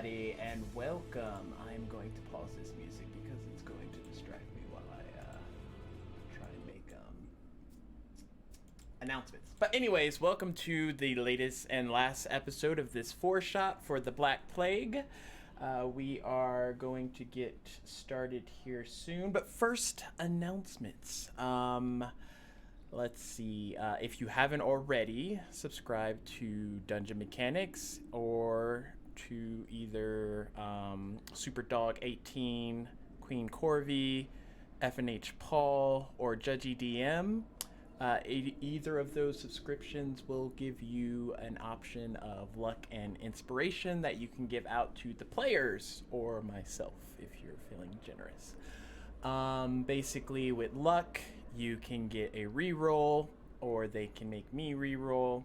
everybody, and welcome. I'm going to pause this music because it's going to distract me while I try and make announcements. But anyways, welcome to the latest and last episode of this four shot for the Black Plague. We are going to get started here soon, but first, announcements. Let's see. If you haven't already, subscribe to Dungeon Mechanics or to either Superdog 18, Queen Corvi, FNH Paul, or Judge EDM. Either of those subscriptions will give you an option of luck and inspiration that you can give out to the players or myself if you're feeling generous. Basically, with luck, you can get a reroll, or they can make me reroll.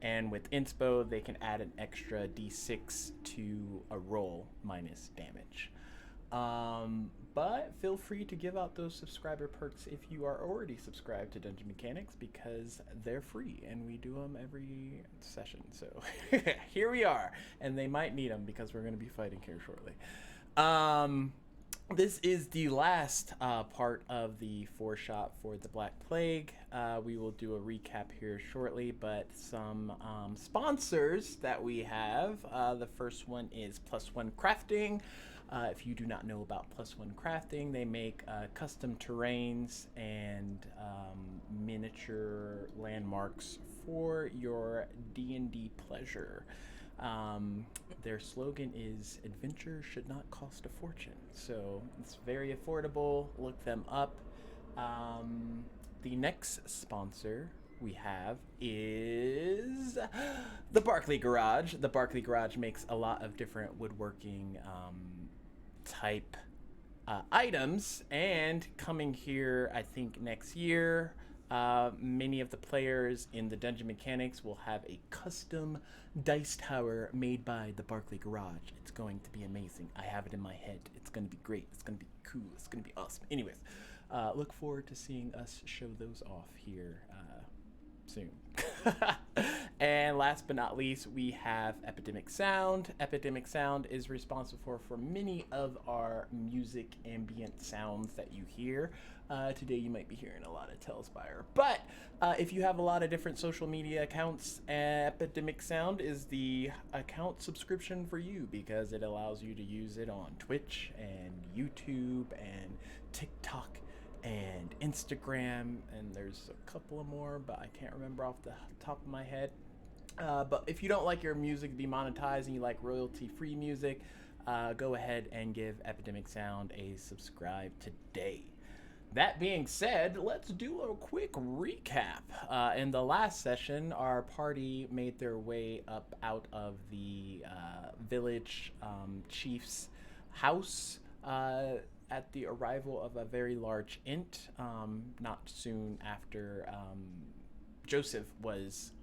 And with inspo, they can add an extra d6 to a roll minus damage. But feel free to give out those subscriber perks if you are already subscribed to Dungeon Mechanics, because they're free and we do them every session. So here we are, and they might need them because we're going to be fighting here shortly. This is the last part of the four shot for the Black Plague. We will do a recap here shortly, but some sponsors that we have. The first one is Plus One Crafting. If you do not know about Plus One Crafting, they make custom terrains and miniature landmarks for your D&D pleasure. Their slogan is "Adventure should not cost a fortune," so it's very affordable. Look them up. The next sponsor we have is the Barkley Garage. The Barkley Garage makes a lot of different woodworking type items, and coming here, I think next year, many of the players in the Dungeon Mechanics will have a custom dice tower made by the Barkley Garage. It's going to be amazing. I have it in my head. It's going to be great. It's going to be cool. It's going to be awesome. Anyways, look forward to seeing us show those off here soon. And last but not least, we have Epidemic Sound. Epidemic Sound is responsible for many of our music ambient sounds that you hear. Today you might be hearing a lot of Telspire. But if you have a lot of different social media accounts, Epidemic Sound is the account subscription for you, because it allows you to use it on Twitch and YouTube and TikTok and Instagram, and there's a couple of more, but I can't remember off the top of my head. But if you don't like your music to be monetized and you like royalty-free music, go ahead and give Epidemic Sound a subscribe today. That being said, let's do a quick recap. In the last session, our party made their way up out of the village chief's house at the arrival of a very large int, not soon after Joseph was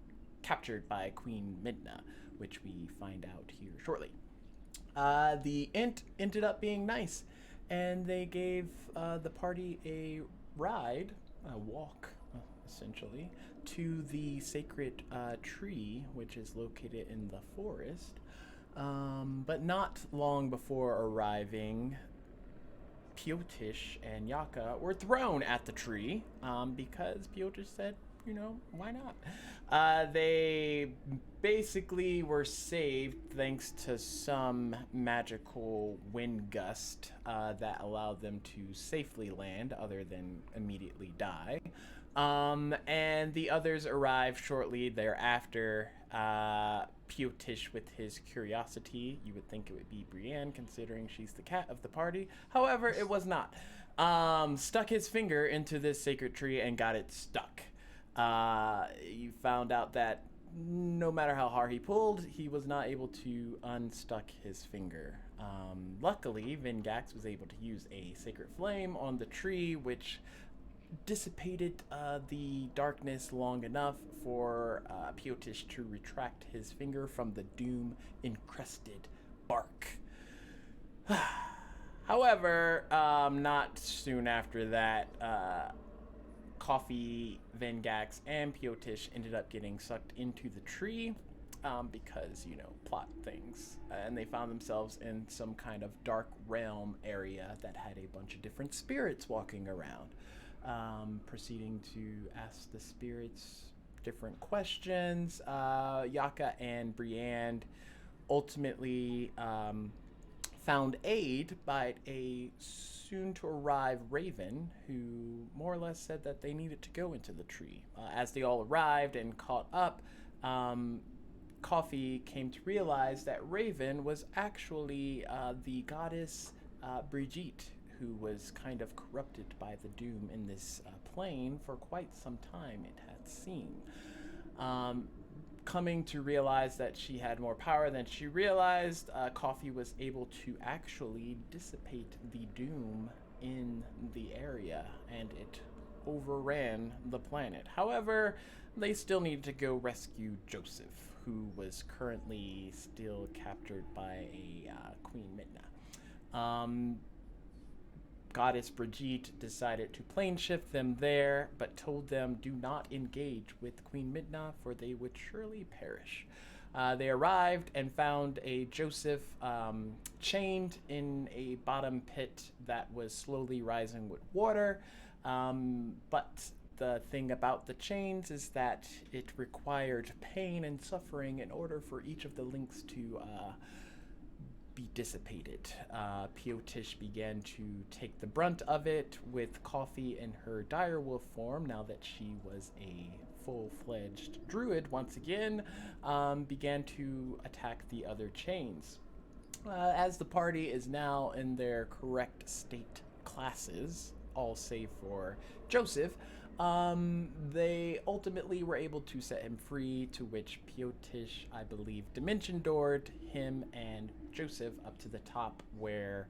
captured by Queen Midna, which we find out here shortly. The int ended up being nice, and they gave the party a ride, a walk, essentially, to the sacred tree, which is located in the forest. But not long before arriving, Piotish and Yaka were thrown at the tree because Piotish said, why not? They basically were saved thanks to some magical wind gust that allowed them to safely land, other than immediately die. And the others arrived shortly thereafter. Piotish, with his curiosity, you would think it would be Brienne, considering she's the cat of the party. However, it was not. Stuck his finger into this sacred tree and got it stuck. You found out that no matter how hard he pulled, he was not able to unstuck his finger. Luckily, Vingax was able to use a sacred flame on the tree, which dissipated the darkness long enough for Piotish to retract his finger from the doom-encrusted bark. However, not soon after that, Coffee, Vengax, and Piotish ended up getting sucked into the tree. because, plot things. And they found themselves in some kind of dark realm area that had a bunch of different spirits walking around. Proceeding to ask the spirits different questions. Yaka and Brienne ultimately found aid by a soon-to-arrive raven who more or less said that they needed to go into the tree. As they all arrived and caught up, Coffee came to realize that Raven was actually the goddess Brigitte, who was kind of corrupted by the doom in this plane for quite some time, it had seemed. Coming to realize that she had more power than she realized, Coffee was able to actually dissipate the doom in the area, and it overran the planet. However, they still needed to go rescue Joseph, who was currently still captured by a Queen Midna. Goddess Brigitte decided to plane shift them there, but told them do not engage with Queen Midna, for they would surely perish. They arrived and found a Joseph chained in a bottom pit that was slowly rising with water. But the thing about the chains is that it required pain and suffering in order for each of the links to be dissipated. Piotish began to take the brunt of it, with Coffee in her direwolf form, now that she was a full-fledged druid once again, began to attack the other chains. As the party is now in their correct state classes, all save for Joseph, they ultimately were able to set him free, to which Piotish, I believe, dimension doored him and Joseph up to the top, where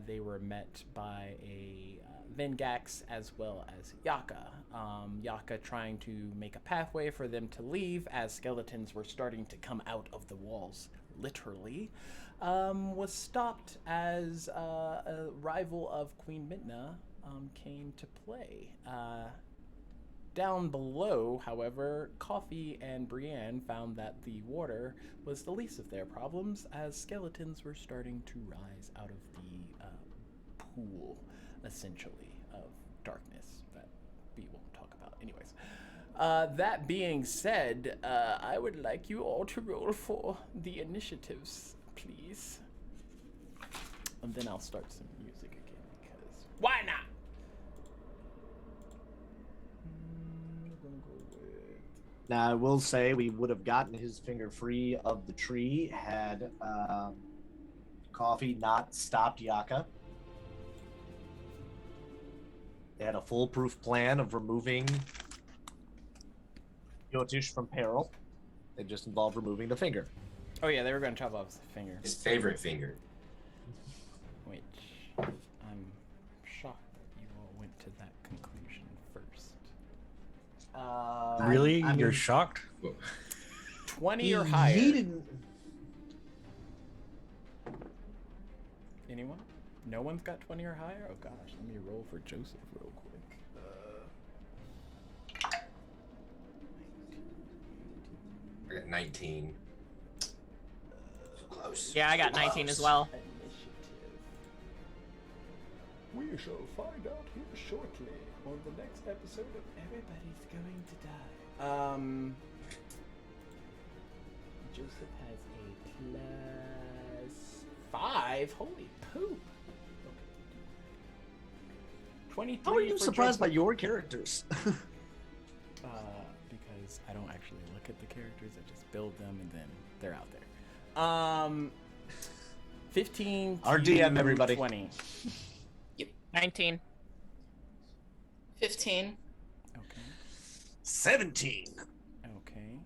they were met by a Vengax as well as Yaka. Yaka trying to make a pathway for them to leave as skeletons were starting to come out of the walls, literally, was stopped as a rival of Queen Midna came to play. Down below, however, Coffee and Brienne found that the water was the least of their problems, as skeletons were starting to rise out of the pool, essentially, of darkness that we won't talk about. Anyways, that being said, I would like you all to roll for the initiatives, please. And then I'll start some music again, because why not? Now, I will say we would have gotten his finger free of the tree had Coffee not stopped Yaka. They had a foolproof plan of removing Yotish from peril. It just involved removing the finger. Oh yeah, they were going to chop off his finger. His favorite finger. Which, I'm shocked that you all went to that conclusion first. Really? I mean, You're shocked? 20 or higher. He didn't. Anyone? No one's got 20 or higher? Oh gosh, let me roll for Joseph real quick. I got 19. Close. Yeah, I got 19 as well. Initiative. We shall find out here shortly on the next episode of Everybody's Going to Die. Joseph has a +5. Holy poop. Okay. 23. How are you for surprised by Joseph. your characters? Because I don't actually look at the characters, I just build them and then they're out there. 15 Our to DM, everybody. 20. 19. 15. Okay. 17. Okay.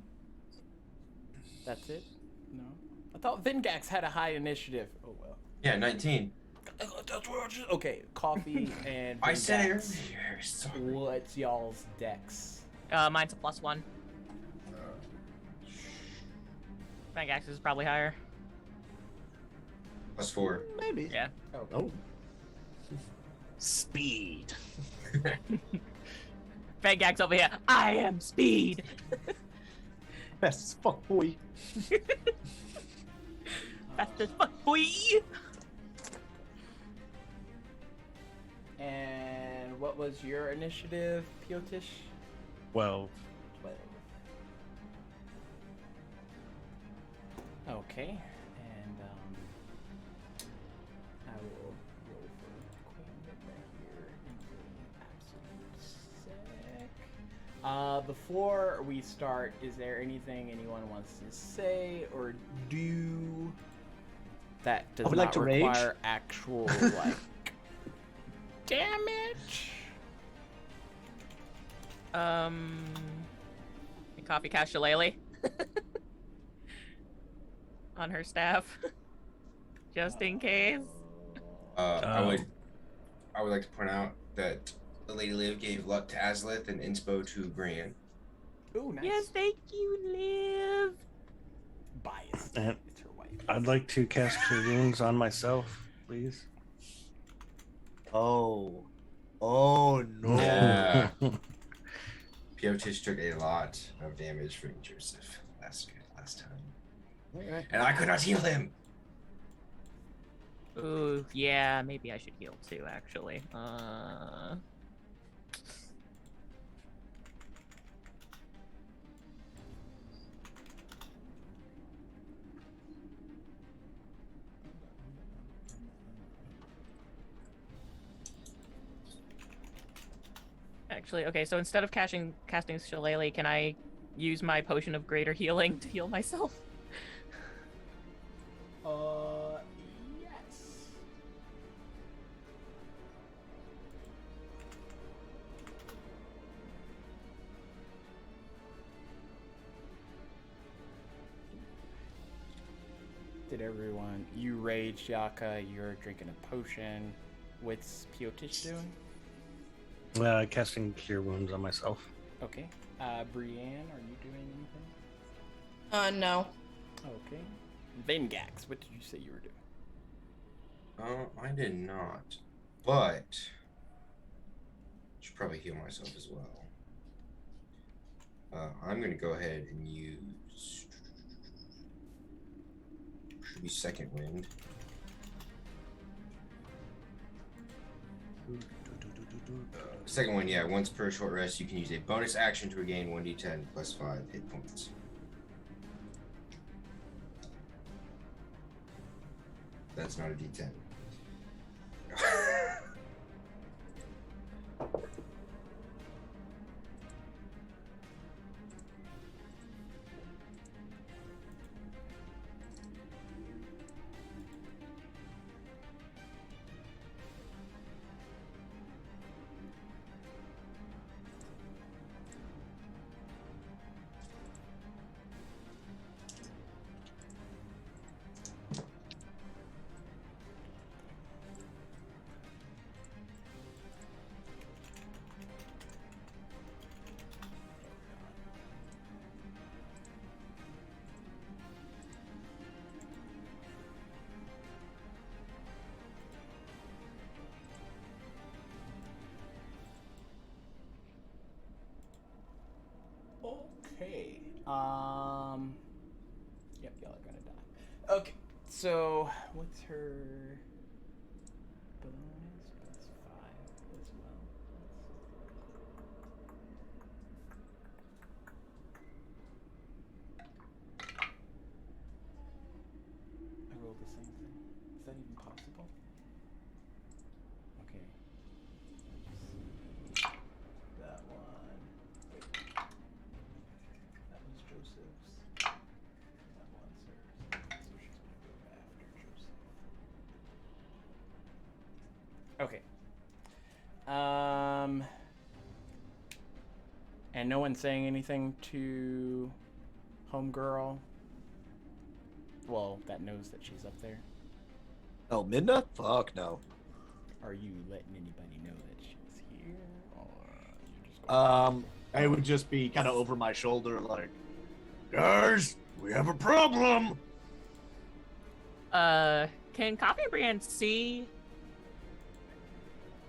That's it? No? I thought Vengax had a high initiative. Oh well. Yeah, 19. Okay, Coffee and I said it Vengax. earlier. Sorry. What's y'all's dex? Mine's a +1. Fangax is probably higher. +4. Maybe. Yeah. Okay. Oh. Speed. Fangax over here. I am speed. Fast as fuck, boy. Fast as fuck, boy. And what was your initiative, Piotish? 12. 12. Okay, and I will roll for Queen Midna here in the absolute sec. Before we start, is there anything anyone wants to say or do that does would not like to rage. require actual like damage? Coffee cast Shillelagh on her staff, just in case. I would like to point out that the Lady Liv gave luck to Azlith and inspo to Brian. Ooh, nice. Yes, thank you, Liv. Biased. And It's her wife. I'd like to cast Cure Wounds on myself, please. Oh. Oh no. Yeah. Piotish took a lot of damage from Joseph last time. Alright. And I could not heal him. Ooh, yeah, maybe I should heal too, actually. Actually, okay, so instead of casting Shillelagh, can I use my potion of greater healing to heal myself? Yes. Did everyone? You rage, Yaka. You're drinking a potion. What's Piotish doing? Casting Cure Wounds on myself. Okay. Brienne, are you doing anything? No. Okay. Vengax, what did you say you were doing? I did not, but should probably heal myself as well. I'm gonna go ahead and use should be Second Wind. Second one, yeah. Once per short rest, you can use a bonus action to regain 1d10 plus 5 hit points. That's not a d10. Okay. Yep, y'all are gonna die. Okay, so what's her bonus? That's 5 as well. I rolled the same thing. Is that even possible? Okay. That one. Wait. That was Joseph's. That one's hers. So she's gonna go after Joseph. Okay. And no one's saying anything to Homegirl? Well, that knows that she's up there. Oh, Midna? Fuck no. Are you letting anybody know that she's here? Or you just going I would just be kind of over my shoulder, like, guys, we have a problem. Can Coffee and Brienne see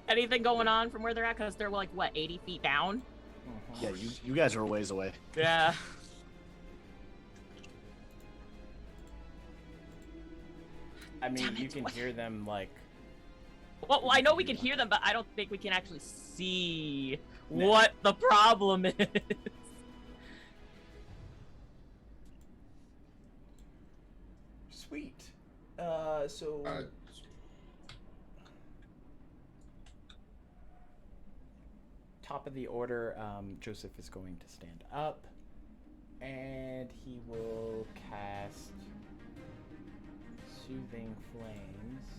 anything going on from where they're at? Because they're like, what, 80 feet down? Yeah, you guys are a ways away. Yeah. I mean, Damn you it, can what? hear them like. Well, I know we can hear them, but I don't think we can actually see No. what the problem is. Sweet. So. Top of the order, Joseph is going to stand up, and he will cast Soothing Flames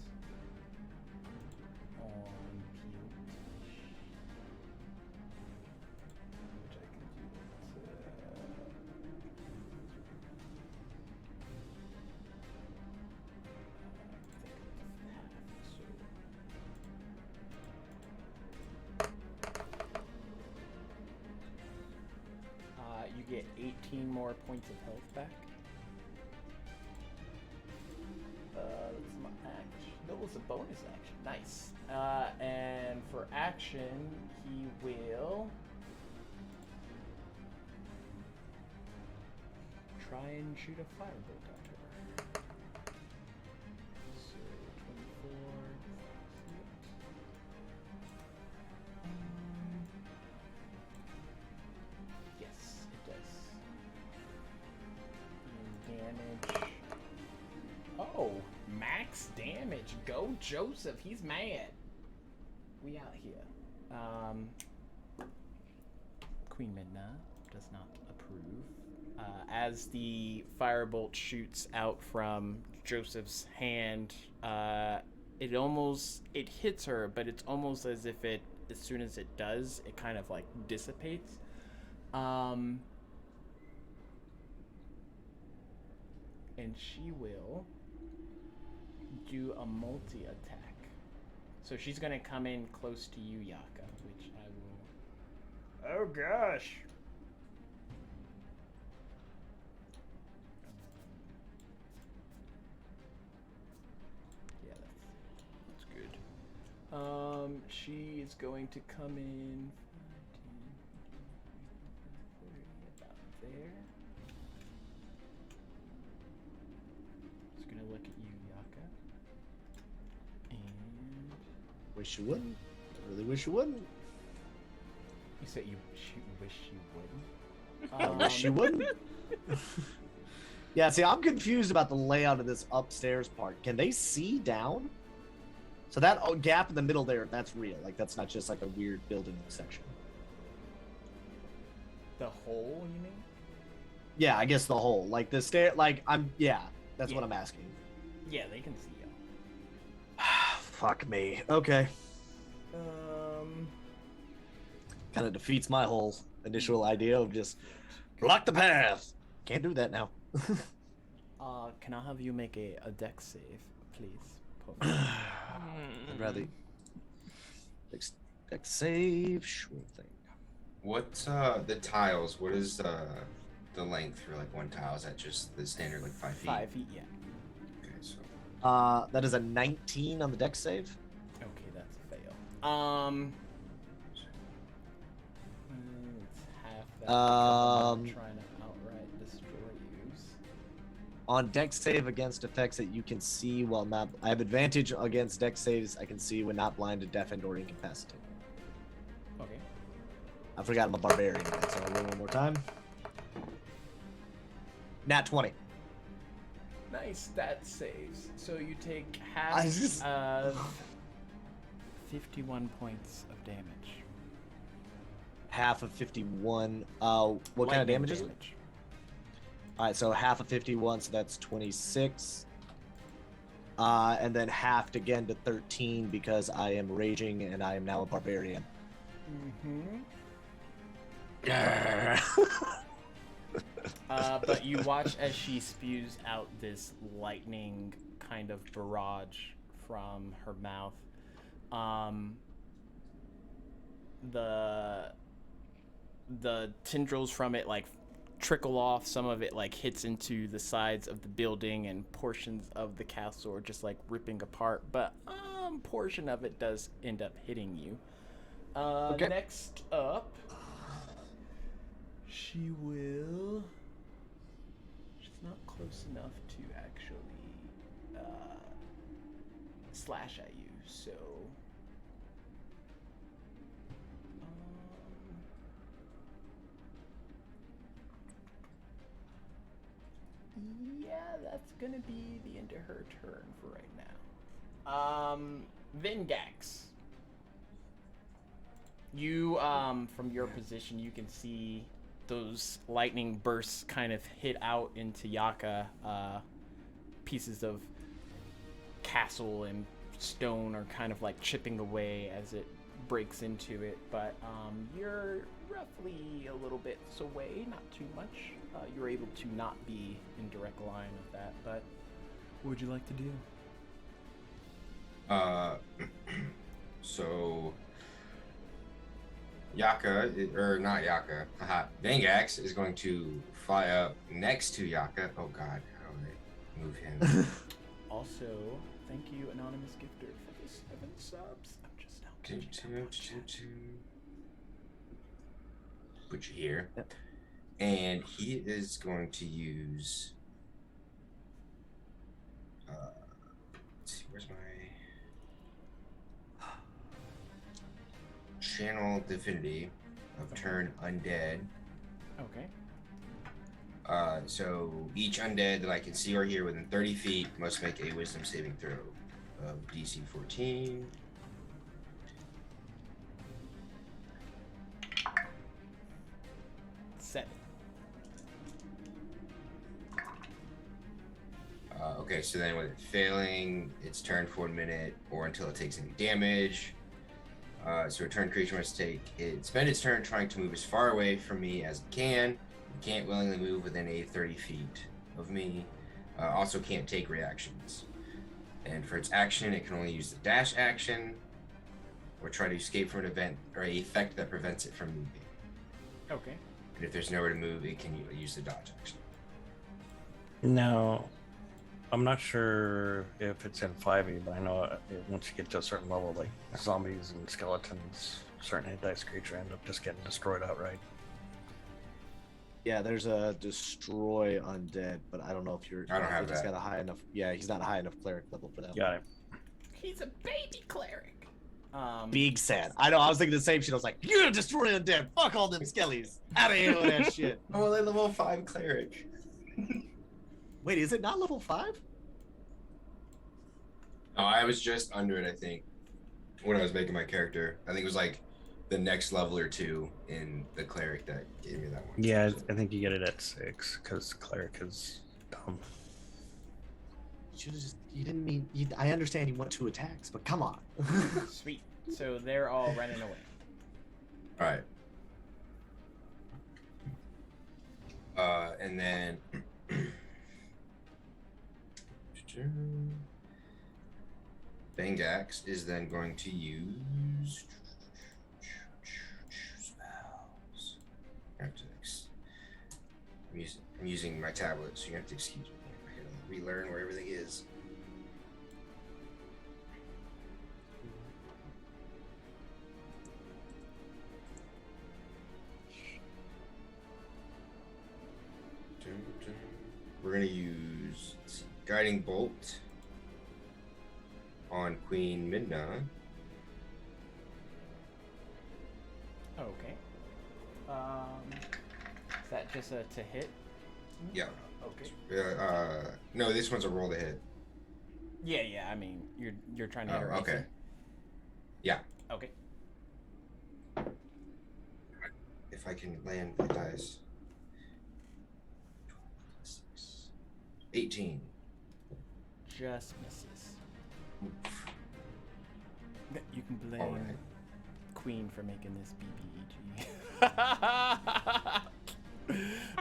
on Peeltish, which I can do you get 18 more points of health back. That's my action. That was a bonus action. Nice. And for action, he will try and shoot a firebolt at her. So 24. Yes, it does. And damage. Oh, max damage. Go Joseph. He's mad. We out here. Queen Midna does not approve. As the firebolt shoots out from Joseph's hand, it hits her, but it's almost as if as soon as it does, it kind of like dissipates. And she will do a multi-attack. So she's gonna come in close to you, Yaka, which I will. Oh gosh. Yeah, that's good. She is going to come in 15, 30, about there. Just gonna look at you, Yaka. And Wish you wouldn't. I really wish you wouldn't. you said you wish you wouldn't. I wish you wouldn't. Yeah, see, I'm confused about the layout of this upstairs part. Can they see down? So that gap in the middle there, that's real. Like, that's not just like a weird building section. The hole, you mean? Yeah, I guess the hole. Like, the stair, like, that's what I'm asking. Yeah, they can see you. Fuck me. Okay. Um, Kind of defeats my whole initial idea of just block the path. Can't do that now. can I have you make a dex save, please? I'd rather dex save. Sure thing. What's the tiles? What is the length for like one tile? Is that just the standard like 5 feet? 5 feet, yeah. Okay, so That is a 19 on the dex save. Okay, that's a fail. It's half that. because I'm not trying to outright destroy you. On dex save against effects that you can see while not. I have advantage against dex saves I can see when not blinded, deafened, or incapacitated. Okay. I forgot I'm a barbarian, so I'll roll one more time. Nat 20. Nice, that saves. So you take I half just- of 51 points of damage. Half of 51. What kind of Lightning damage is it? Alright, so half of 51, so that's 26. And then halved again to 13 because I am raging and I am now a barbarian. Mm-hmm. But you watch as she spews out this lightning kind of barrage from her mouth. The tendrils from it like trickle off. Some of it like hits into the sides of the building, and portions of the castle are just like ripping apart. But portion of it does end up hitting you. Okay. Next up, she will. She's not close enough to actually slash at you. So, yeah, that's gonna be the end of her turn for right now. Vengax. You, from your position, you can see those lightning bursts kind of hit out into Yaka. Pieces of castle and stone are kind of like chipping away as it breaks into it, but you're roughly a little bit away, not too much. You're able to not be in direct line of that, but what would you like to do? So Yaka, or not Yaka, haha, Vengax is going to fly up next to Yaka. Oh god, how do I move him? Also, thank you, Anonymous Gifter, for the 7 subs. I'm just now catching up. Put you here. Yep. And he is going to use let's see, where's my channel divinity of turn undead. Okay. So each undead that I can see or hear within 30 feet must make a wisdom saving throw of DC 14. Seven. Okay, so then with it failing, it's turned for 1 minute or until it takes any damage. So a turn creature must spend its turn trying to move as far away from me as it can. It can't willingly move within a 30 feet of me. Also can't take reactions. And for its action, it can only use the dash action or try to escape from an event or a effect that prevents it from moving. Okay. And if there's nowhere to move, it can use the dodge action. Now, I'm not sure if it's in 5e, but I know once you get to a certain level, like zombies and skeletons, certain hit dice creature end up just getting destroyed outright. Yeah, there's a destroy undead, but I don't know if you're. I don't have He's that. got a high enough. Yeah, he's not a high enough cleric level for that. Got it. He's a baby cleric. Big sad. I know. I was thinking the same shit. I was like, "You're gonna destroy undead. Fuck all them skellies. Out of here with that shit." Oh, they level 5 cleric. Wait, is it not level 5? Oh, I was just under it, I think, when I was making my character. I think it was like the next level or 2 in the cleric that gave me that one. Yeah, I think you get it at 6 because cleric is dumb. You just. You didn't mean. I understand you want 2 attacks, but come on. Sweet. So they're all running away. All right. And then Vengax is then going to use spells. I'm using my tablet, so you have to excuse me. I gotta relearn where everything is. We're gonna use Guiding Bolt on Queen Midna. Okay. Is that just a to hit? Yeah. Okay. No, this one's a roll to hit. Yeah. I mean, you're trying to hit her. AC? Okay. Yeah. Okay. If I can land the dice. 18. Just misses. You can blame All right. Queen for making this BBEG.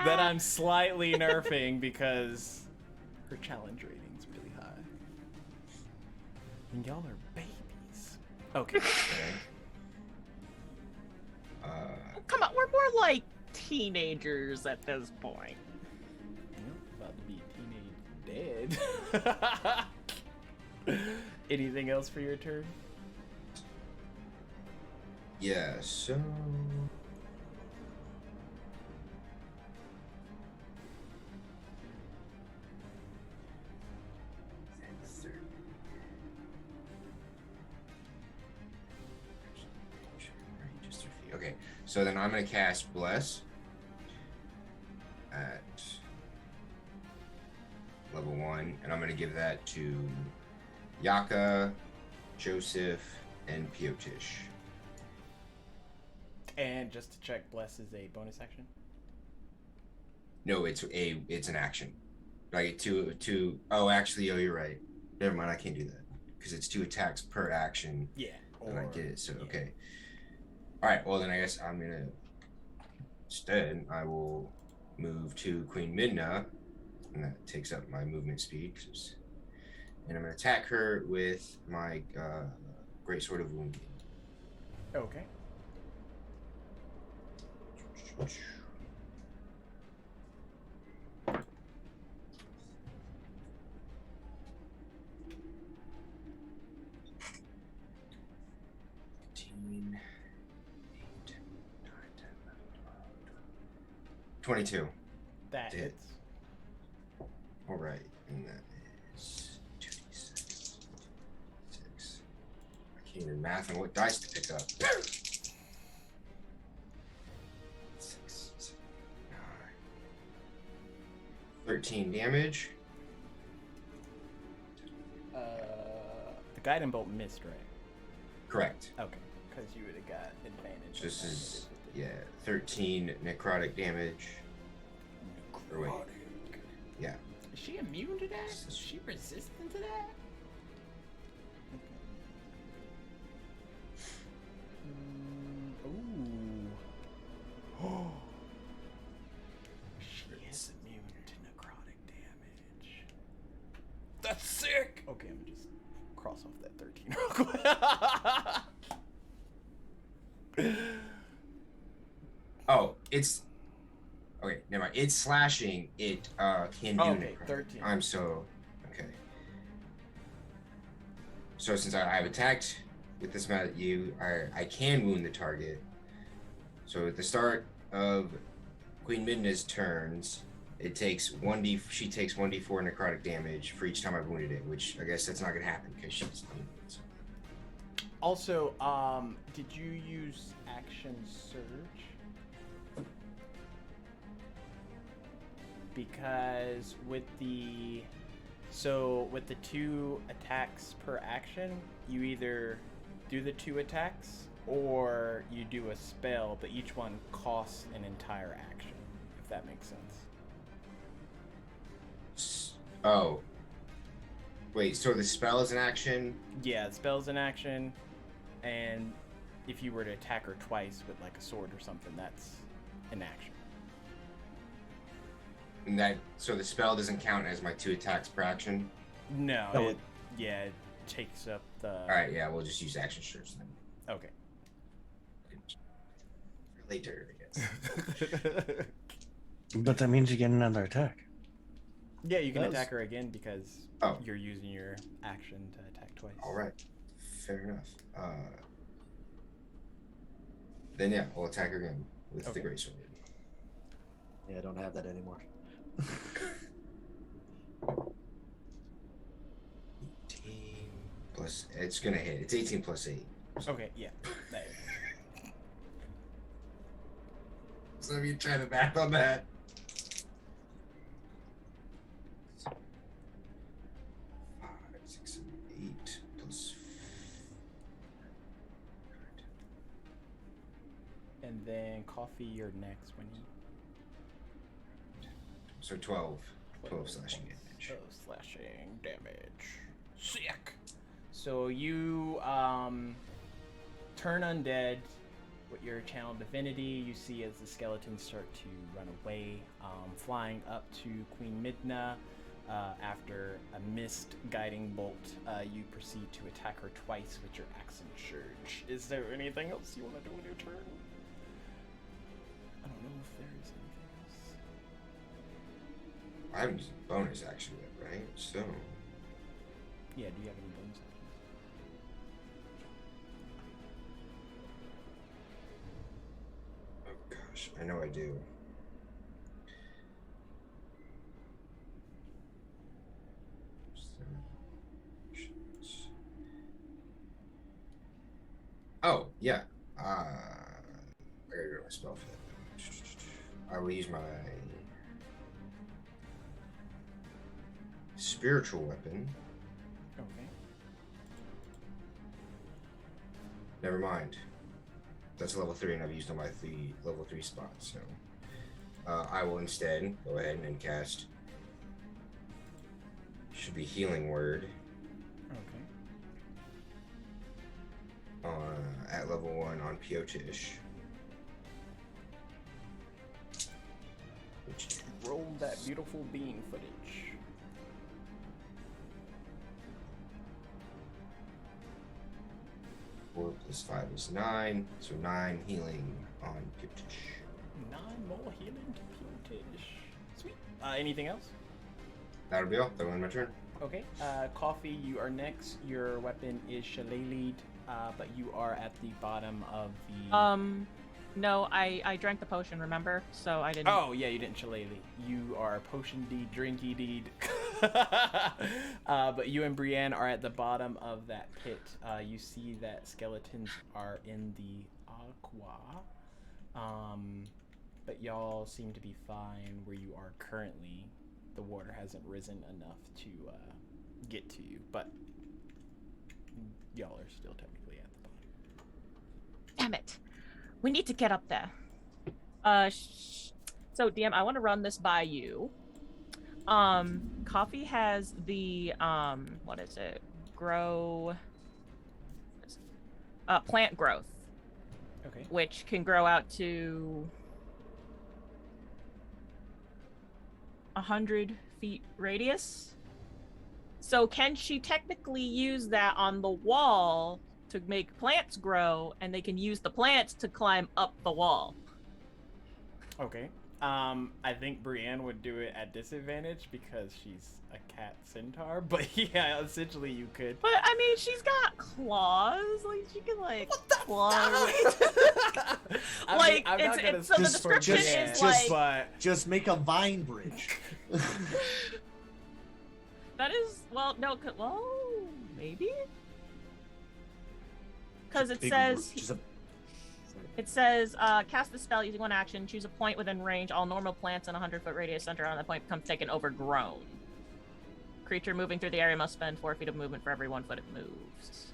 That I'm slightly nerfing because her challenge rating's really high. And y'all are babies. Okay. Come on, we're more like teenagers at this point. About to be teenage dead. Anything else for your turn? Yeah, so Okay, so then I'm gonna cast Bless at level 1, and I'm gonna give that to Yaka, Joseph, and Piotish. And just to check, Bless is a bonus action. No, it's an action. Like two. Oh, actually, you're right. Never mind, I can't do that because it's 2 attacks per action. Yeah. And I did it. So okay. All right. Well, then I guess I'm gonna instead I will move to Queen Midna, and that takes up my movement speed. And I'm gonna attack her with my Great Sword of Wounding. Okay. Eight, 9, 10, 22. That Hit. hits. All right, and that is 2d6. 6. I can't even math on what dice to pick up. 6, 7, 9. 13 damage. The guiding bolt missed, right? Correct. Okay, because you would have got advantage. This on that is, with the- yeah, 13 necrotic damage. Or wait. Yeah. Is she immune to that? Is she resistant to that? Ooh. She is immune to necrotic damage. That's sick! Okay, I'm just cross off that 13 real quick. Oh, it's okay. Never mind. It's slashing. It can do Okay, necrotic. 13. I'm so okay. So since I've attacked with this amount at you, I can wound the target. So at the start of Queen Midna's turns, it takes 1d. She takes 1d4 necrotic damage for each time I've wounded it, which I guess that's not gonna happen because she's immune. So. Also, did you use action surge? Because with the 2 attacks per action, you either do the 2 attacks or you do a spell, but each one costs an entire action, if that makes sense. Oh. Wait, so the spell is an action? Yeah, the spell's an action, and if you were to attack her twice with like a sword or something, that's an action. And that so the spell doesn't count as my 2 attacks per action? No, No, it takes up the. Alright, yeah, we'll just use action surge then. Okay. Later, I guess. But that means you get another attack. Yeah, you can Does. attack her again because Oh. you're using your action to attack twice. Alright. Fair enough. Then yeah, we'll attack her again with Okay. the great sword. Yeah, I don't have that anymore. 18 plus it's gonna hit. It's 18 plus 8. Okay, yeah. That- So let me try the math on that. 5, 6, 7, 8 plus And then coffee, you're next when you. so 12 slashing damage. 12 slashing damage. Sick. So you turn undead with your channel divinity. You see as the skeletons start to run away, flying up to Queen Midna. After a missed guiding bolt, you proceed to attack her twice with your axe and surge. Is there anything else you want to do on your turn? I don't know if there is anything else. I haven't used a bonus action yet, right? So Yeah, do you have any bonus actions? oh gosh, I know I do. Oh yeah. spell fit. I will use my spiritual weapon. Okay. Never mind. That's a level 3, and I've used all my level 3 spots. So I will instead go ahead and cast. Should be Healing Word. Okay. At level 1 on Piotish. Roll that beautiful bean footage. Four plus 5 is 9, so 9 healing on Piotish. 9 more healing to Piotish. Sweet. Anything else? That'll be all. That'll end my turn. Okay. Coffee, you are next. Your weapon is Shillelagh, but you are at the bottom of the. No, I drank the potion, remember? So I didn't. Oh yeah, you didn't Shillelagh. You are potion deed, drinky deed. But you and Brienne are at the bottom of that pit. You see that skeletons are in the aqua. But y'all seem to be fine where you are currently. The water hasn't risen enough to get to you, but y'all are still technically at the bottom. Damn it. We need to get up there. So DM, I want to run this by you. Coffee has the what is it? Plant growth. Okay. Which can grow out to 100 feet radius. So can she technically use that on the wall to make plants grow, and they can use the plants to climb up the wall? Okay. I think Brienne would do it at disadvantage because she's a cat centaur, but yeah, essentially you could. But I mean, she's got claws. Like she can claw. Like it's so the description is like just make a vine bridge. That is well maybe because it says. It says, cast the spell using one action, choose a point within range. All normal plants in a 100-foot radius center on that point become thick and overgrown. Creature moving through the area must spend 4 feet of movement for every 1 foot it moves.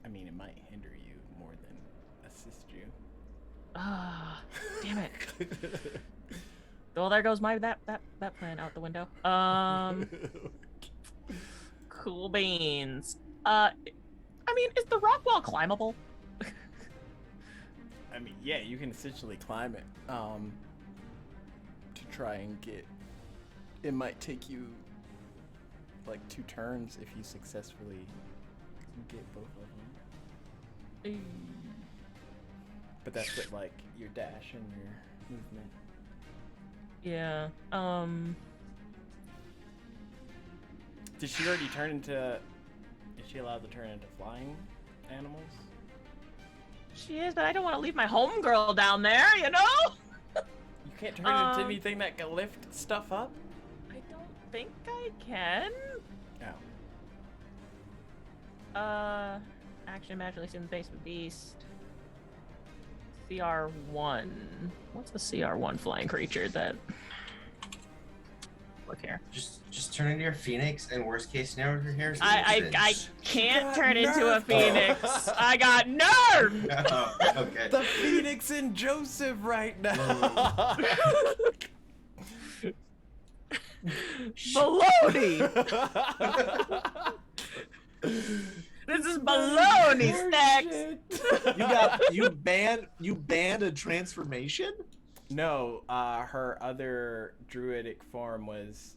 I mean, it might hinder you more than assist you. Ah, damn it. Well, there goes that plan out the window. Cool beans. I mean, is the rock wall climbable? I mean, yeah, you can essentially climb it to try and get. It might take you like 2 turns if you successfully get both of them. But that's with like your dash and your movement. Yeah. Did she already turn into? Is she allowed to turn into flying animals? She is, but I don't want to leave my homegirl down there, you know? You can't turn into anything that can lift stuff up? I don't think I can. Oh. Action magically assume the base of the beast. CR1. What's the CR1 flying creature that... Look here. Just turn into your phoenix, and worst case scenario, your hair. I can't turn into a phoenix. I got nerfed. Oh, okay. The phoenix in Joseph right now. Baloney. This is baloney, Stacks. You banned a transformation? No, her other druidic form was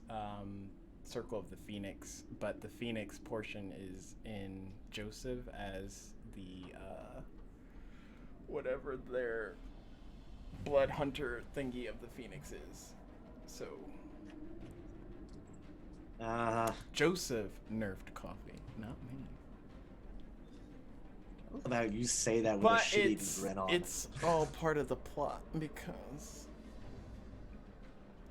Circle of the Phoenix, but the Phoenix portion is in Joseph as the whatever their blood hunter thingy of the Phoenix is. So Joseph nerfed Coffee, not me. I love how you say that with But a shitty grin on. it's all part of the plot because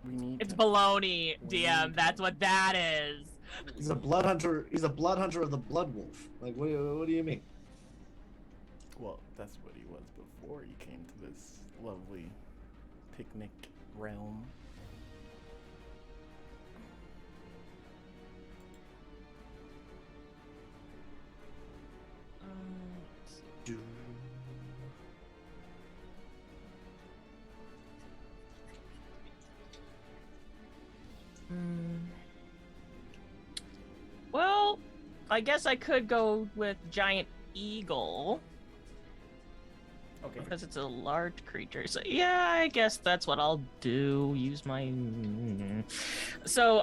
we need. It's to... baloney, We DM. need- That's what that is. He's a blood hunter. He's a blood hunter of the Blood Wolf. Like, what do you mean? Well, that's what he was before you came to this lovely picnic realm. Do- Well, I guess I could go with giant eagle Okay. because it's a large creature. So yeah, I guess that's what I'll do. Use my. So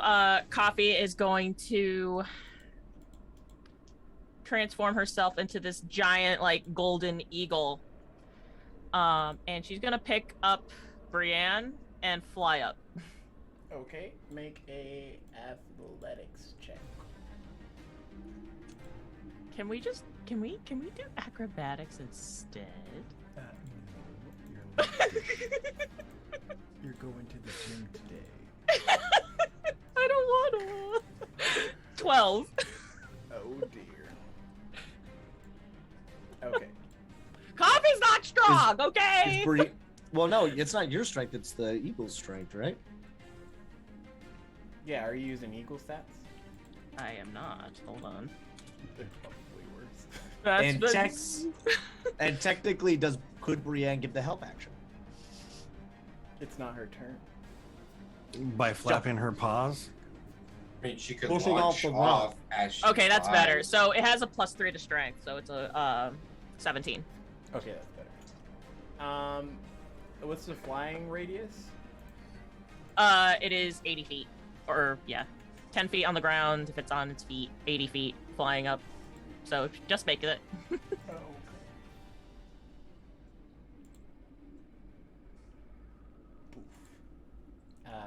Coffee is going to transform herself into this giant like golden eagle. And she's gonna pick up Brienne and fly up. Okay, make a athletics check. Can we do acrobatics instead? No, you're not. You're going to the gym today. I don't want to. 12. Oh dear. Okay. Coffee's not strong, okay? Is Bri- well, no, it's not your strength. It's the eagle's strength, right? Yeah, are you using eagle stats? I am not. Hold on. They're probably worse. And and technically, could Brienne give the help action? It's not her turn. By flapping her paws. I mean, she could Pushing launch off the off as she Okay, that's better. flies. So it has a +3 to strength, so it's a 17. Okay, that's better. What's the flying radius? It is 80 feet. Or, yeah. 10 feet on the ground if it's on its feet. 80 feet flying up. So just make it. Oh. Poof.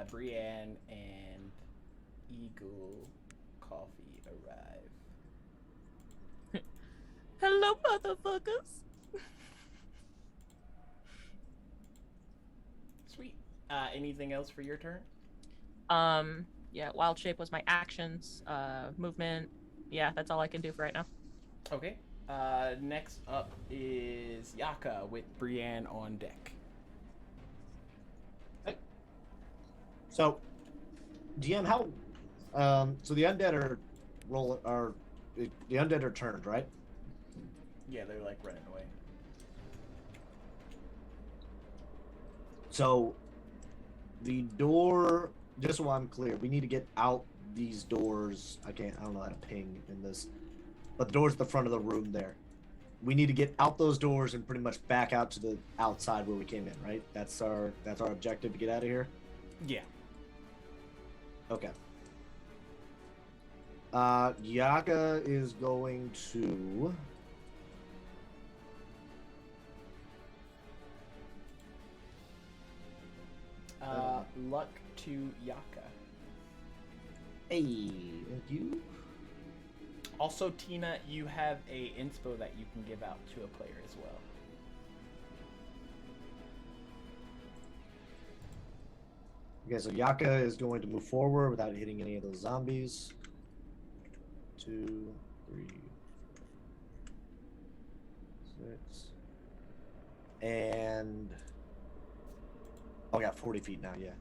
Brienne and Eagle Coffee arrive. Hello, motherfuckers. Sweet. Anything else for your turn? Yeah, wild shape was my actions. Movement. Yeah, that's all I can do for right now. Okay. Next up is Yaka with Brienne on deck. So, DM, how? So the undead are the undead are turned, right? Yeah, they're like running away. So, the door. Just so I'm clear, we need to get out these doors. I don't know how to ping in this, but the doors at the front of the room there. We need to get out those doors and pretty much back out to the outside where we came in, right? That's our objective to get out of here. Yeah. Okay. Yaka is going to. Luck to Yaka. Hey, thank you. Also, Tina, you have a inspo that you can give out to a player as well. Okay, so Yaka is going to move forward without hitting any of those zombies. 2, 3, 6. And. Oh, I got 40 feet now, yeah.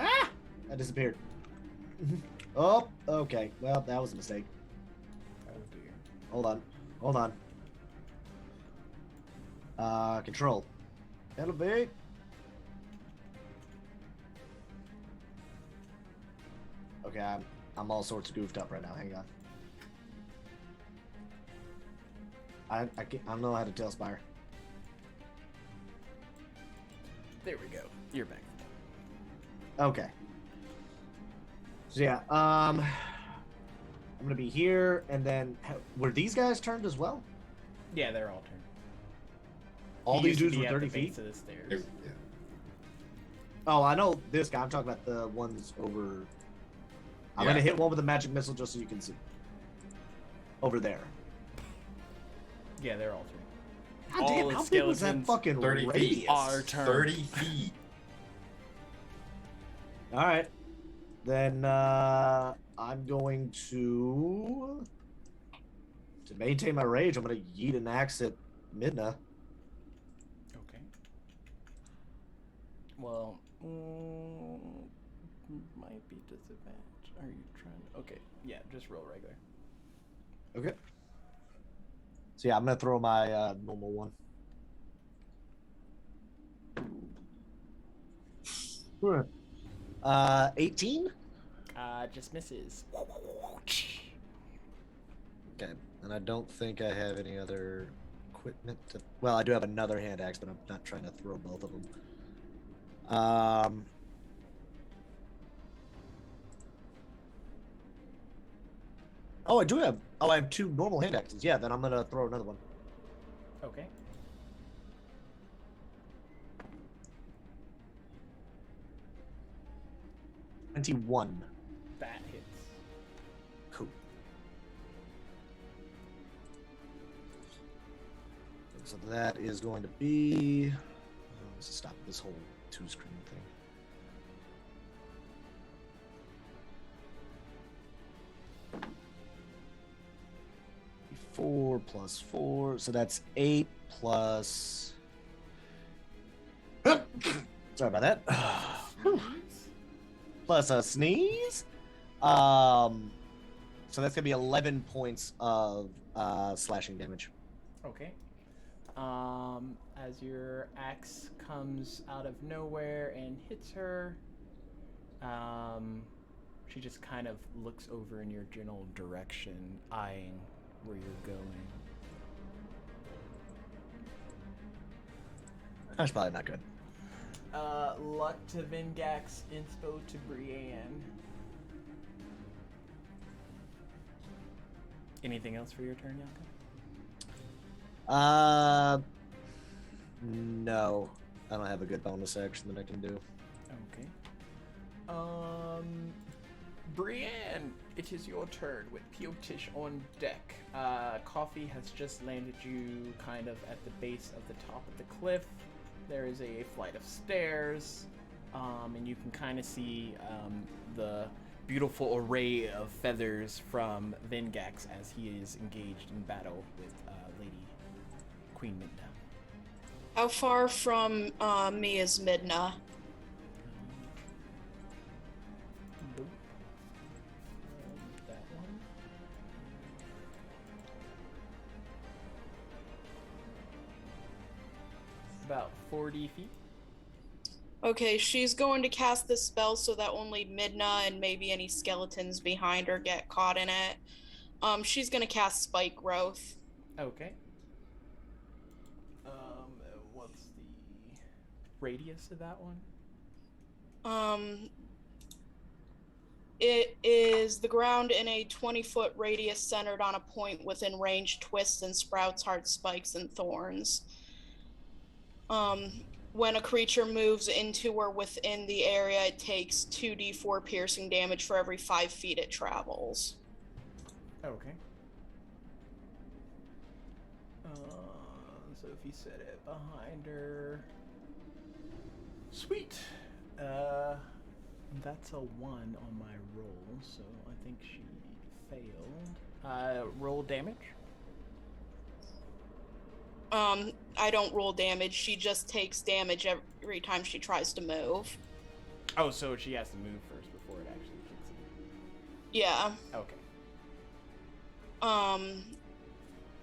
Ah! I disappeared. Oh, okay. Well, that was a mistake. Oh dear. Hold on. Control. Elevate. Okay, I'm all sorts of goofed up right now. Hang on. I don't know how to tailspire. There we go. You're back. Okay. So yeah, I'm gonna be here, and then were these guys turned as well? Yeah, they're all turned. All He these used to dudes be were at 30 the base feet. of the stairs. Yeah. Oh, I know this guy. I'm talking about the ones over. I'm Yeah. gonna hit one with a magic missile just so you can see. Over there. Yeah, they're all turned. God All damn, the how big was that skeletons, fucking 30 feet. radius? Are turned. 30 feet. All right. Then I'm going to To maintain my rage, I'm gonna yeet an axe at Midna. Okay. Well, might be disadvantage. Are you trying to... Okay, yeah, just roll regular. Okay. So yeah, I'm gonna throw my normal one. 18. Just misses. Okay, and I don't think I have any other equipment to... Well, I do have another hand axe, but I'm not trying to throw both of them. Oh, I do have... Oh, I have 2 normal hand axes. Yeah, then I'm gonna throw another one. Okay. $21. That hits. Cool. So that is going to be... Let's stop this whole 2-screen thing. 4 plus 4, so that's 8 plus... Sorry about that. Plus a sneeze. So that's gonna be 11 points of slashing damage. Okay. As your axe comes out of nowhere and hits her, she just kind of looks over in your general direction, eyeing where you're going. That's probably not good. Luck to Vingax, inspo to Brienne. Anything else for your turn, Yaka? No. I don't have a good bonus action that I can do. Okay. Brienne, it is your turn with Piotish on deck. Coffee has just landed you kind of at the base of the top of the cliff. There is a flight of stairs, and you can kind of see the beautiful array of feathers from Vingax as he is engaged in battle with Lady Queen Midna. How far from me is Midna? That one. About 40 feet. Okay, she's going to cast this spell so that only Midna and maybe any skeletons behind her get caught in it. She's gonna cast Spike Growth. Okay. What's the radius of that one? It is the ground in a 20-foot radius centered on a point within range, twists and sprouts hard spikes and thorns. When a creature moves into or within the area, it takes 2d4 piercing damage for every 5 feet it travels. Okay. So if you set it behind her... Sweet! That's a 1 on my roll, so I think she failed. Roll damage? I don't roll damage. She just takes damage every time she tries to move. Oh, so she has to move first before it actually kicks in. Yeah. Okay.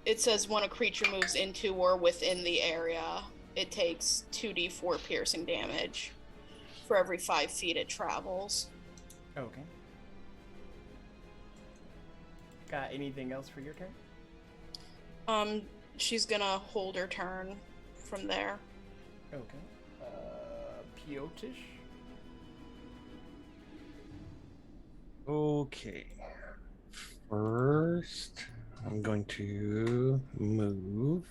It says when a creature moves into or within the area, it takes 2d4 piercing damage for every 5 feet it travels. Okay. Got anything else for your turn? She's gonna hold her turn from there. Okay. Piotish? Okay. First, I'm going to move.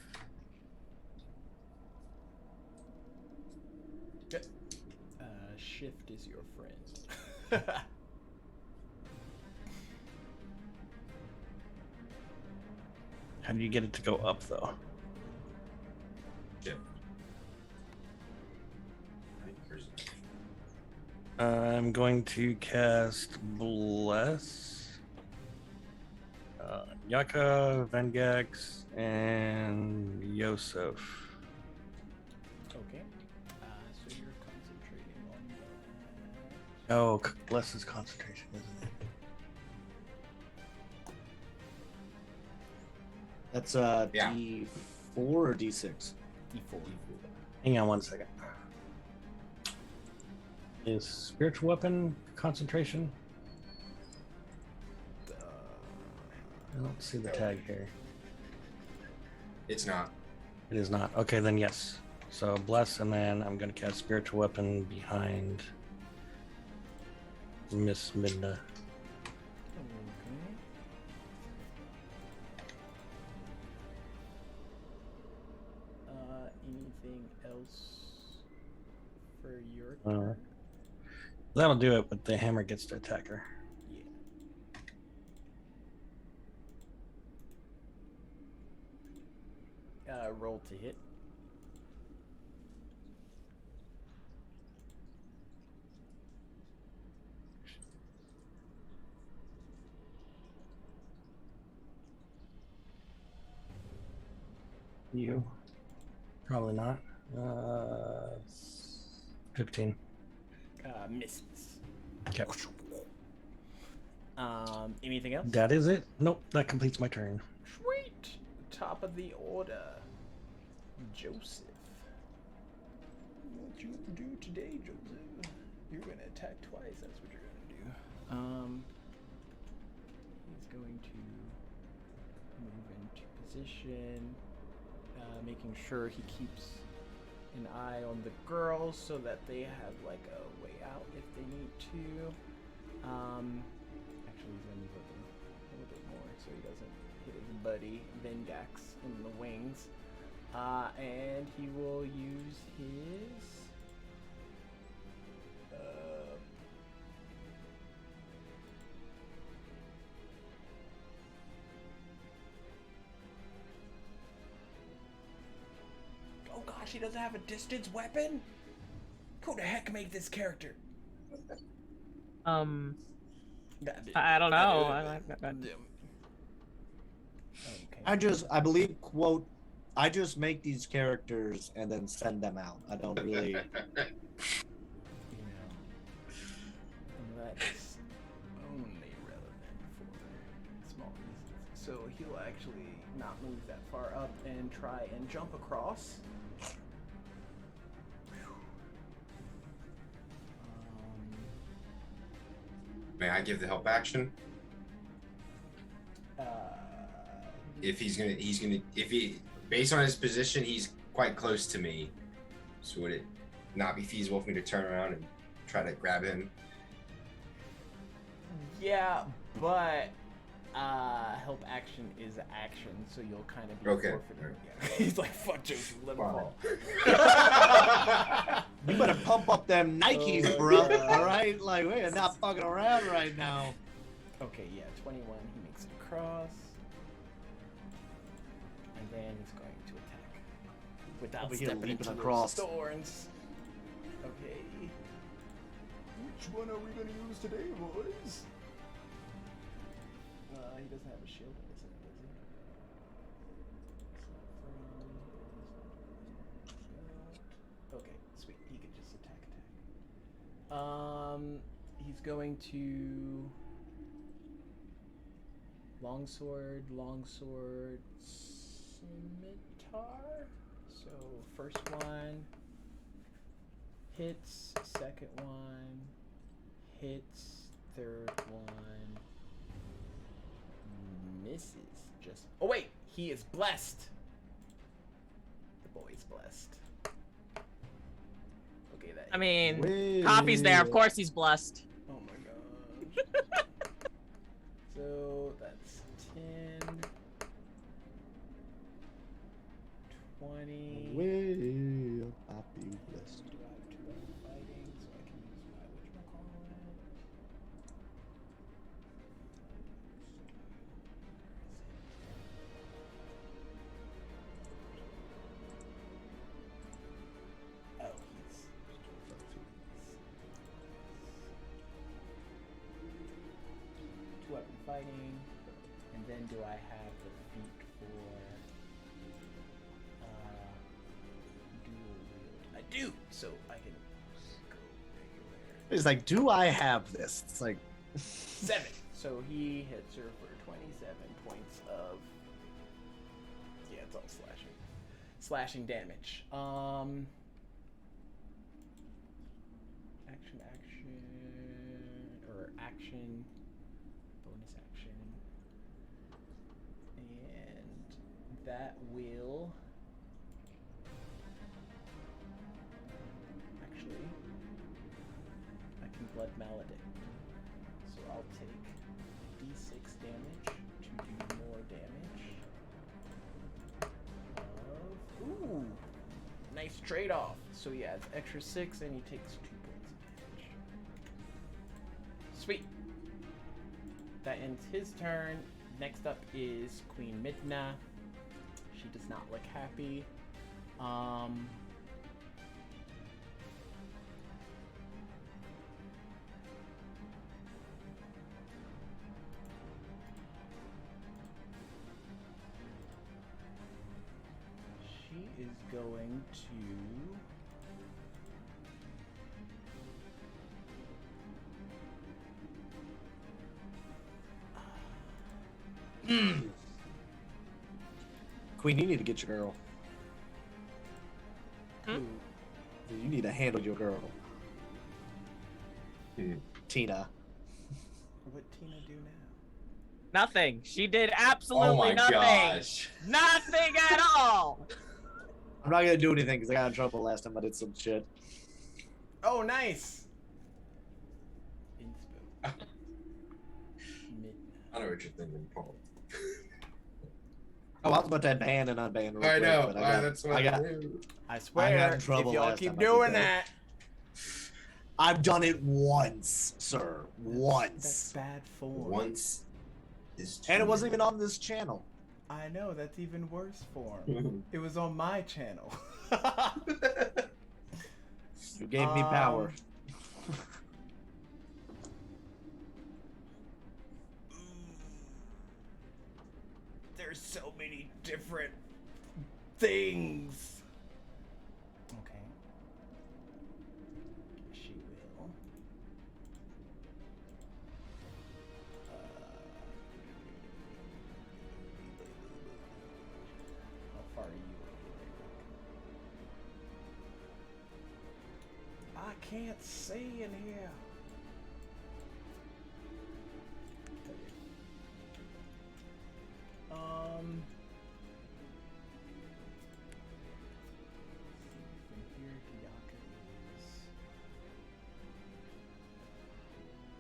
Good. Shift is your friend. How do you get it to go up, though? Yep. I'm going to cast Bless. Yaka, Vengex, and Yosef. Okay. So you're concentrating on that. Oh, less is concentration, isn't it? That's Yeah. D4 or D6? D4. Hang on one second. Is spiritual weapon concentration? I don't see the tag here. It's not. It is not. Okay, then yes. So bless, and then I'm gonna cast spiritual weapon behind Miss Midna. Okay. Anything else for your turn? That'll do it, but the hammer gets to attack her. Yeah. Roll to hit. You? Probably not. 15. Misses. Okay. Anything else? That is it? Nope, that completes my turn. Sweet. Top of the order. Joseph. What you do today, Joseph? You're gonna attack twice. That's what you're gonna do. He's going to move into position, making sure he keeps an eye on the girls so that they have like a way out if they need to. Actually, he's gonna move up a little bit more so he doesn't hit his buddy Vengax in the wings. And he will use his oh gosh, he doesn't have a distance weapon? Who the heck made this character? I don't know. Okay. I believe, quote, I just make these characters and then send them out. I don't really. You know, that's only relevant for small reasons. So he'll actually not move that far up and try and jump across. May I give the help action? If based on his position, he's quite close to me. So would it not be feasible for me to turn around and try to grab him? Yeah, but help action is action, so you'll kind of be Okay. forfeiting. Yeah. He's like, fuck Joseph, let me fall. You better pump up them Nikes, bro. All right, like we're not fucking around right now. Okay, yeah, 21. He makes it across, and then he's going to attack without Over here stepping leaping into across. those thorns. Okay. Which one are we gonna use today, boys? He doesn't have a shield, does he? Okay, sweet. He could just attack. He's going to longsword, scimitar. So first one hits, second one hits, third one misses. Just oh wait, he is blessed. The boy is blessed. Okay, that. I mean, Way- copy's there. Of course he's blessed. Oh my gosh. So that's 10, 20. Way up, you blessed. Do I have 2 weapon fighting so I can use my whatchamacallit? Oh, he's 2 weapon fighting, and then do I have for dual wield. I do, so I can go regular. It's like, do I have this? It's like 7. So he hits her for 27 points of. Yeah, it's all slashing. Slashing damage. Action, bonus action, and that will actually, I can blood maledict, so I'll take d6 damage to do more damage. Ooh, nice trade-off. So yeah, it's extra 6, and he takes 2 points of damage. Sweet. That ends his turn. Next up is Queen Midna. She does not look happy. She is going to. Queen, you need to get your girl. Hmm? You need to handle your girl. Tina. What Tina do now? Nothing. She did Oh absolutely my nothing. gosh. Nothing at all. I'm not gonna do anything because I got in trouble last time I did some shit. Oh, nice. Inspo. I know what you're thinking, Paul. Oh, I was about to ban and unban real I quick, know. but I That's what I got. I swear, got in trouble if y'all last keep time I did doing that. that, I've done it once, sir. that's Once. bad form. Once is too And it wasn't even many. on this channel. I know, that's even worse form. It was on my channel. You gave me power. There's so many different things. Okay. She will. How far are you away? I can't see in here. From here to Yaka is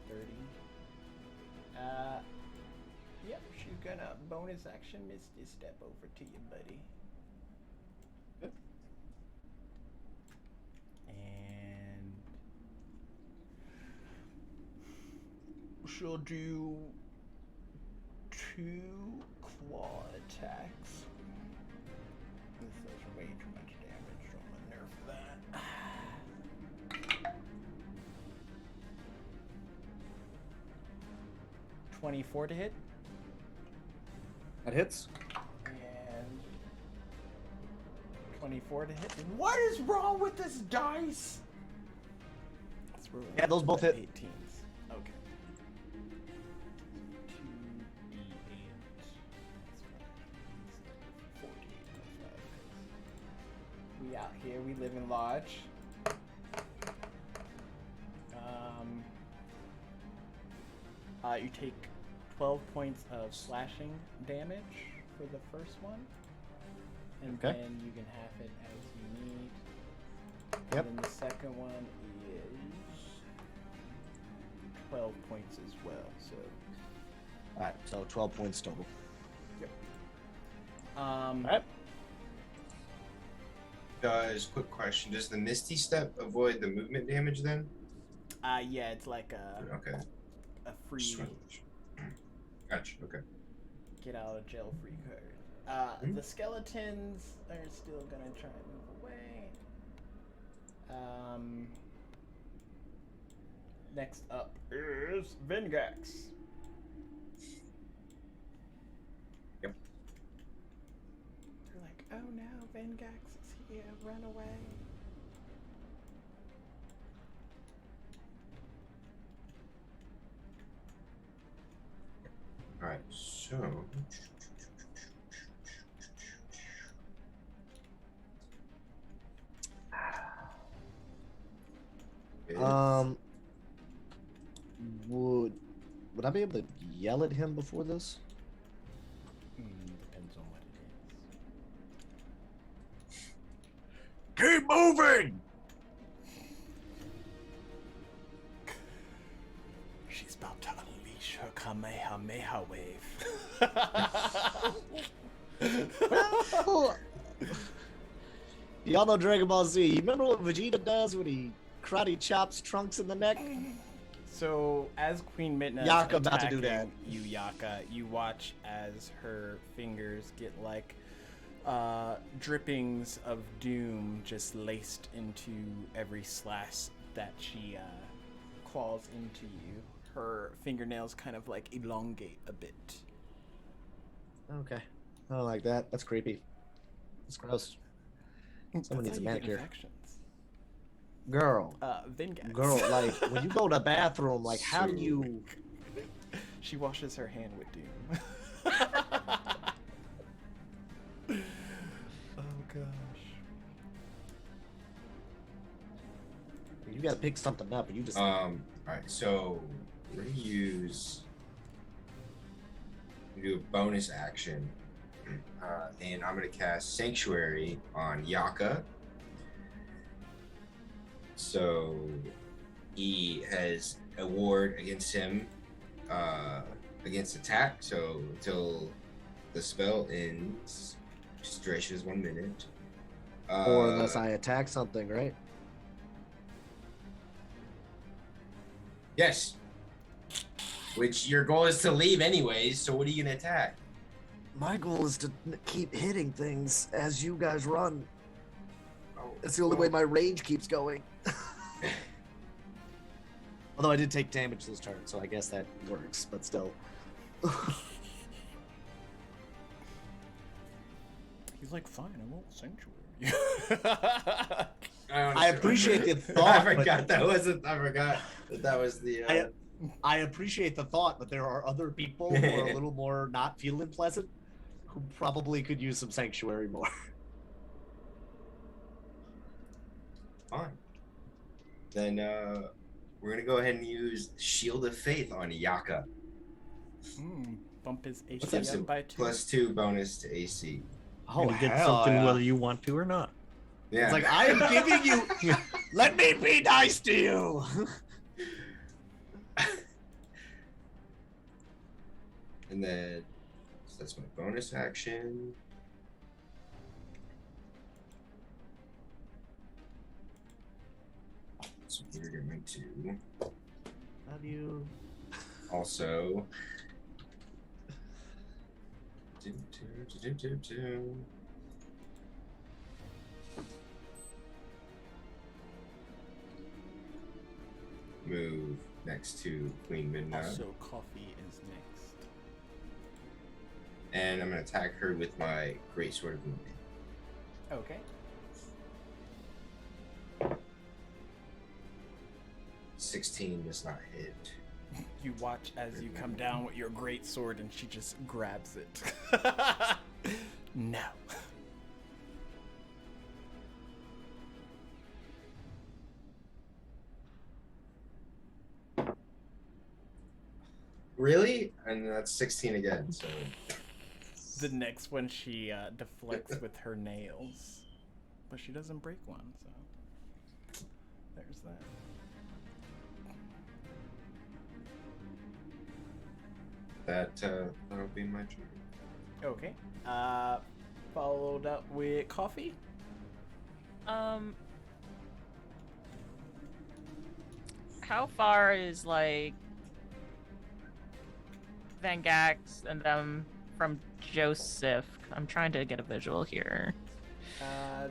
30. Yep, she's gonna bonus action Misty Step over to you, buddy. And she'll do 2 claw attacks. This does way too much damage. Don't want to nerf that. 24 to hit. That hits. And 24 to hit. What is wrong with this dice? Let's roll Yeah, those both hit. 18s. Okay. 2d8. 48 plus 5. We out here. We live in Lodge. You take 12 points of slashing damage for the first one, and Okay. then you can half it as you need. Yep. And then the second one is 12 points as well. So, Alright, so 12 points total. Alright. Quick question. Does the Misty Step avoid the movement damage then? Yeah, it's like a Okay. free Just wanted to- Gotcha. Okay. get out of jail free card. The skeletons are still gonna try and move away. Next up is Vengax. Yep. Oh no, Vengax is here. Run away. All right, so Um, would I be able to yell at him before this? Depends on what it is. Keep moving. She's about to unleash her Kamehameha wave. Y'all know Dragon Ball Z. You remember what Vegeta does when he karate chops Trunks in the neck? So, as Queen Midna Yaka about to do that. You Yaka, you watch as her fingers get like drippings of doom just laced into every slash that she claws into you. Her fingernails kind of like elongate a bit. Okay. I don't like that. That's creepy. That's gross. Someone That's needs a how you get manicure. infections. Girl. Vengax. Girl, like, when you go to the bathroom, like, how do you... She washes her hand with doom. Oh gosh. You gotta pick something up, and you just... all right, so we're gonna do a bonus action, and I'm gonna cast Sanctuary on Yaka. So he has a ward against him, against attack. So until the spell ends, which duration is 1 minute. or unless I attack something, right? Yes. Which your goal is to leave anyways. So what are you gonna attack? My goal is to keep hitting things as you guys run. Oh, It's the only way my range keeps going. Although I did take damage this turn, so I guess that works, but still. He's like, fine, I won't sanctuary. I appreciate the thought. I forgot that wasn't. I forgot that was the. I appreciate the thought, but there are other people who are a little more not feeling pleasant who probably could use some sanctuary more. Fine. Then we're gonna go ahead and use Shield of Faith on Yaka. Bump his Gives AC him up by 2. +2 bonus to AC. Oh, you get hell something yeah. whether you want to or not. Yeah. It's like, I am giving you... Let me be nice to you! And then so that's my bonus action. So we're going to How do you... also move next to Queen Midnight. Also, coffee is next. And I'm gonna attack her with my Great Sword of Movement. Okay. 16 does not hit. You watch as you come down with your great sword and she just grabs it. No. Really? And that's 16 again, so The next one she deflects with her nails. But she doesn't break one, so there's that. that'll be my turn. Okay. Followed up with coffee. How far is like Vengax and them from Joseph? I'm trying to get a visual here.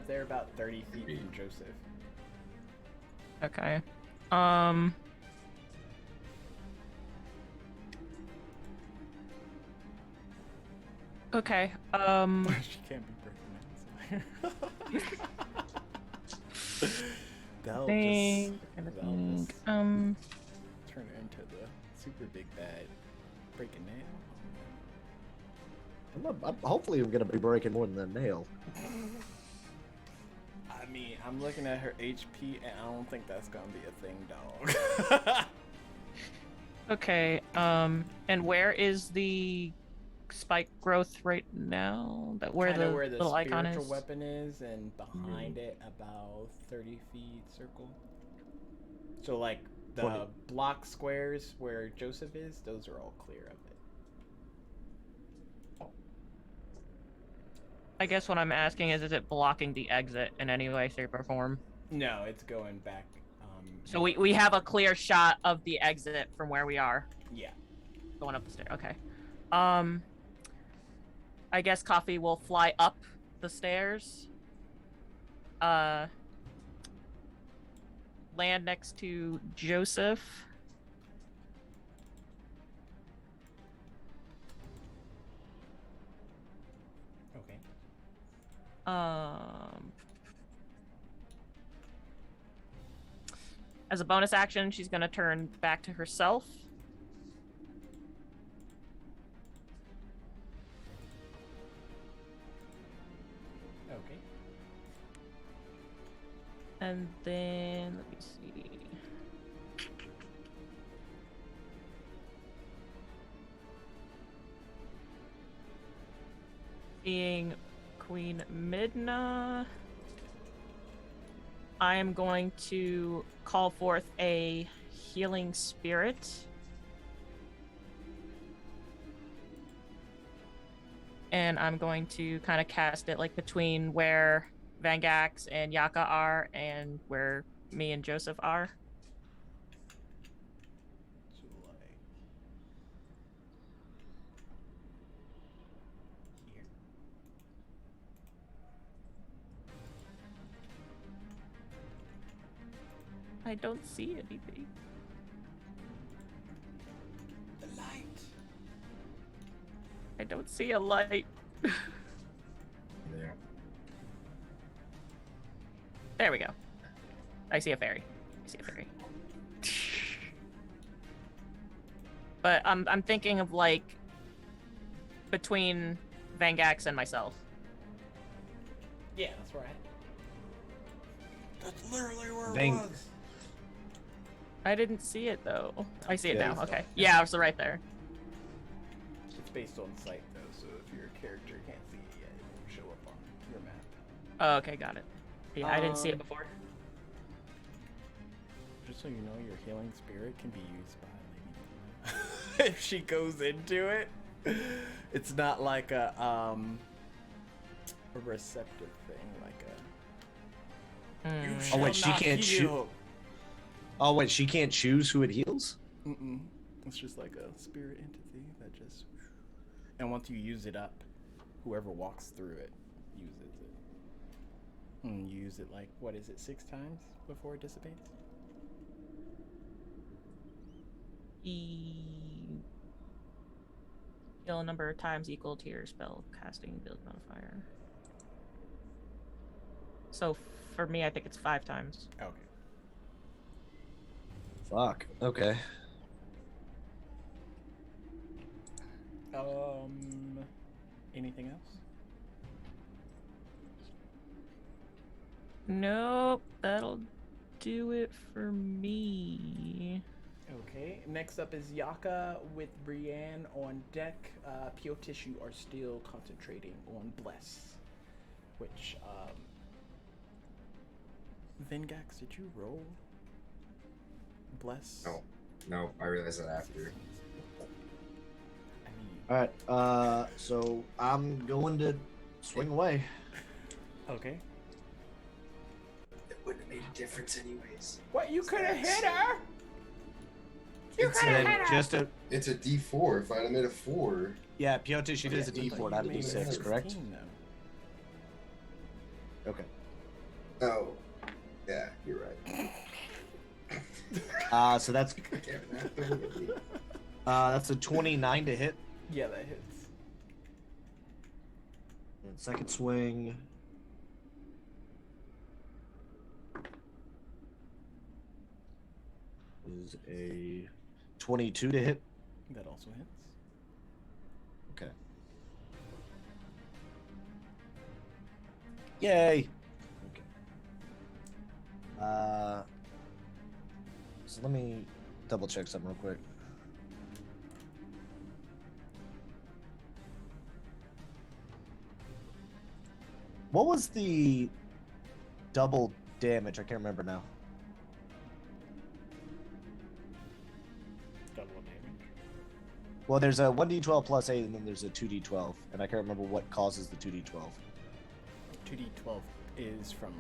They're about 30 feet from Joseph. Okay. Okay. She can't be breaking They'll Think, just, I they'll think. just turn it into the super big bad breaking nail. Hopefully, I'm gonna be breaking more than a nail. I mean, I'm looking at her HP, and I don't think that's gonna be a thing, dog. Okay. And where is the spike growth right now? That where Kinda the where the little icon spiritual is. weapon is, and behind it about 30 feet circle. So like the 20. block squares where Joseph is, those are all clear of it. I guess what I'm asking is it blocking the exit in any way, shape, or form? No, it's going back. So we have a clear shot of the exit from where we are. Yeah. Going up the stairs. Okay. I guess Coffee will fly up the stairs. Land next to Joseph. Okay. As a bonus action, she's gonna turn back to herself. Okay. And then let me see. Being Queen Midna, I am going to call forth a healing spirit. And I'm going to kind of cast it like between where Vangax and Yaka are and where me and Joseph are. So like here. I don't see anything. The light. I don't see a light. There. There we go. I see a fairy. But I'm thinking of like between Vangax and myself. Yeah, that's right. That's literally where Vang- it was. I didn't see it though. I see it Yeah. now. Okay. Yeah, it's right there. It's based on sight though, so if your character can't see it yet, it won't show up on your map. Oh, okay, got it. Yeah, I didn't see it before. Just so you know, your healing spirit can be used by Lady if she goes into it. It's not like a receptive thing, like a. You Oh, wait, shall she not can't shoot- heal. Oh wait, she can't choose who it heals? Mm-mm. It's just like a spirit entity that just. And once you use it up, whoever walks through it uses it. And you use it like, what is it, 6 times before it dissipates? Heal a number of times equal to your spell casting build modifier. So for me, I think it's 5 times. Okay. Fuck. Okay. Anything else? Nope, that'll do it for me. Okay. Next up is Yaka with Brienne on deck. Pure Tissue are still concentrating on Bless, which Vengax, did you roll Bless? No, I realized that after. I mean, Alright, so I'm going to swing away. okay. It wouldn't have made a difference anyways. What? You could have hit her. It's And a, just a it's a D4. If I'd have made a 4, yeah, Pyote, she does a I thought D4, you not a made D6, 16, correct? though. Okay. oh, yeah, you're right. So that's that's a 29 to hit. Yeah, that hits. And second swing. is a 22 to hit. That also hits. Okay. Yay. Okay. So let me double check something real quick. What was the double damage? I can't remember now. Double damage. Well, there's a 1d12 plus 8, and then there's a 2d12, and I can't remember what causes the 2d12. 2d12 is from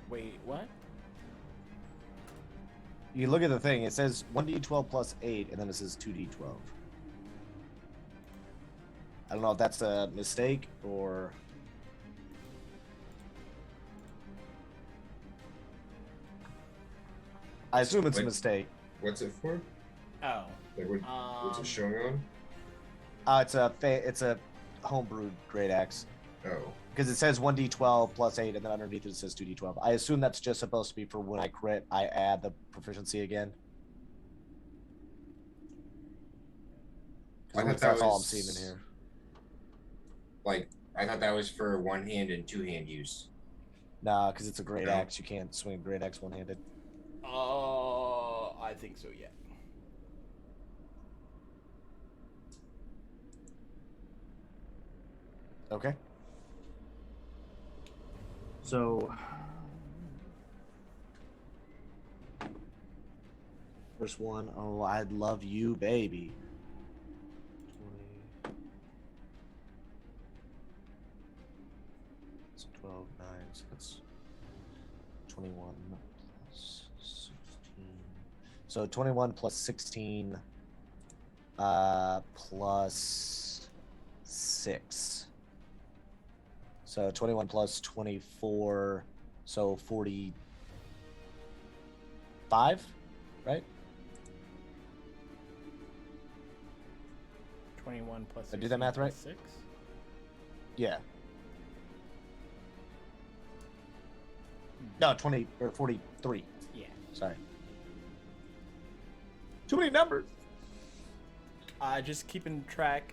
wait, what? You look at the thing, it says 1d12 plus 8, and then it says 2d12. I don't know if that's a mistake, or... I assume it's a Wait. mistake. What's it for? Oh. Like, what's it showing on? It's a homebrewed great axe. Oh. Because it says 1d12 plus 8, and then underneath it says 2d12. I assume that's just supposed to be for when I crit, I add the proficiency again. I thought That's that all I'm was- seeing in here. Like, I thought that was for one hand and two hand use. Nah, because it's a great No. axe. You can't swing a great axe one-handed. I think so, yeah. Okay. So, First one. Oh, I love you, baby. 20. So 12, 9, so that's 21 plus 16. So 21 plus 16 plus 6. So 21 plus 24, so 45, right? 21 plus Did I do that math 16 right? plus 6? Yeah. No, 20 or 43. Yeah. Sorry. Too many numbers. Just keeping track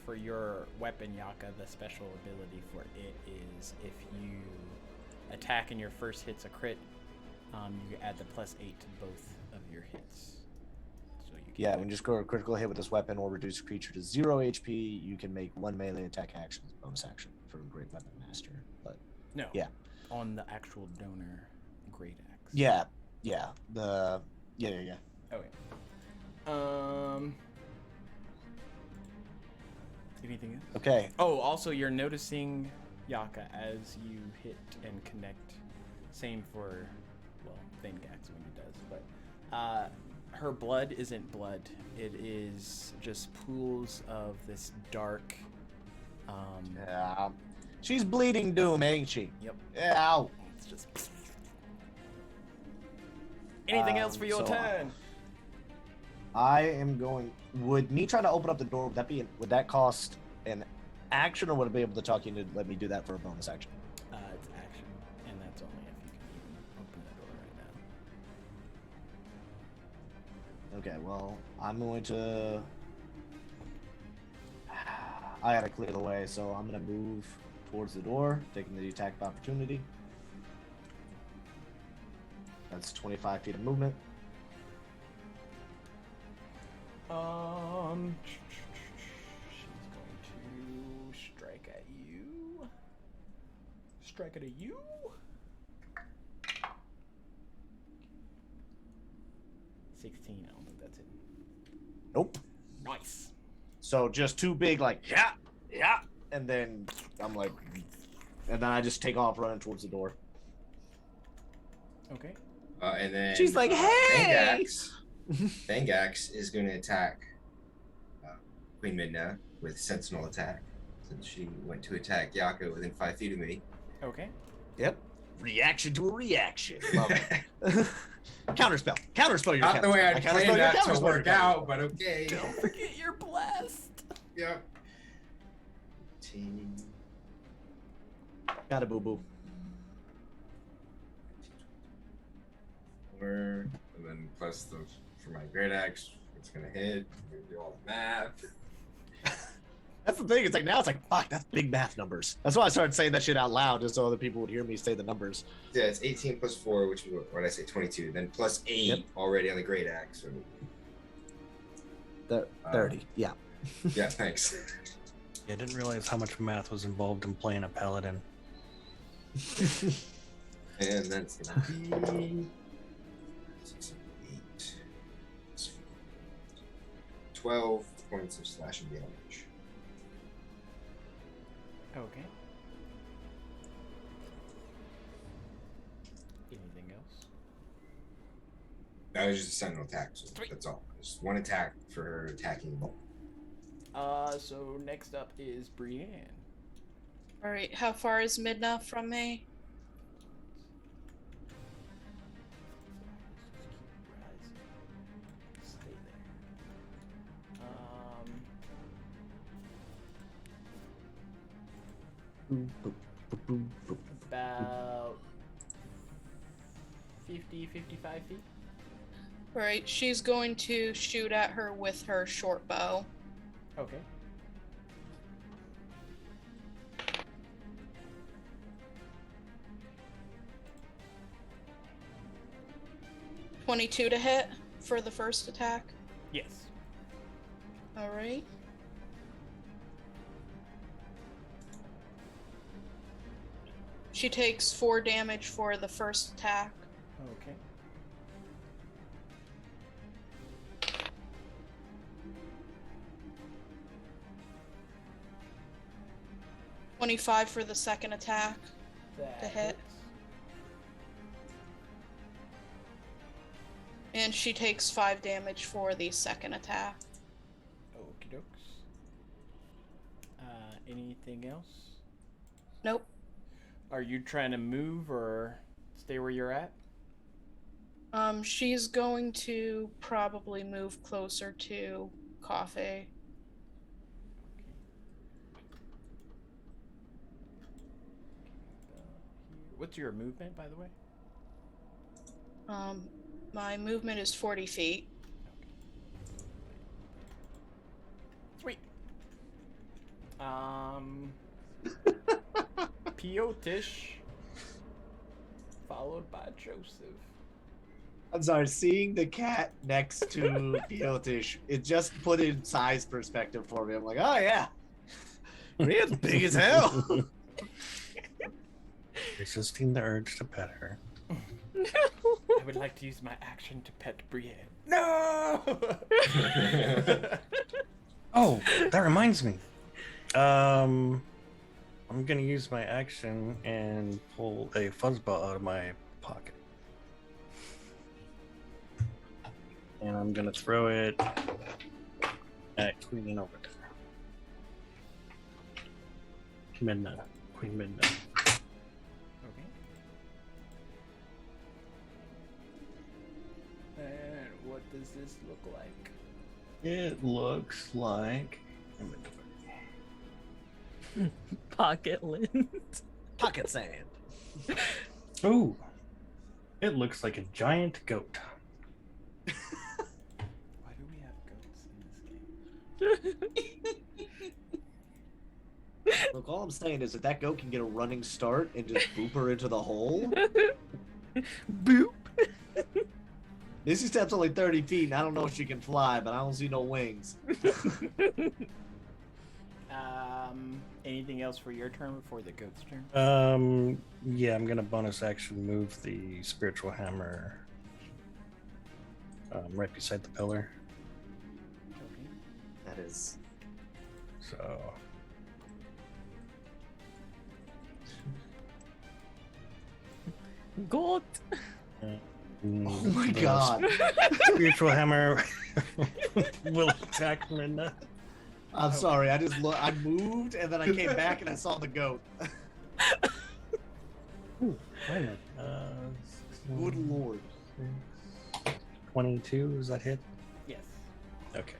for your weapon, Yaka, the special ability for it is if you attack and your first hit's a crit, you add the +8 to both of your hits. So you can Yeah, when you score a critical hit with this weapon or reduce a creature to 0 HP, you can make one melee attack action as a bonus action for Great Weapon Master. But No. Yeah. On the actual donor great axe. yeah. Yeah. Okay. Anything else? Okay. Oh, also you're noticing Yaka as you hit and connect. Same for, well, Thangax when he does, but her blood isn't blood. It is just pools of this dark. Yeah. She's bleeding doom, ain't she? Yep. Ow. It's just. Anything else for your so- turn? I am going. Would me trying to open up the door? Would that cost an action, or would I be able to talk you into let me do that for a bonus action? It's action, and that's only if you can even open the door right now. Okay. Well, I'm going to. I gotta clear the way, so I'm gonna move towards the door, taking the attack of opportunity. That's 25 feet of movement. She's going to strike at you. Strike at you. I don't think that's it. Nope. Nice. So just two big like yeah, and then I'm like, and then I just take off running towards the door. Okay. And then She's like, hey. Thangax is going to attack Queen Midna with Sentinel attack, since she went to attack Yaka within 5 feet of me. Okay. Yep. Reaction to a reaction. Love it. Counterspell. Counterspell your Not the way counterspell. I I planned counterspell your that to counterspell your work out, counterspell. but okay. Don't forget your blast. Yep. 18. Got a boo boo. 4, and then plus the for my great axe, it's gonna hit. I'm gonna do all the math. That's the thing. It's like now it's like fuck. That's big math numbers. That's why I started saying that shit out loud, just so other people would hear me say the numbers. Yeah, it's 18 plus 4, which is what did I say? 22. Then plus 8 Yep. already on the great axe. So, 30. Yeah. yeah, thanks. Yeah, I didn't realize how much math was involved in playing a paladin. And then it's gonna be 6, 8, 12 points of slashing damage. Okay. Anything else? That was just a sentinel attack, so that's all. Just one attack for her attacking. So next up is Brienne. All right, how far is Midna from me? Stay there. About 50, 55 feet. All right, she's going to shoot at her with her short bow. Okay. .22 to hit for the first attack. Yes. All right. She takes 4 damage for the first attack. Okay. .25 for the second attack. That To hit. hits. And she takes 5 damage for the second attack. Okie dokes. Anything else? Nope. Are you trying to move or stay where you're at? She's going to probably move closer to Coffee. What's your movement, by the way? My movement is 40 feet. Sweet. Piotish, followed by Joseph. I'm sorry, seeing the cat next to Piotish, it just put it in size perspective for me. I'm like, oh yeah, Brienne's big as hell. Resisting the urge to pet her. I would like to use my action to pet Brienne. No! Oh, that reminds me. I'm gonna use my action and pull a fuzzball out of my pocket. And I'm gonna throw it at Queen over there. Midna. Queen Midna. Okay. And what does this look like? It looks like Pocket lint. Pocket sand. oh, it looks like a giant goat. Why do we have goats in this game? Look, all I'm saying is that goat can get a running start and just boop her into the hole. Boop. Missy Step's only 30 feet, and I don't know if she can fly, but I don't see no wings. Anything else for your turn before the goat's turn? Yeah, I'm gonna bonus action move the spiritual hammer right beside the pillar. Okay. That is. So Goat. Oh my god. Spiritual hammer will attack Linda. I'm sorry, I just I moved and then I came back and I saw the goat. Ooh, wait a minute. 16, Good lord. 22, is that hit? Yes. Okay.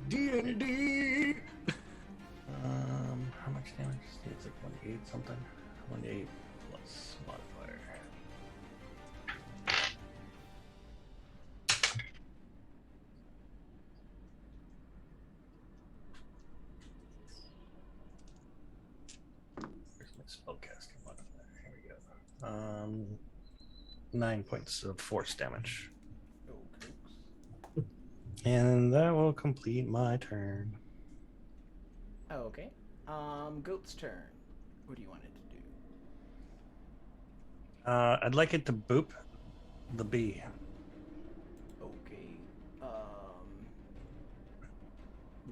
D&D! How much damage? It's like 1d8 something. 1d8 plus modifier. spellcasting modifier. Here we go. 9 points of force damage. Okay. And that will complete my turn. Okay. Goat's turn. What do you want it to do? I'd like it to boop the bee. Okay.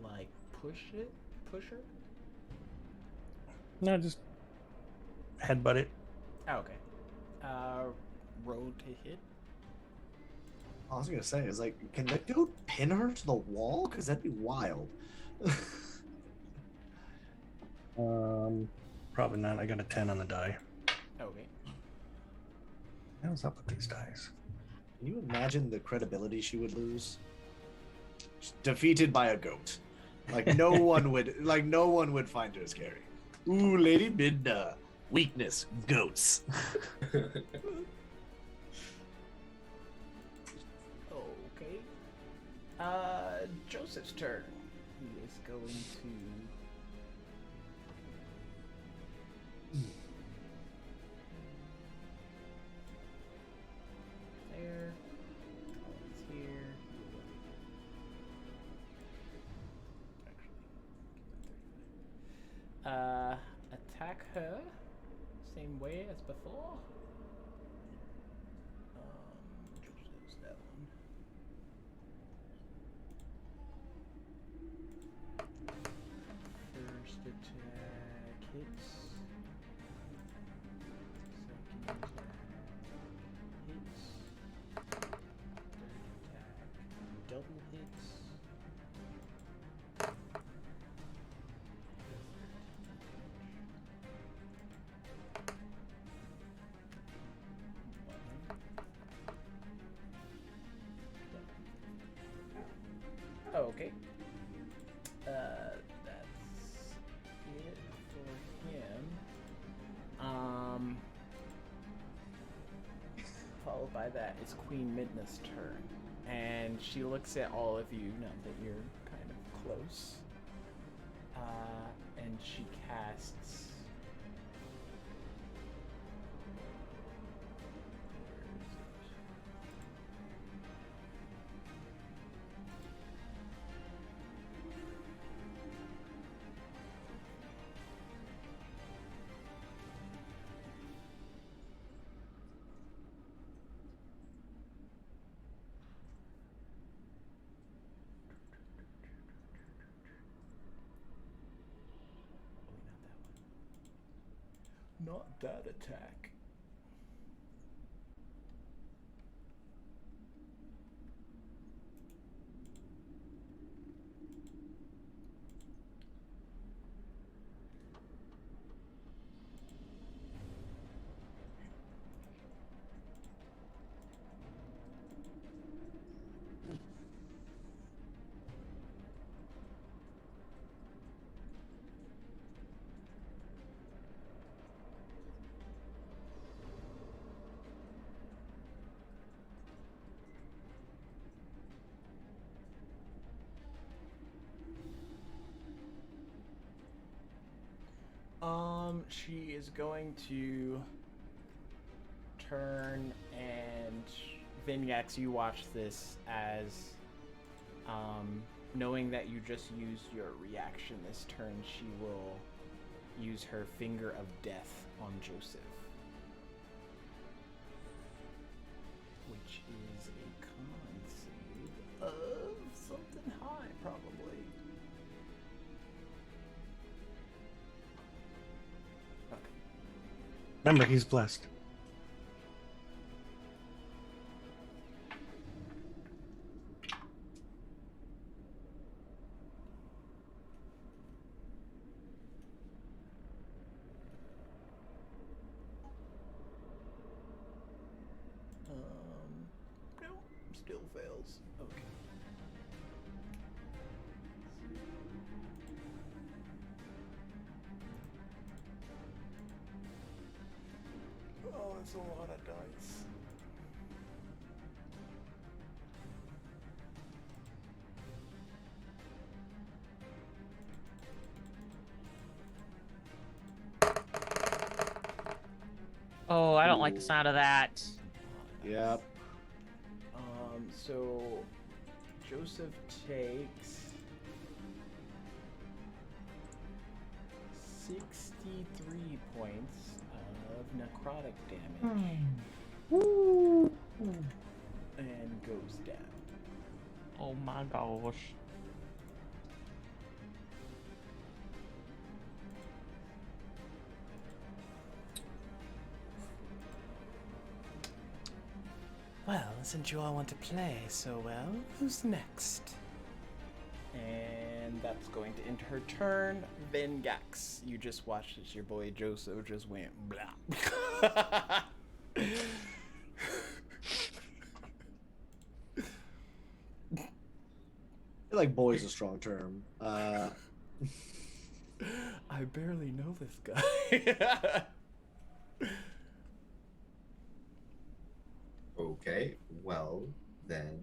Like push it? Push her? No, just headbutt it. Oh, okay. Roll to hit. I was gonna say, is like, can the dude pin her to the wall? Because that'd be wild. Probably not. I got a 10 on the die. Okay. What's up with these dice? Can you imagine the credibility she would lose? Defeated by a goat. Like no one would find her scary. Ooh, Lady Midna. Weakness, goats. Okay. Joseph's turn. He is going to. There. He's here. Actually, attack her. Same way as before. Joseph's that one. First attack hits. Second attack hits. Third attack double hits. Okay. That's it for him. Followed by that is Queen Midna's turn. And she looks at all of you now that you're kind of close. And she casts. Where is it? Not that attack. She is going to turn and Vignax, you watch this as knowing that you just used your reaction this turn, she will use her finger of death on Joseph. Which is a con save of something high, probably. Remember, he's blessed. No, still fails. Okay. Oh, that's a lot of dice. Oh, I don't like the sound of that. Yep. So Joseph takes 63 points of necrotic damage and goes down. Oh my gosh. Well, since you all want to play so well, who's next? And that's going to end her turn. Vengax, you just watched as your boy Joseph just went blah. I feel like boy's a strong term. I barely know this guy. Okay, well then.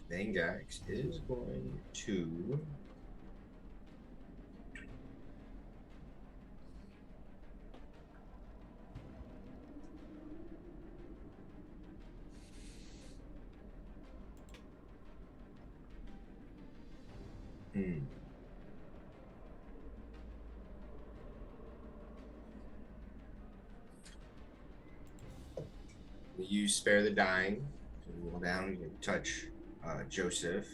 Vengax is going to. You spare the dying. So you roll down, you touch Joseph.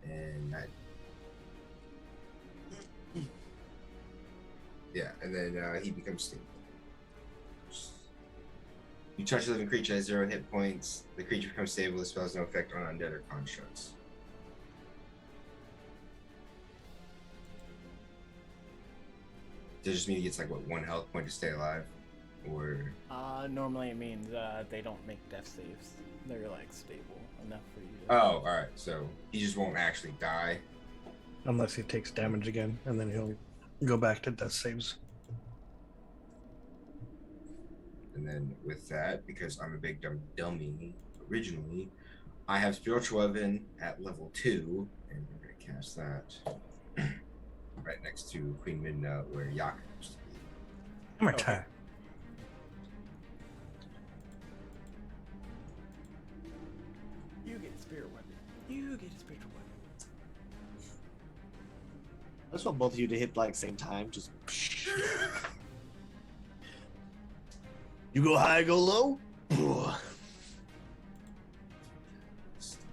And that. Yeah, and then he becomes stable. You touch a living creature has 0 hit points. The creature becomes stable. The spell has no effect on undead or constructs. Does it just mean he gets like what 1 health point to stay alive? Or normally it means they don't make death saves. They're like stable enough for you to... oh, all right. So he just won't actually die. Unless he takes damage again, and then he'll go back to death saves. And then with that, because I'm a big dumb dummy originally, I have Spiritual Weapon at level 2, and we're gonna cast that right next to Queen Midna, where Yak used to be. I'm retired. You get spirit weapon. You get a spiritual weapon. I just want both of you to hit like same time. Just. You go high, go low.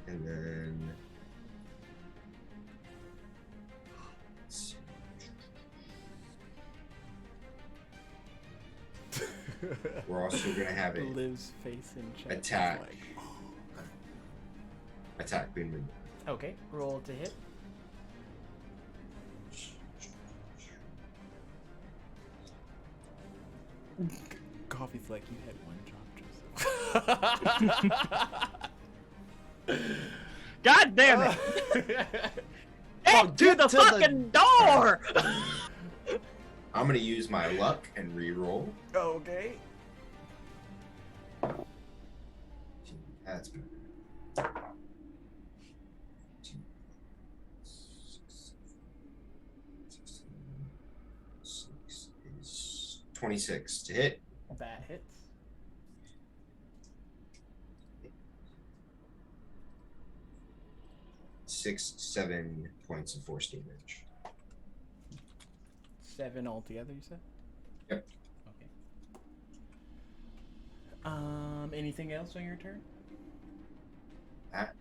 And then let's see. We're also gonna have a Liv's face in check. attack. Like, Attack Queen Midna. okay, roll to hit. Coffee Fleck, you had one job, Joseph. God damn it! Get to the fucking door! I'm gonna use my luck and re-roll. Okay. That's good. 6 is 26 to hit. That hits. Six, 7 points of force damage. 7 altogether, you said? Yep. Okay. Anything else on your turn? That.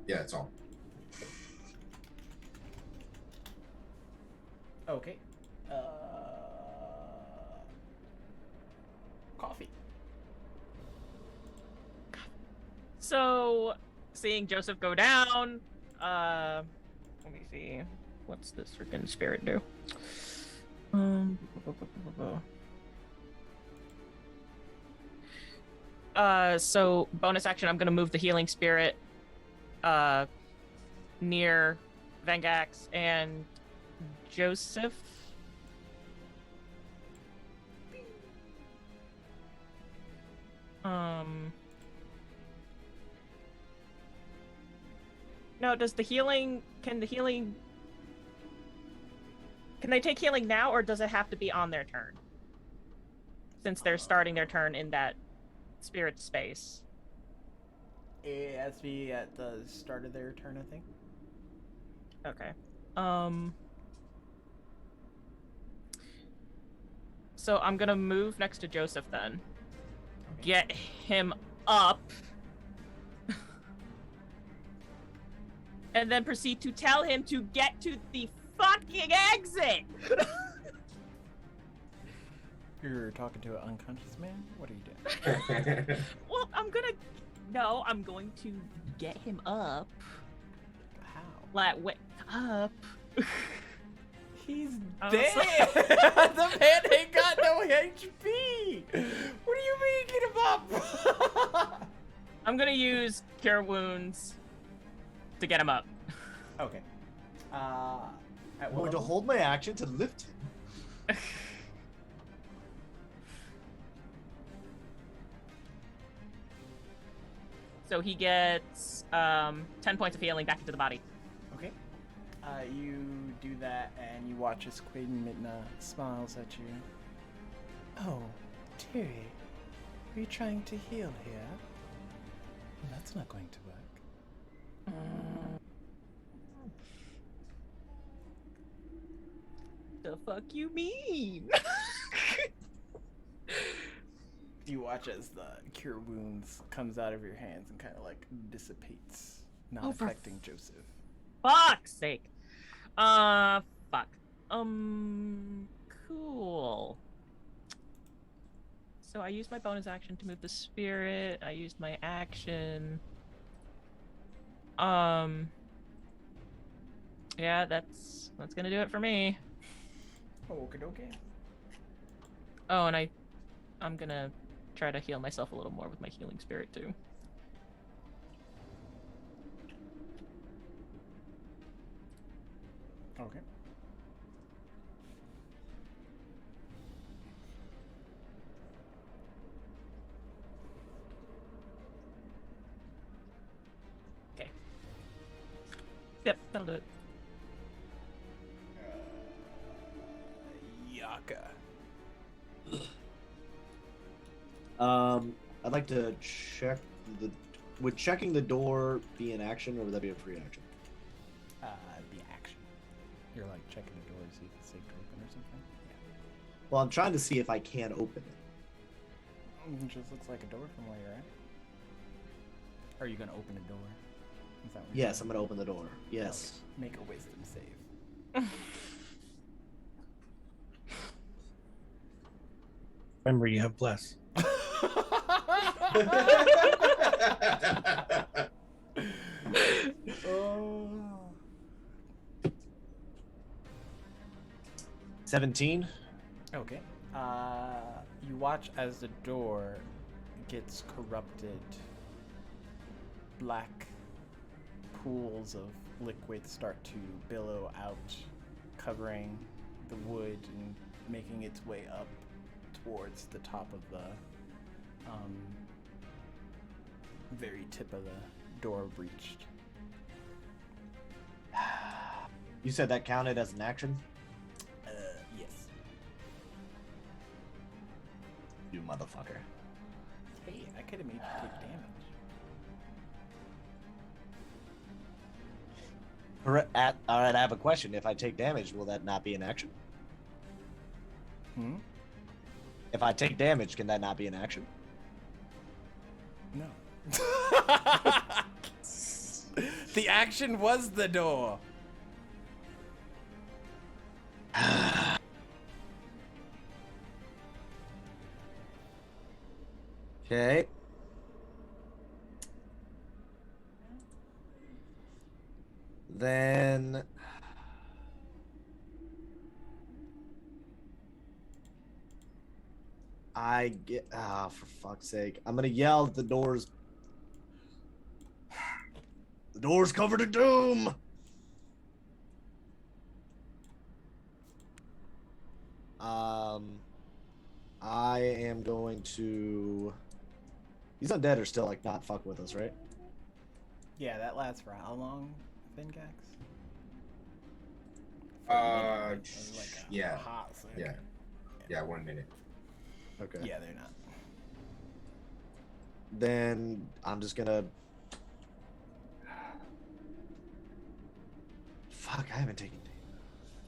Yeah, that's all. Okay. Coffee. So, seeing Joseph go down, let me see. What's this freaking spirit do? So bonus action, I'm gonna move the healing spirit near Vengax and Joseph. No, does the healing... Can they take healing now, or does it have to be on their turn? Since they're starting their turn in that spirit space. It has to be at the start of their turn, I think. Okay. So I'm gonna move next to Joseph then. Okay. Get him up. And then proceed to tell him to get to the fucking exit! You're talking to an unconscious man? What are you doing? Well, I'm going to get him up. How? Like, wake up. He's Oh, dead! The man ain't got no HP! What do you mean get him up? I'm gonna use Cure Wounds to get him up. Okay. At I'm what going to level? hold my action to lift him. So he gets 10 points of healing back into the body. Okay. You do that, and you watch as Quaden Midna smiles at you. Oh, Terry, are you trying to heal here? That's not going to work. The fuck you mean? You watch as the cure wounds comes out of your hands and kind of like dissipates, not Oh, for affecting Joseph. Fuck's sake. Fuck. Cool. So I used my bonus action to move the spirit. I used my action. Yeah, that's gonna do it for me. Okay, okay. Oh, and I'm gonna try to heal myself a little more with my healing spirit too. Okay. Okay. Yep, that'll do it. Yaka. I'd like to check the. Would checking the door be an action, or would that be a free action? The action. You're like checking the door to see if it's safe to open or something. Well, I'm trying to see if I can open it. It just looks like a door from where you're at. Are you gonna open a door? Is that what you're Yes, I'm doing? gonna open the door. Yes. Okay. Make a wisdom save. Remember, you have bless. Oh. 17. Okay. You watch as the door gets corrupted. Black pools of liquid start to billow out, covering the wood and making its way up towards the top of the very tip of the door breached. You said that counted as an action? Yes. You motherfucker. Hey, I could have made you take damage. All right, I have a question. If I take damage, will that not be an action? Hmm? If I take damage, can that not be an action? No. The action was the door. Okay. Then I get for fuck's sake. I'm gonna yell at the doors. The door's covered in doom. I am going to. These undead are still like not fucking with us, right? Yeah, that lasts for how long? Vengax? For a minute, it was like a yeah. hot second. Yeah. Yeah, 1 minute. Okay. Yeah, they're not. Then I'm just gonna. Fuck, I haven't taken.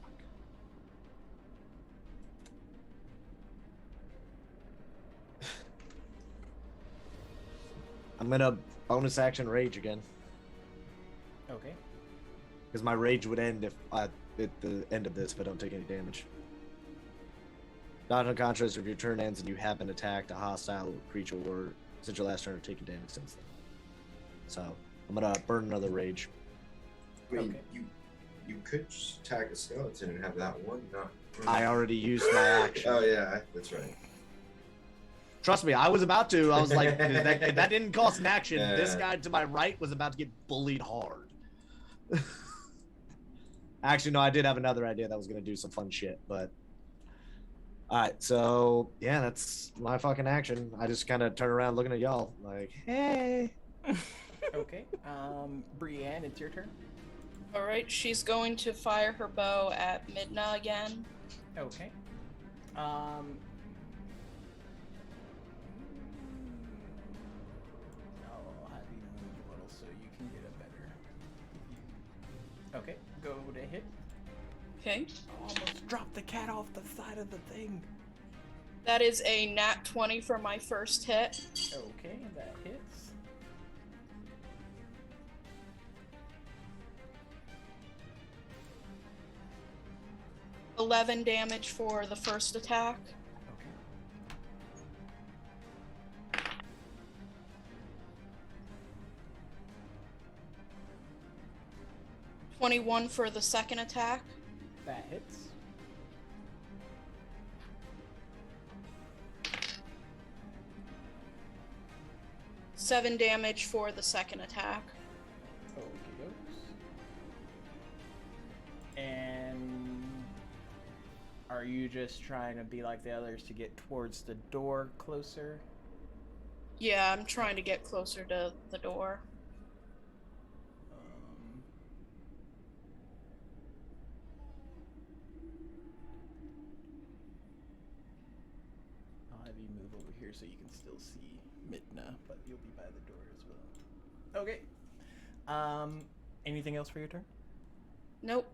Fuck. I'm gonna bonus action rage again. Okay. Because my rage would end if at the end of this if I don't take any damage. Not unconscious if your turn ends and you haven't attacked a hostile creature or since your last turn or taken damage since then. So I'm gonna burn another rage. I mean, Okay. you could just attack a skeleton and have that one not. I already used my action. Oh yeah, that's right. Trust me, I was about to. I was like, if that didn't cost an action, Yeah. this guy to my right was about to get bullied hard. Actually, no, I did have another idea that was gonna do some fun shit, but alright, so yeah, that's my fucking action. I just kinda turn around looking at y'all, like, hey. Okay. Brienne, it's your turn. All right, she's going to fire her bow at Midna again. Okay. I'll have you move a little so you can get a better. Okay, go to hit. Okay. Almost dropped the cat off the side of the thing. That is a nat 20 for my first hit. Okay, that hits. $11 damage for the first attack. Okay. 21 for the second attack. That hits. $7 damage for the second attack. Okey dokes. And are you just trying to be like the others to get towards the door closer? Yeah, I'm trying to get closer to the door. I'll have you move over here so you can still see Midna, but you'll be by the door as well. Okay. Anything else for your turn? Nope.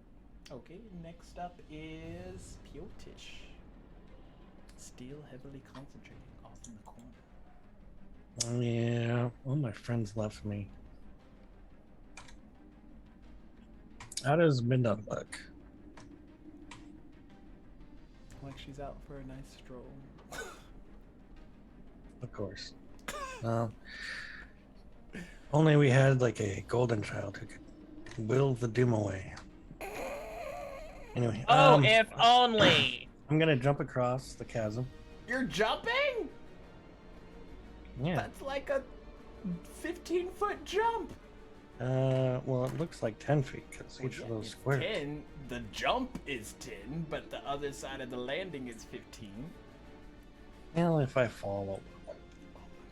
Okay, next up is Piotish. Still heavily concentrating off in the corner. Yeah, all my friends left me. How does Midna look? Like she's out for a nice stroll. Of course. Only we had like a golden child who could will the doom away. Anyway, Oh, if only. I'm gonna jump across the chasm. You're jumping? Yeah. That's like a 15-foot jump. Well, it looks like 10 feet because each of those It's squares. 10. The jump is 10, but the other side of the landing is 15. Well, if I fall, Oh my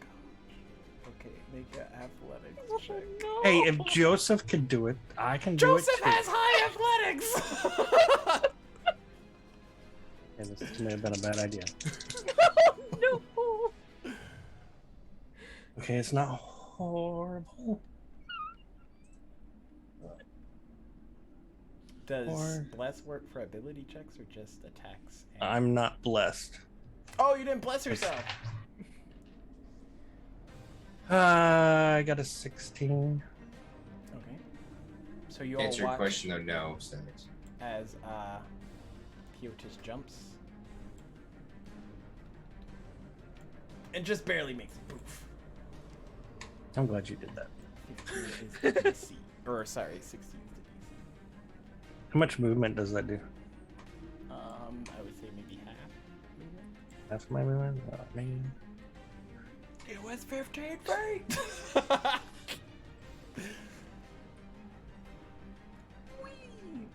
gosh. Okay, make an athletics check. hey, if Joseph could do it, I can do Joseph it too. has high athletics! Yeah, this may have been a bad idea. No. Okay, it's not horrible. Does Or- bless work for ability checks or just attacks? and- I'm not blessed. Oh, you didn't bless yourself. I got a 16. Okay. So you To all answer your watch question though, no, Stacks. as Piotis jumps and just barely makes it poof. I'm glad you did that. 15 is the DC. Or sorry, 16 is the How much movement does that do? DC. I would say maybe half. Maybe. Half my movement? Oh, man. It was 15 feet. Whee!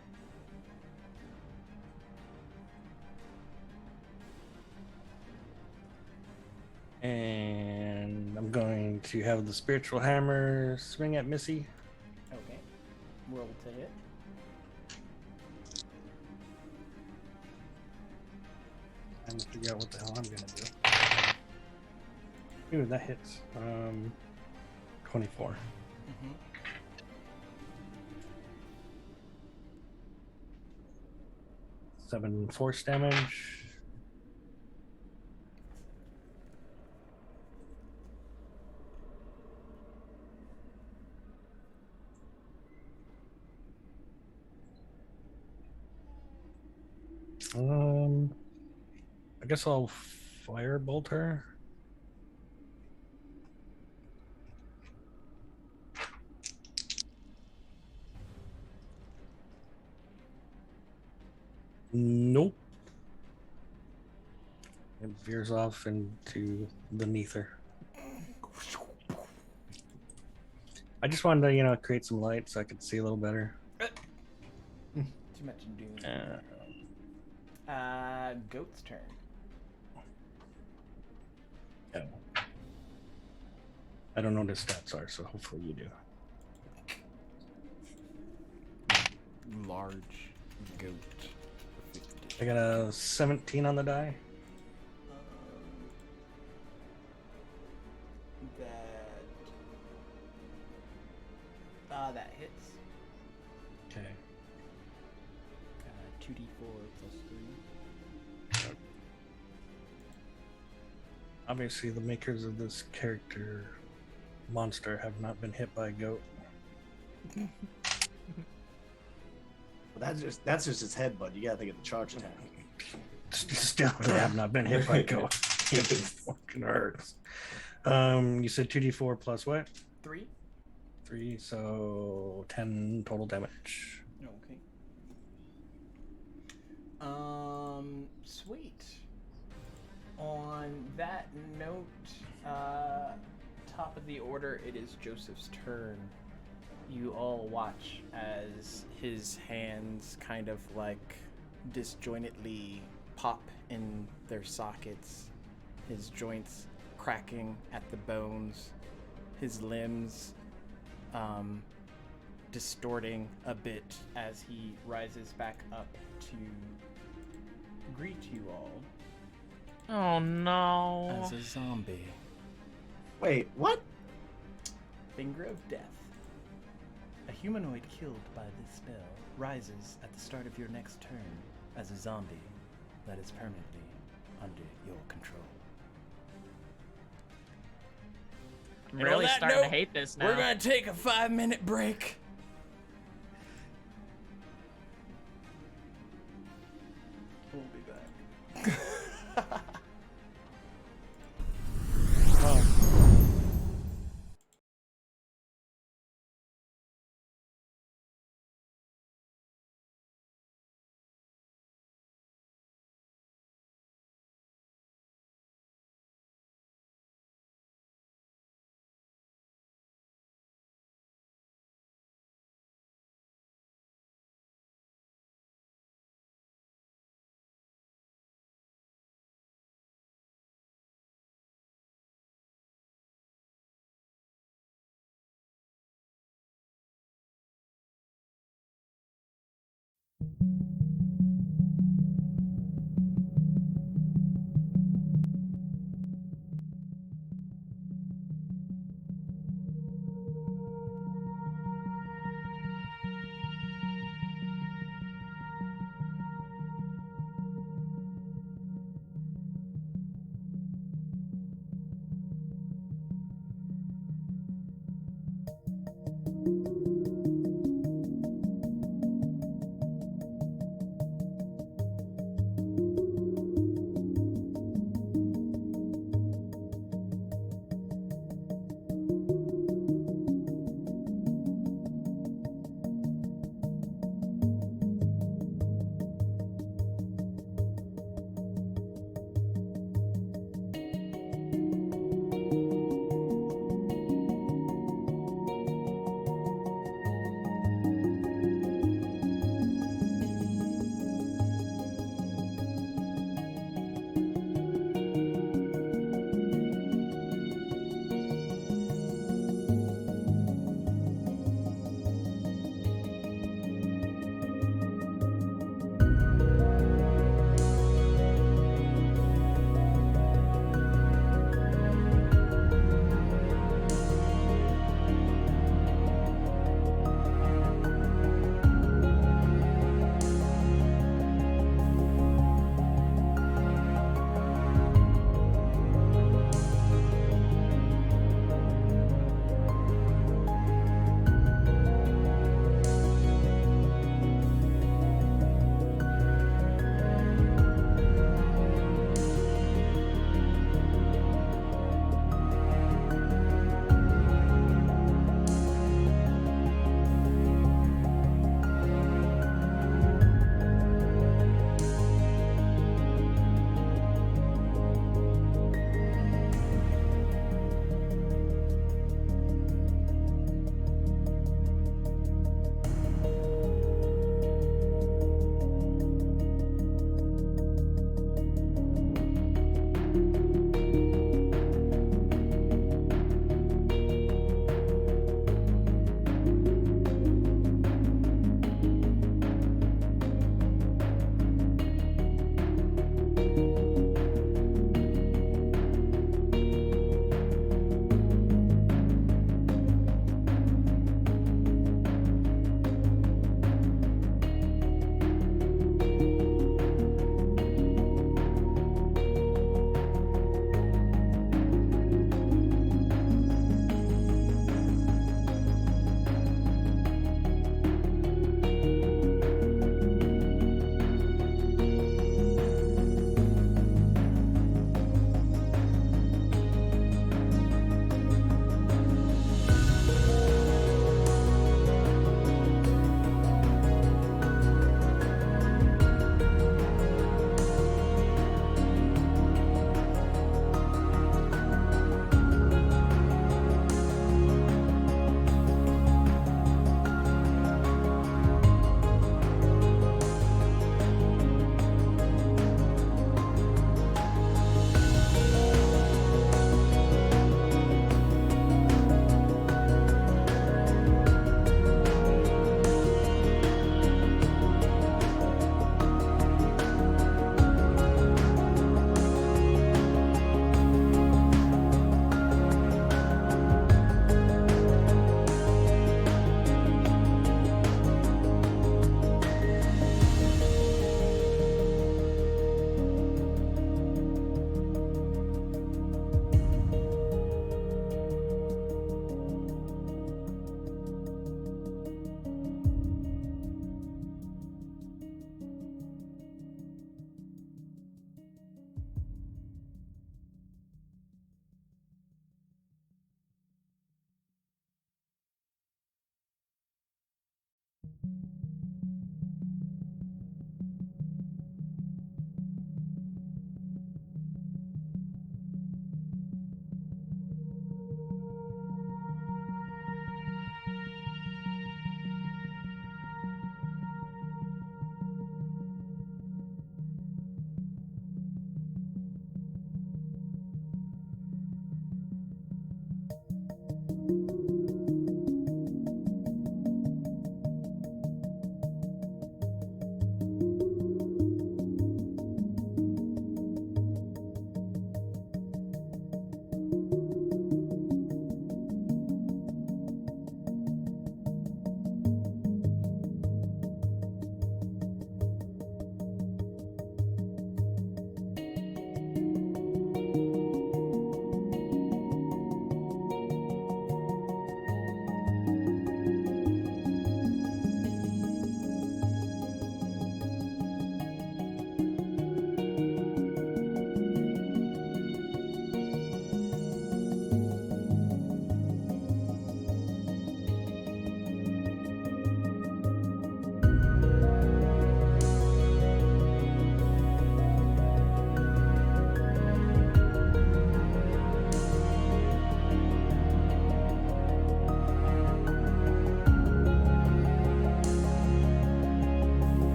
And I'm going to have the spiritual hammer swing at Missy. Okay. Roll roll to hit. I'm gonna figure out what the hell I'm gonna do. Ooh, that hits. 24. Mm-hmm. 7 force damage. I guess I'll firebolt her. Nope. It veers off into the neither. I just wanted to, create some light so I could see a little better. Too much doom. Goat's turn. Oh. I don't know what his stats are, so hopefully you do. Large goat. I got a 17 on the die. That hits. Okay. 2d4 plus 3. Obviously, the makers of this character monster have not been hit by a goat. That's just his head, bud. You gotta think of the charge attack. Still, they have not been hit by a goat. It fucking hurts. You said 2d4 plus what? 3. 3, so 10 total damage. Okay. Sweet. On that note, top of the order, it is Joseph's turn. You all watch as his hands kind of like disjointedly pop in their sockets, his joints cracking at the bones, his limbs distorting a bit as he rises back up to greet you all Oh no. as a zombie. Wait, what? Finger of Death. A humanoid killed by this spell rises at the start of your next turn as a zombie that is permanently under your control. I'm And on really that starting note, to hate this now. We're gonna take a 5-minute break. We'll be back.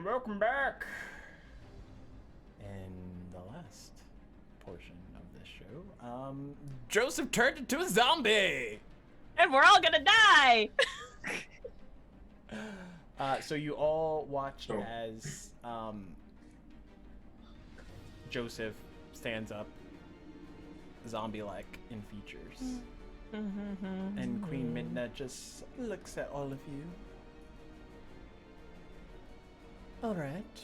welcome back. In the last portion of this show, Joseph turned into a zombie. And we're all gonna die! So you all watched Oh. as Joseph stands up, zombie-like in features, and Queen Midna just looks at all of you. All right.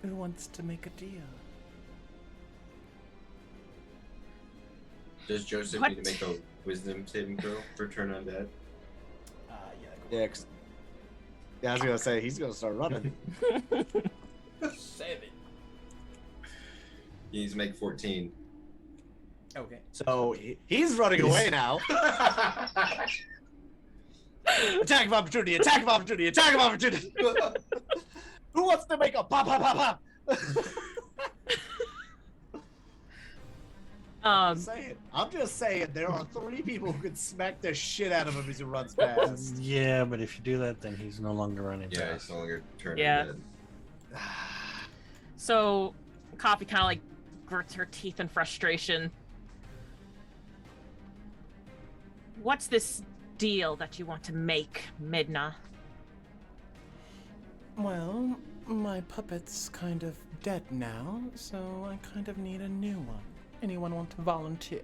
Who wants to make a deal? Does Joseph What? need to make a wisdom saving throw for turn undead? Yeah. Yeah, I was gonna say he's gonna start running. 7. He needs to make 14. Okay. So he's running away now. Attack of opportunity! Attack of opportunity! Attack of opportunity! Who wants to make a pop, pop, pop, pop? I'm just saying, there are 3 people who can smack the shit out of him as he runs past. Yeah, but if you do that, then he's no longer running. Yeah, fast. it's no longer turn Yeah. undead. So, Coffee kind of like grits her teeth in frustration. What's this deal that you want to make, Midna? Well, my puppet's kind of dead now, so I kind of need a new one. Anyone want to volunteer?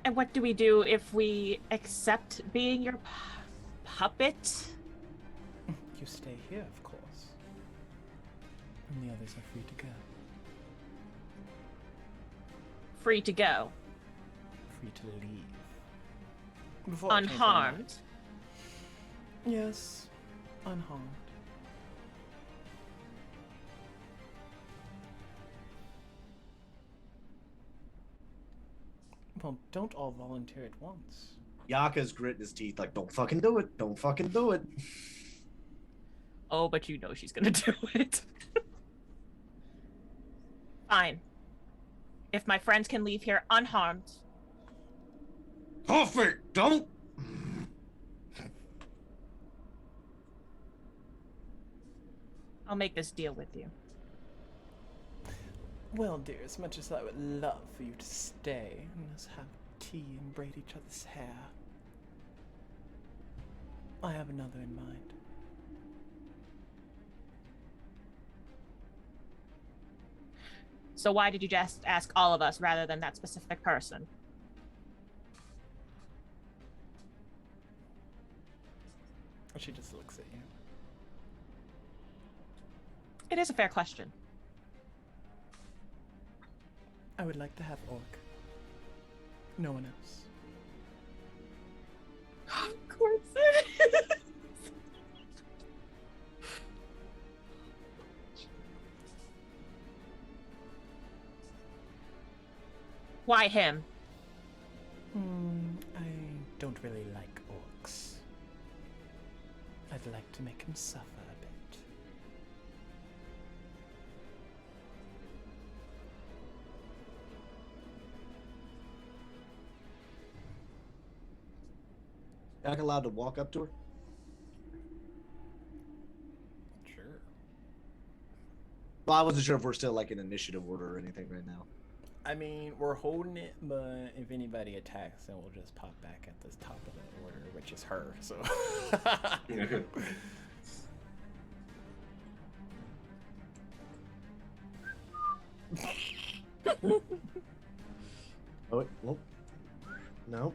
And what do we do if we accept being your puppet? You stay here, of course. And the others are free to go. Free to go, Free to leave. Before I change my unharmed. mind. Yes, unharmed. Well, don't all volunteer at once. Yaka's gritting his teeth like, don't fucking do it. Don't fucking do it. Oh, but you know she's gonna do it. Fine. If my friends can leave here unharmed, Perfect. Don't. I'll make this deal with you. Well, dear, as much as I would love for you to stay and us have tea and braid each other's hair, I have another in mind. So why did you just ask all of us rather than that specific person? She just looks at you. It is a fair question. I would like to have Orc. No one else. Of course it is. Why him? I don't really like orcs. I'd like to make him suffer a bit. Yaka allowed to walk up to her? Sure. Well, I wasn't sure if we're still like in initiative order or anything right now. I mean, we're holding it, but if anybody attacks, then we'll just pop back at the top of the order, which is her, so. Oh, wait, well, no.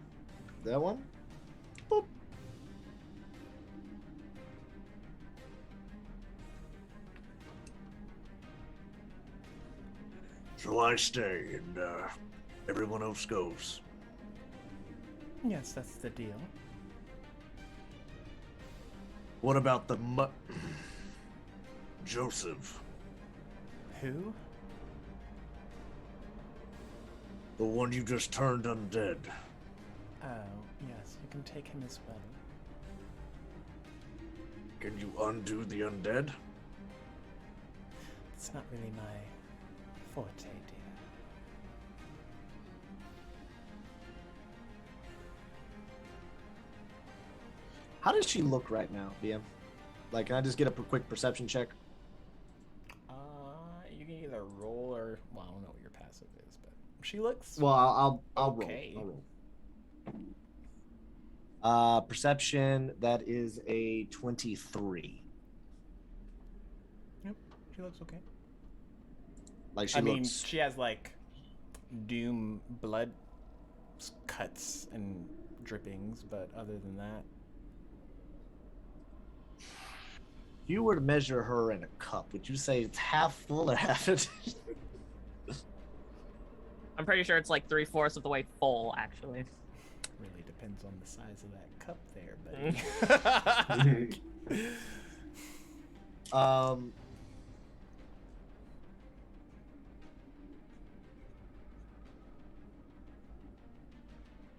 That one? Boop. So I stay and everyone else goes. Yes, that's the deal. What about the Joseph? Who? The one you just turned undead. Oh, yes, you can take him as well. Can you undo the undead? It's not really my forte, dear. How does she look right now, BM? Like, can I just get a quick perception check? You can either roll or well, I don't know what your passive is, but she looks Well, I'll okay. roll. I'll roll. Perception. That is a 23. Yep, she looks okay. Like she I mean, looks. she has like doom blood cuts and drippings, but other than that, If you were to measure her in a cup, would you say it's half full or half empty? I'm pretty sure it's like 3/4 of the way full, actually. really depends on the size of that cup there, buddy.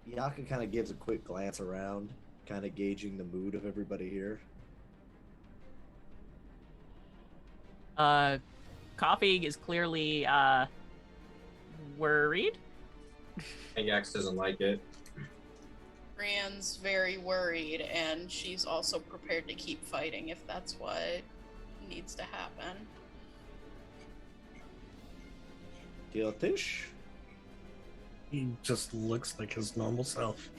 Yaka kind of gives a quick glance around, kind of gauging the mood of everybody here. Coffee is clearly worried. Ajax doesn't like it. Brienne's very worried, and she's also prepared to keep fighting if that's what needs to happen. Giltish? He just looks like his normal self.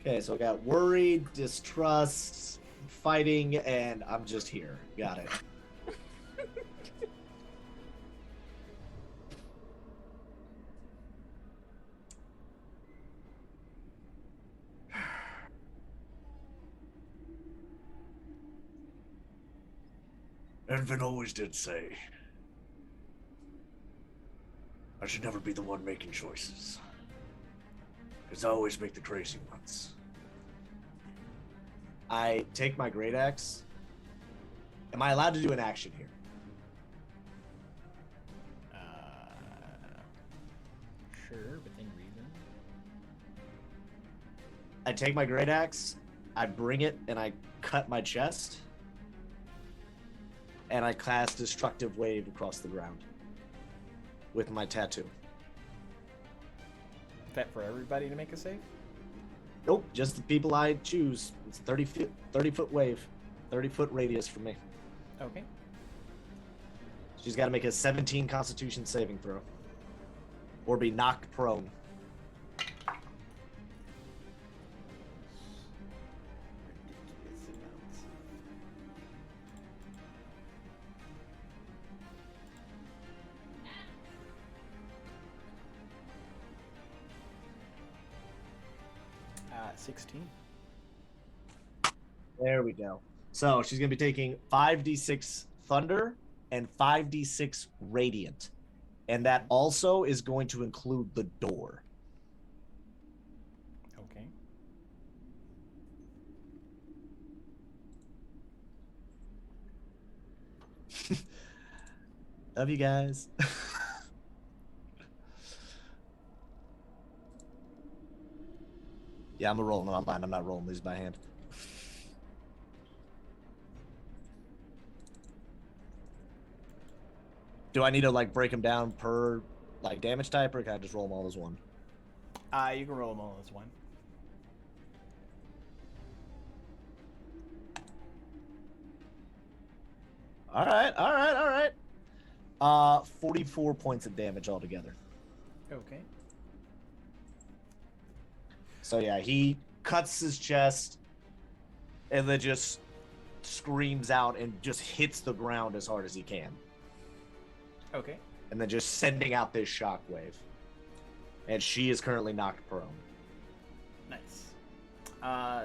Okay, so I got worried, distrust, fighting, and I'm just here. Got it. Envin always did say I should never be the one making choices, because I always make the crazy ones. I take my great axe. Am I allowed to do an action here? Sure, within reason. I take my great axe, I bring it, and I cut my chest, and I cast Destructive Wave across the ground with my tattoo. Is that for everybody to make a save? Nope, just the people I choose. It's 30 foot wave, 30-foot radius for me. Okay. She's got to make a 17 Constitution saving throw, or be knocked prone. Ridiculous 16. There we go. So she's going to be taking 5d6 thunder and 5d6 radiant. And that also is going to include the door. Okay. Love you guys. Yeah, I'm rolling online. I'm not rolling these by hand. Do I need to like break them down per like damage type, or can I just roll them all as one? You can roll them all as one. All right. 44 points of damage altogether. Okay. So yeah, he cuts his chest and then just screams out and just hits the ground as hard as he can. Okay. And then just sending out this shockwave. And she is currently knocked prone. Nice.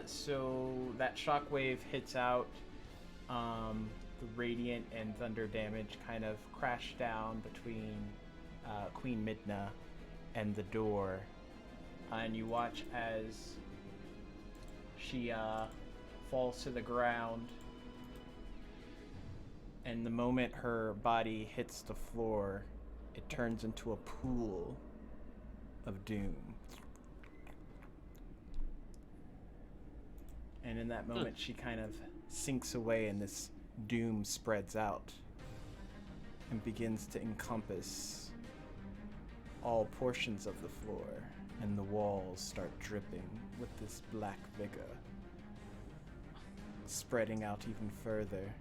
So that shockwave hits out. The radiant and thunder damage kind of crash down between Queen Midna and the door. And you watch as she falls to the ground. And the moment her body hits the floor, it turns into a pool of doom. And in that moment, she kind of sinks away, and this doom spreads out and begins to encompass all portions of the floor, and the walls start dripping with this black vigor. spreading out even further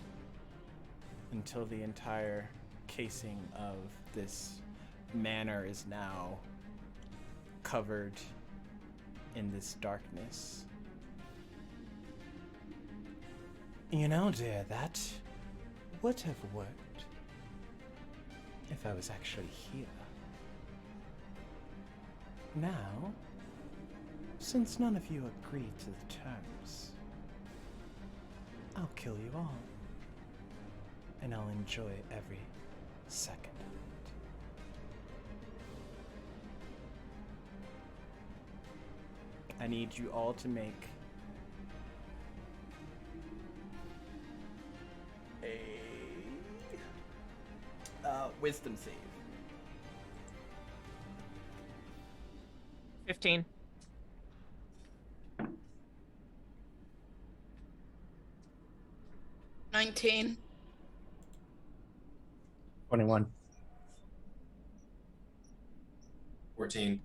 until the entire casing of this manor is now covered in this darkness. You know, dear, that would have worked if I was actually here. Now, since none of you agreed to the terms, I'll kill you all. And I'll enjoy every second of it. I need you all to make a wisdom save. 15. 19. 21. 14.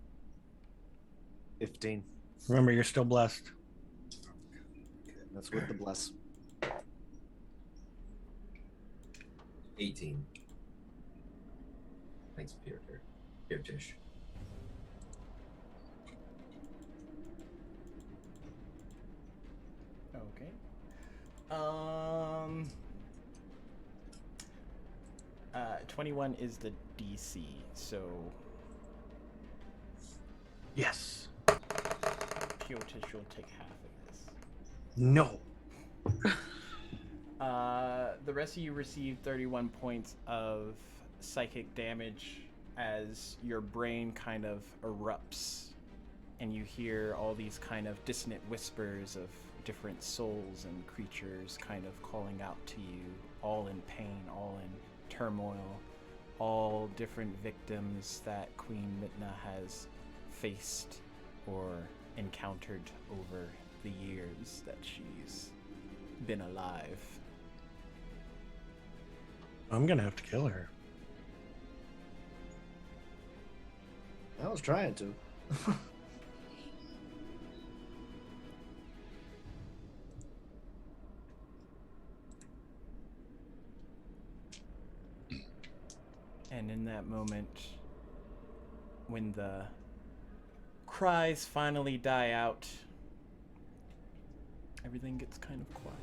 15. Remember, you're still blessed. That's with the bless. 18. Thanks, Peter. Here, Tish. Okay. 21 is the DC, so Yes. Piotish will take half of this. No. The rest of you receive 31 points of psychic damage as your brain kind of erupts and you hear all these kind of dissonant whispers of different souls and creatures kind of calling out to you, all in pain, all in turmoil, all different victims that Queen Midna has faced or encountered over the years that she's been alive. I'm gonna have to kill her. I was trying to. And in that moment, when the cries finally die out, everything gets kind of quiet.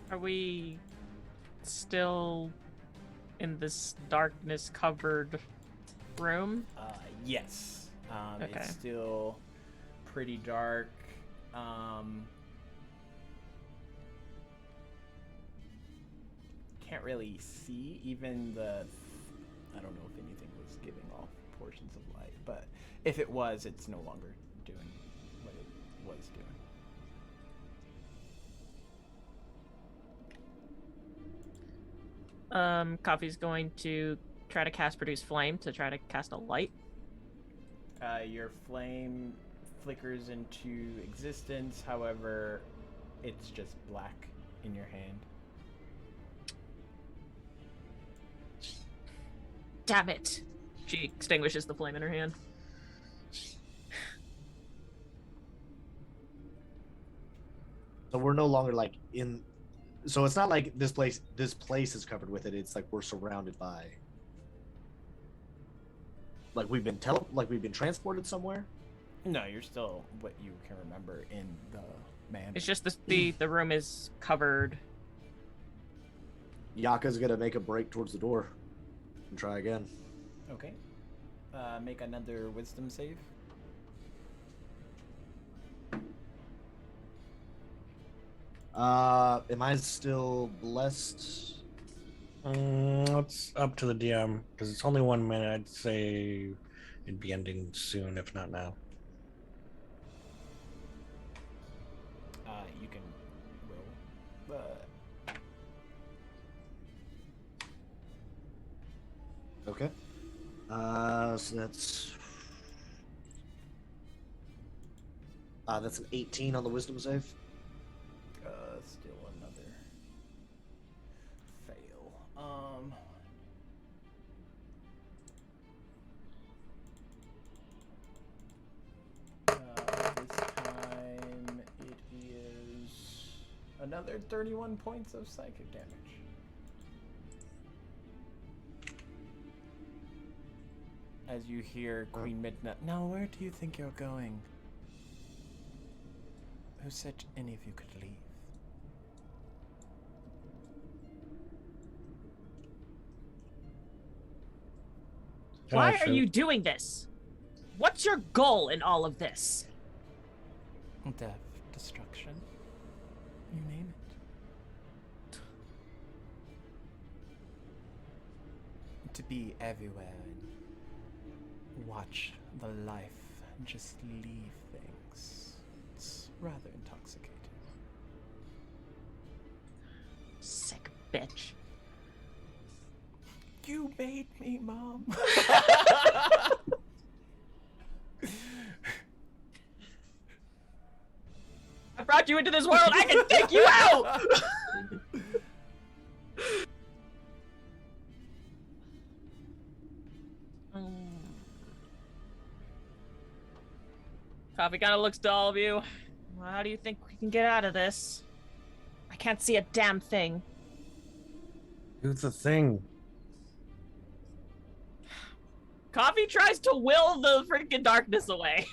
Are we still in this darkness covered room? Yes. Okay. It's still pretty dark. Can't really see even I don't know if anything was giving off portions of light, but if it was, it's no longer doing what it was doing. Coffee's going to try to cast Produce Flame to try to cast a light. Your flame flickers into existence, however, it's just black in your hand. Damn it! She extinguishes the flame in her hand. So we're no longer like in. So it's not like this place is covered with it. It's like we're surrounded by. Like we've been transported somewhere. No, you're still what you can remember in the man. It's just the room is covered. Yaka's gonna make a break towards the door and try again. Okay. Make another wisdom save. Am I still blessed? It's up to the DM because it's only 1 minute. I'd say it'd be ending soon, if not now. You can roll. Okay. So that's an 18 on the wisdom save. Still another fail. Another 31 points of psychic damage. As you hear Queen Midnight. Now, where do you think you're going? Who said any of you could leave? Why are you doing this? What's your goal in all of this? Death, destruction. You name it. To be everywhere and watch the life and just leave things. It's rather intoxicating. Sick bitch. You made me, Mom. I brought you into this world. I can take you out. Coffee kind of looks to all of you. Well, how do you think we can get out of this? I can't see a damn thing. Do the thing. Coffee tries to will the freaking darkness away.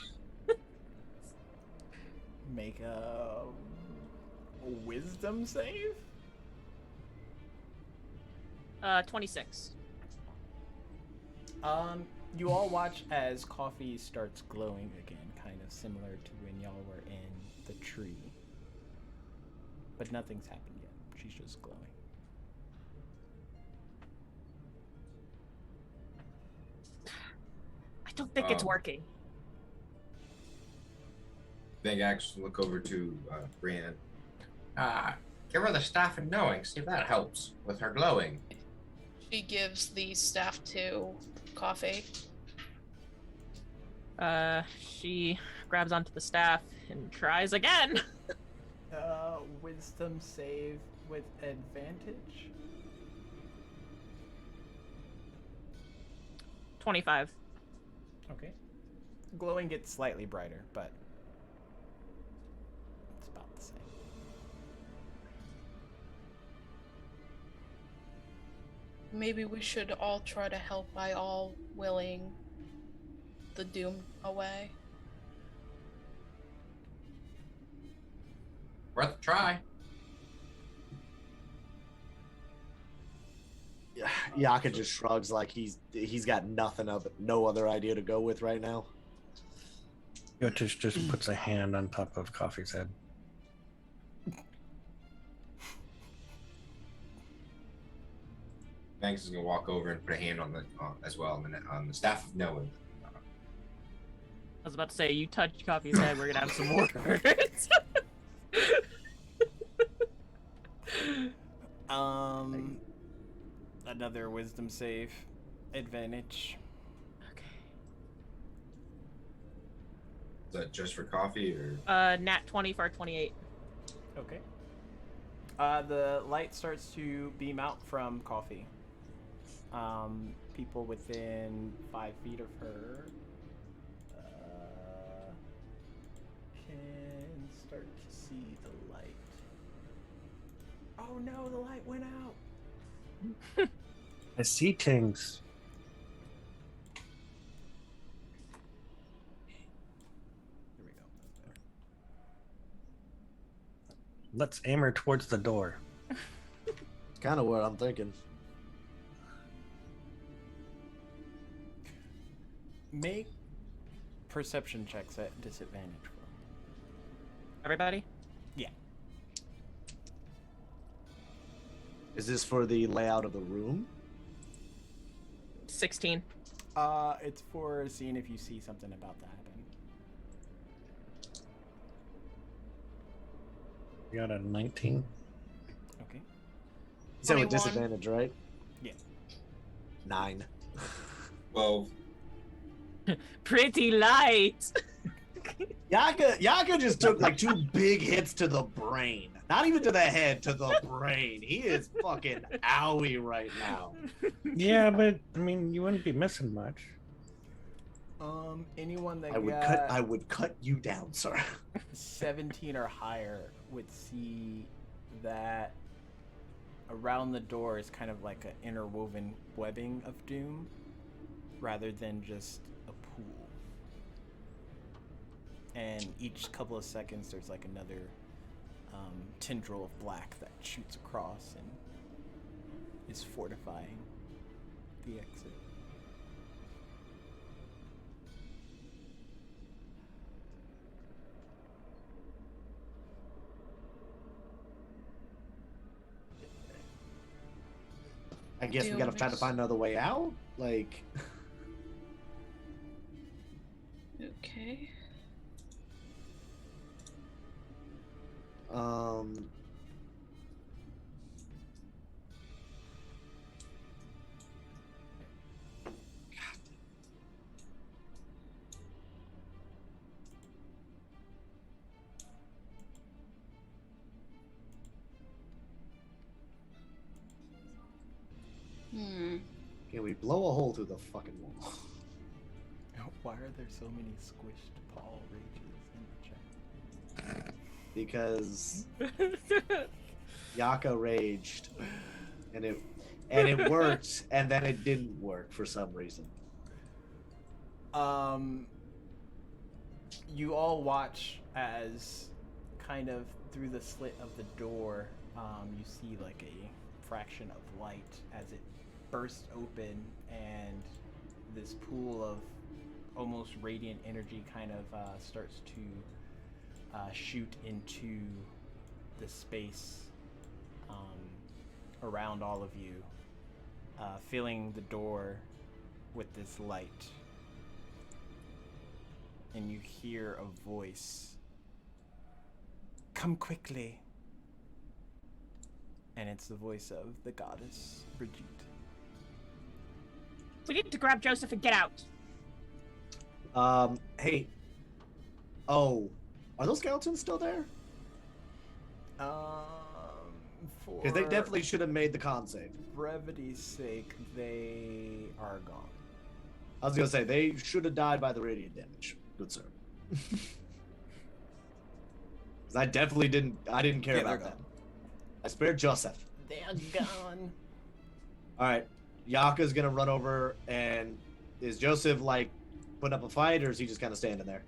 Make a wisdom save? 26. You all watch as Coffee starts glowing again, kind of similar to when y'all were in the tree. But nothing's happened yet. She's just glowing. I don't think it's working. Vengax look over to Brienne. Give her the staff of knowing. See if that helps with her glowing. She gives the staff to Coffee. She grabs onto the staff and tries again. Wisdom save with advantage? 25. Okay. Glowing gets slightly brighter, but it's about the same. Maybe we should all try to help by all willing the doom away. Worth a try. Yaka just shrugs like he's got no other idea to go with right now. Yotish just puts a hand on top of Coffee's head. Banks is gonna walk over and put a hand on the as well on the staff of knowing. I was about to say, you touch Coffee's head, we're gonna have some more words. Another wisdom save. Advantage. Okay. Is that just for Coffee or? Nat 20 for 28. Okay. The light starts to beam out from Coffee. People within 5 feet of her can start to see the light. Oh no, the light went out. I see things. Here we go. Let's aim her towards the door. It's kind of what I'm thinking. Make perception checks at disadvantage. Everybody? Yeah. Is this for the layout of the room? 16. It's for seeing if you see something about to happen. You got a 19. Okay. You said with 21. disadvantage, right? Yeah. 9. 12. Pretty light. Yaka just took like 2 big hits to the brain. Not even to the head, to the brain. He is fucking owie right now. Yeah, but I mean, you wouldn't be missing much. Anyone that I would cut you down, sir. 17 or higher would see that around the door is kind of like an interwoven webbing of doom rather than just a pool. And each couple of seconds there's like another tendril of black that shoots across and is fortifying the exit. I guess we gotta try to find another way out. Like, Okay. Can we blow a hole through the fucking wall? Why are there so many squished Paul rages in the chat? Because Yaka raged, and it worked, and then it didn't work for some reason. You all watch as, kind of through the slit of the door, you see like a fraction of light as it bursts open, and this pool of almost radiant energy kind of starts to shoot into the space around all of you, filling the door with this light. And you hear a voice, "Come quickly." And it's the voice of the goddess Brigitte. We need to grab Joseph and get out. Hey. Oh, are those skeletons still there? For Because they definitely should have made the con save. brevity's sake, they are gone. I was gonna say they should have died by the radiant damage. Good sir. 'Cause I definitely didn't. I didn't care Yeah, about they're that. I spared Joseph. They're gone. All right, Yaka's gonna run over, and is Joseph like putting up a fight, or is he just kind of standing there?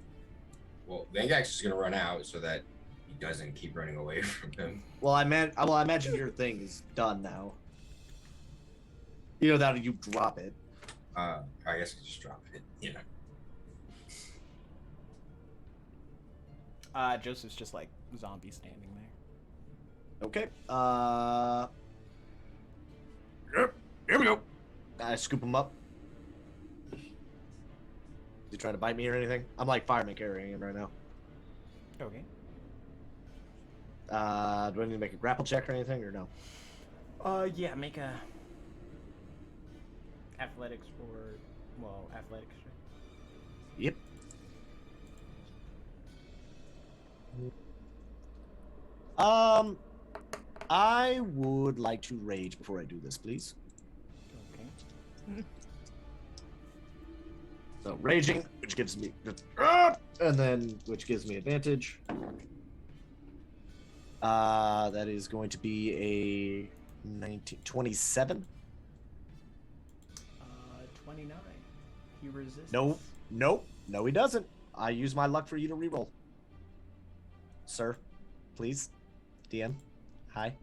Well, Vangax is gonna run out so that he doesn't keep running away from him. Well, I imagine your thing is done now. You know that you drop it. I guess I just drop it. Yeah. Joseph's just like zombie standing there. Okay. Yep. Here we go. I scoop him up. Is he trying to bite me or anything? I'm like fireman carrying him right now. Okay. Do I need to make a grapple check or anything, or no? Yeah, make a athletics athletics check. Yep. I would like to rage before I do this, please. Okay. So raging, which gives me, and then which gives me advantage. That is going to be a 27. 29. He resists. No, he doesn't. I use my luck for you to reroll. Sir, please. DM. Hi.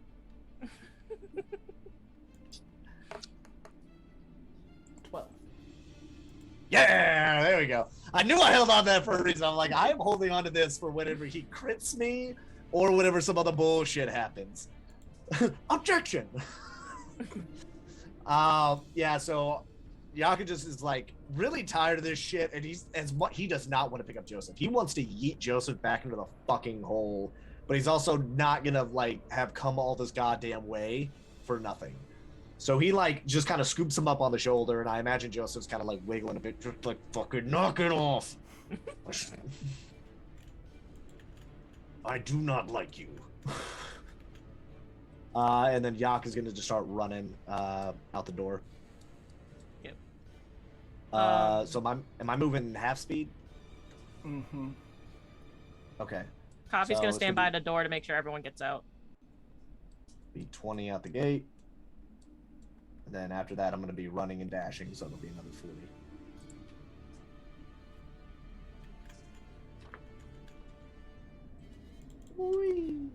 Yeah, there we go. I knew I held on to that for a reason. I'm like, I am holding on to this for whenever he crits me or whenever some other bullshit happens. Objection. Yeah, so Yaka just is like really tired of this shit, and he does not want to pick up Joseph. He wants to yeet Joseph back into the fucking hole, but he's also not gonna like have come all this goddamn way for nothing. So he like just kind of scoops him up on the shoulder, and I imagine Joseph's kind of like wiggling a bit, just like fucking knock it off. I do not like you. And then Yak is gonna just start running out the door. Yep. So am I moving half speed? Mm-hmm. Okay. Coffee's So gonna it's stand gonna by the door to make sure everyone gets out. Be 20 out the gate. And then after that, I'm going to be running and dashing, so it'll be another 40. Whee!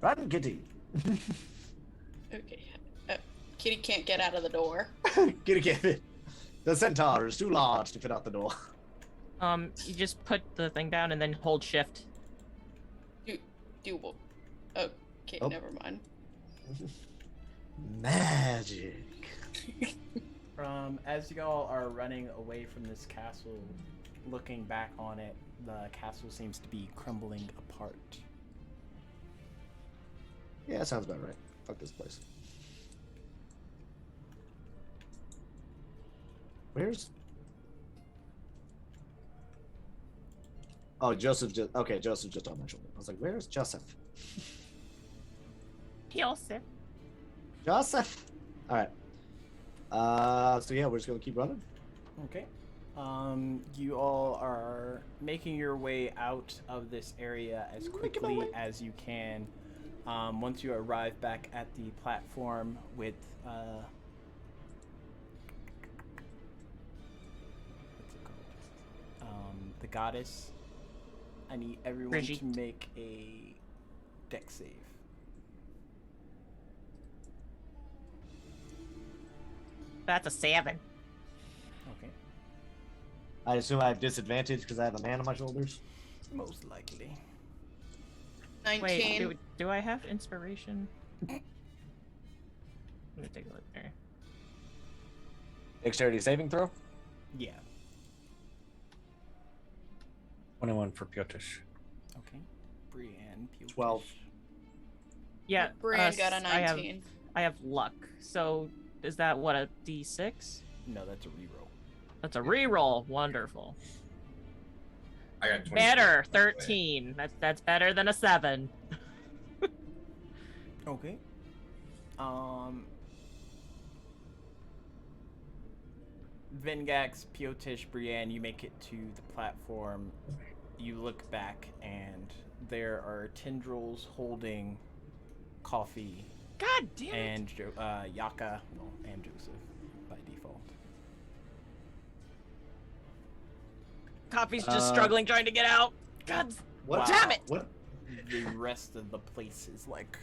Run, Kitty! Okay. Kitty can't get out of the door. Kitty can't fit. The centaur is too large to fit out the door. You just put the thing down and then hold shift. Okay, Oh. never mind. Magic. As y'all are running away from this castle, looking back on it, the castle seems to be crumbling apart. Yeah, that sounds about right. Fuck this place. Where's... Oh, Joseph just... Okay, Joseph just on my shoulder. I was like, where's Joseph? Joseph. Joseph! Alright. So yeah, we're just gonna keep running. Okay. You all are making your way out of this area as Making my quickly way. as you can. Once you arrive back at the platform with what's it called? The goddess. I need everyone to Brigitte. make a dex save. That's a 7. Okay. I assume I have disadvantage because I have a man on my shoulders. Most likely. 19. Wait, do I have inspiration? Let me take a look there. Dexterity saving throw? Yeah. 21 for Piotish. Okay. Brienne. Piotish. 12. Yeah, Brian got a I have 19. luck. So is that what, a D6? No, that's a reroll. That's a reroll. Wonderful. I got 20. Better. 13. That's better than a 7. Okay. Vengax, Piotish, Brienne, you make it to the platform. You look back, and there are tendrils holding Coffee God damn it. and Yaka, well, and Joseph by default. Coffee's just struggling trying to get out. God What? damn it. What? The rest of the place is like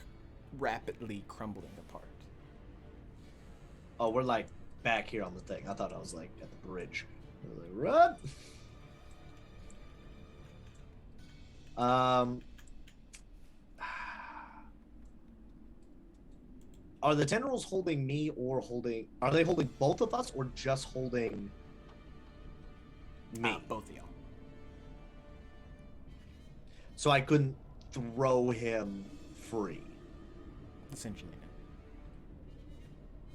rapidly crumbling apart. Oh, we're like back here on the thing. I thought I was like at the bridge. I was like, run! Are the tendrils holding me or holding... Are they holding both of us or just holding me? Both of y'all. So I couldn't throw him free. Essentially,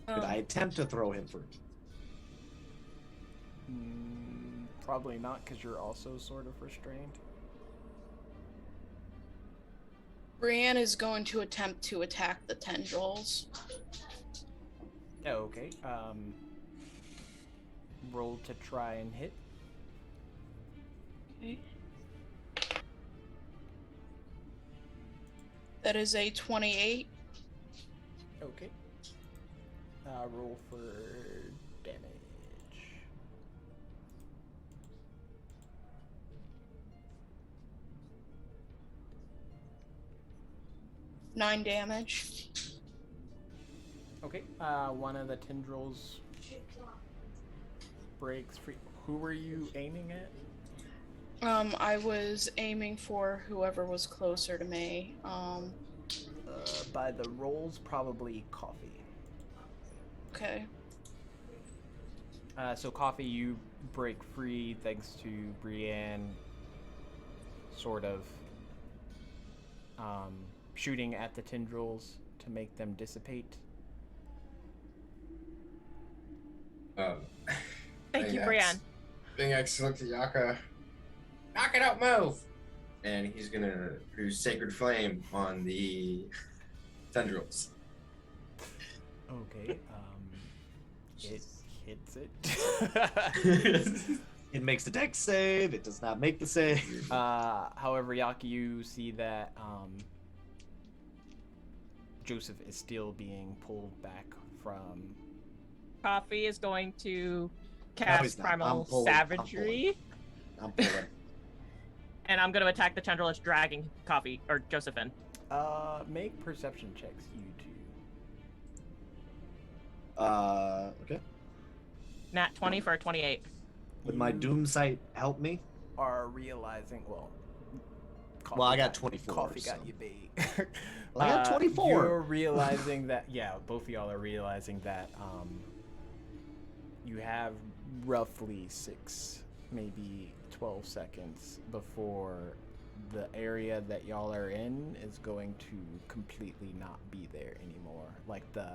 no. Could I attempt to throw him free? Probably not, because you're also sort of restrained. Brienne is going to attempt to attack the tendrils. Oh, okay. Roll to try and hit. Okay. That is a 28. Okay. Roll for damage. Nine damage. Okay. One of the tendrils breaks free. Who were you aiming at? I was aiming for whoever was closer to me. By the rolls, probably Coffee. Okay. So Coffee, you break free thanks to Brienne sort of shooting at the tendrils to make them dissipate. Thank you, Brienne. Bingax looks at Yaka. Knock it out, move! And he's gonna produce Sacred Flame on the tendrils. Okay. It hits it. It makes the deck save. It does not make the save. However, Yaki, you see that Joseph is still being pulled back from. Coffee is going to he's cast not. Primal I'm pulling. Savagery, I'm pulling. and I'm going to attack the tendril that's dragging Coffee or Joseph in. Make perception checks, you two. Okay. Nat 20 for a 28. Would my doom sight help me? Are realizing, well, Well, I got 24, Coffee so- got you beat. Well, I got 24. You're realizing that, yeah, both of y'all are realizing that you have roughly 6, maybe 12 seconds before the area that y'all are in is going to completely not be there anymore. Like the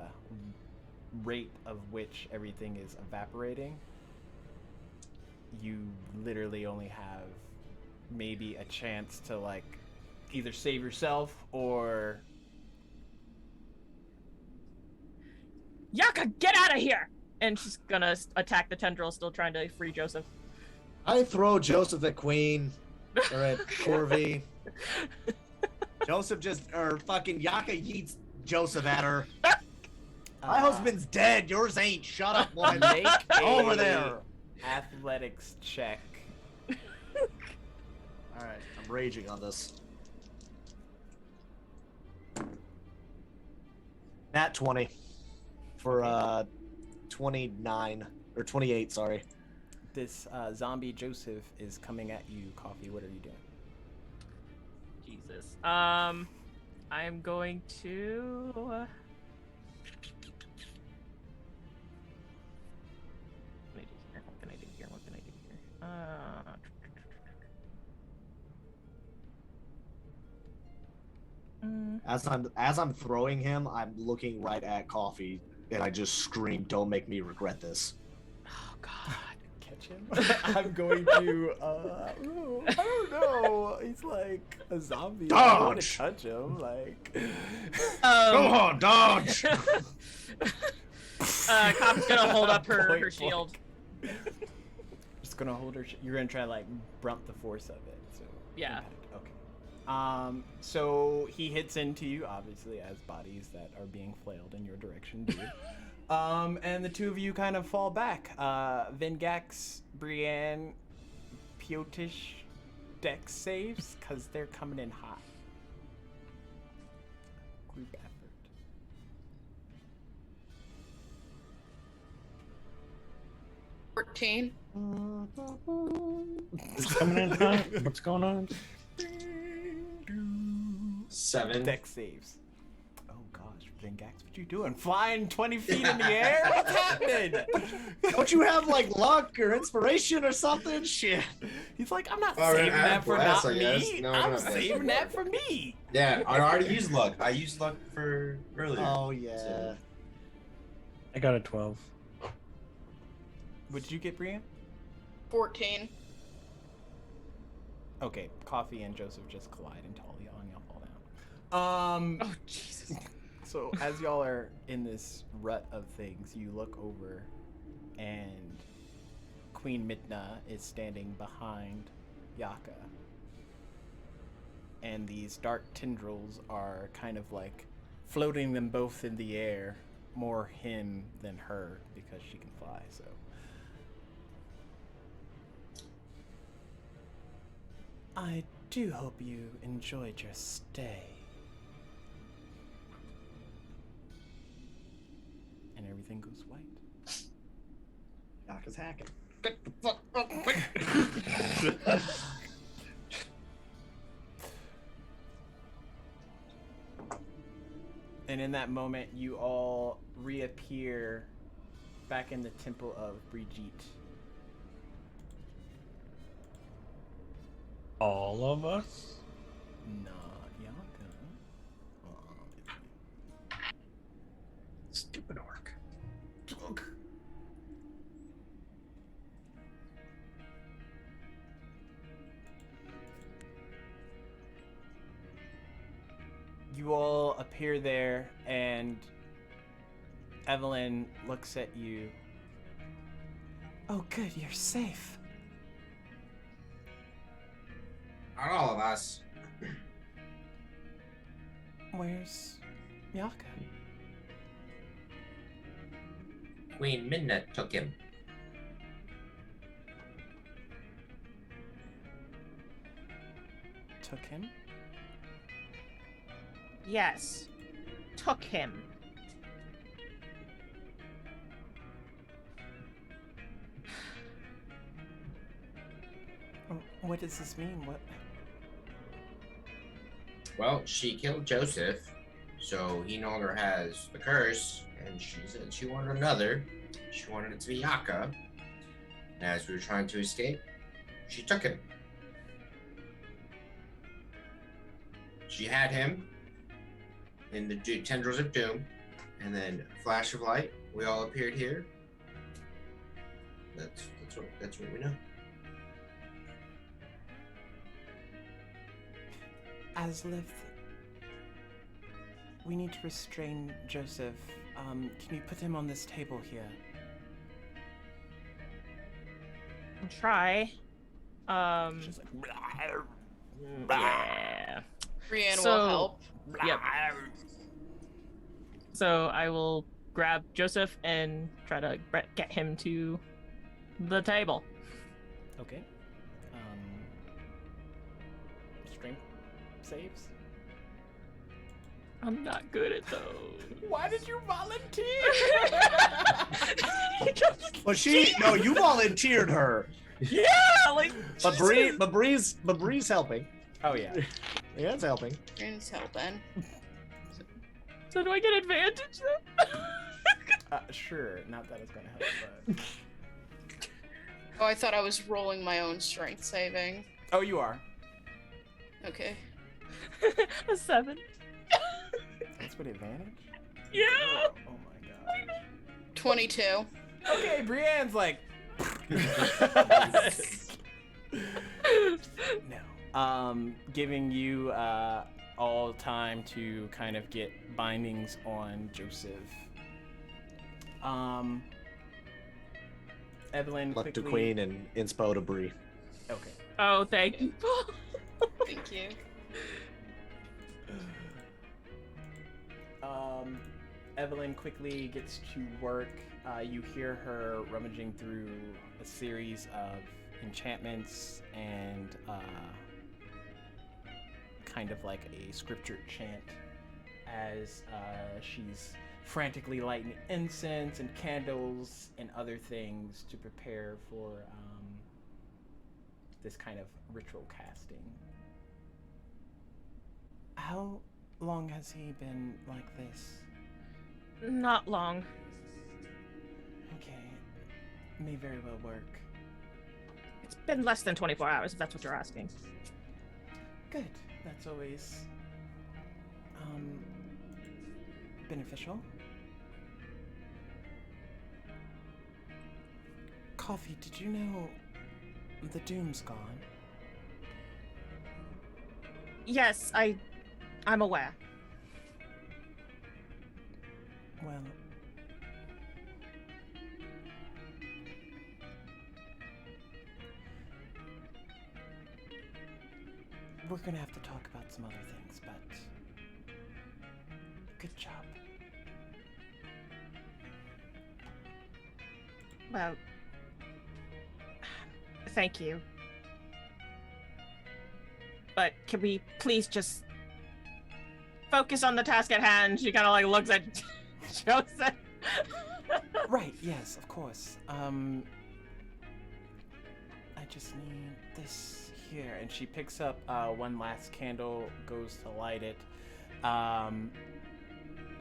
rate of which everything is evaporating, you literally only have maybe a chance to like either save yourself or Yaka, get out of here! And she's gonna attack the tendril, still trying to free Joseph. I throw Joseph at Queen or at Corvy. Joseph fucking Yaka yeets Joseph at her. My husband's dead. Yours ain't. Shut up, woman. make Over a there. athletics check. All right, I'm raging on this. Nat 20 for 29 or 28. Sorry. This zombie Joseph is coming at you. Coffee, what are you doing? Jesus. I'm going to. What can I do here? What can I do here? As I'm throwing him, I'm looking right at Coffee, and I just scream, "Don't make me regret this." Oh God. Catch him? I'm going to. I don't know. He's like a zombie. I don't want to Dodge! touch him. Like. Go on, dodge! Coffee's gonna hold up her Point shield. Just gonna hold her. You're gonna try to like brunt the force of it. So. Yeah. Okay. So he hits into you, obviously, as bodies that are being flailed in your direction do. And the two of you kind of fall back. Vengax, Brienne, Piotish, deck saves, because they're coming in hot. Group effort. $14. It's coming in hot. What's going on? 7. Deck saves. Oh gosh, Vengax, what you doing? Flying 20 feet in the air? What's happening? Don't you have like luck or inspiration or something? Shit. He's like, I'm not Oh, saving I have that for blast, not I guess. me. No, I'm no, saving that for me. Yeah, I already used luck. I used luck for earlier. Oh yeah. So- I got a 12. What did you get, Brienne? 14. Okay, Coffee and Joseph just collide and y'all fall down. Oh Jesus. So as y'all are in this rut of things, you look over and Queen Midna is standing behind Yaka. And these dark tendrils are kind of like floating them both in the air. More him than her because she can fly, so. I do hope you enjoyed your stay. And everything goes white. Yaka's hacking. And in that moment, you all reappear back in the Temple of Brigitte. All of us? Not Yaka. Stupid orc. You all appear there, and Evelyn looks at you. Oh, good, you're safe. Not all of us. Where's Yaka? Queen Midna took him. Took him? Yes. Took him. What does this mean? What? Well, she killed Joseph, so he no longer has the curse, and she said she wanted another. She wanted it to be Yaka. And as we were trying to escape, she took him. She had him in the tendrils of doom, and then flash of light, we all appeared here. That's what we know. Aslith, we need to restrain Joseph. Can you put him on this table here? I'll try. She's like, Yeah. Brienne So- will help. Yep. So I will grab Joseph and try to get him to the table. Okay. Strength saves. I'm not good at those. Why did you volunteer? But you volunteered her. Yeah, like. But Jesus. Bree's helping. Oh yeah. Yeah, it's helping. Brie's helping. So do I get advantage then? Sure. Not that it's gonna help, but. Oh, I thought I was rolling my own strength saving. Oh, you are. Okay. A 7. That's with advantage. Yeah. Oh my god. 22. Okay, Brienne's like. No. Giving you all time to kind of get bindings on Joseph. Evelyn, Luck to quickly. Queen and inspo to Bree. Okay. Oh, thank you. Thank you. Evelyn quickly gets to work. You hear her rummaging through a series of enchantments and kind of like a scripture chant as she's frantically lighting incense and candles and other things to prepare for this kind of ritual casting. How long has he been like this? Not long. Okay, may very well work. It's been less than 24 hours, if that's what you're asking. Good. That's always beneficial. Coffee, did you know the Doom's gone? Yes, I'm aware. Well, we're gonna have to talk about some other things, but good job. Well, thank you. But can we please just focus on the task at hand? She kind of like looks at Joseph. Right, yes, of course. I just need this here. And she picks up one last candle, goes to light it.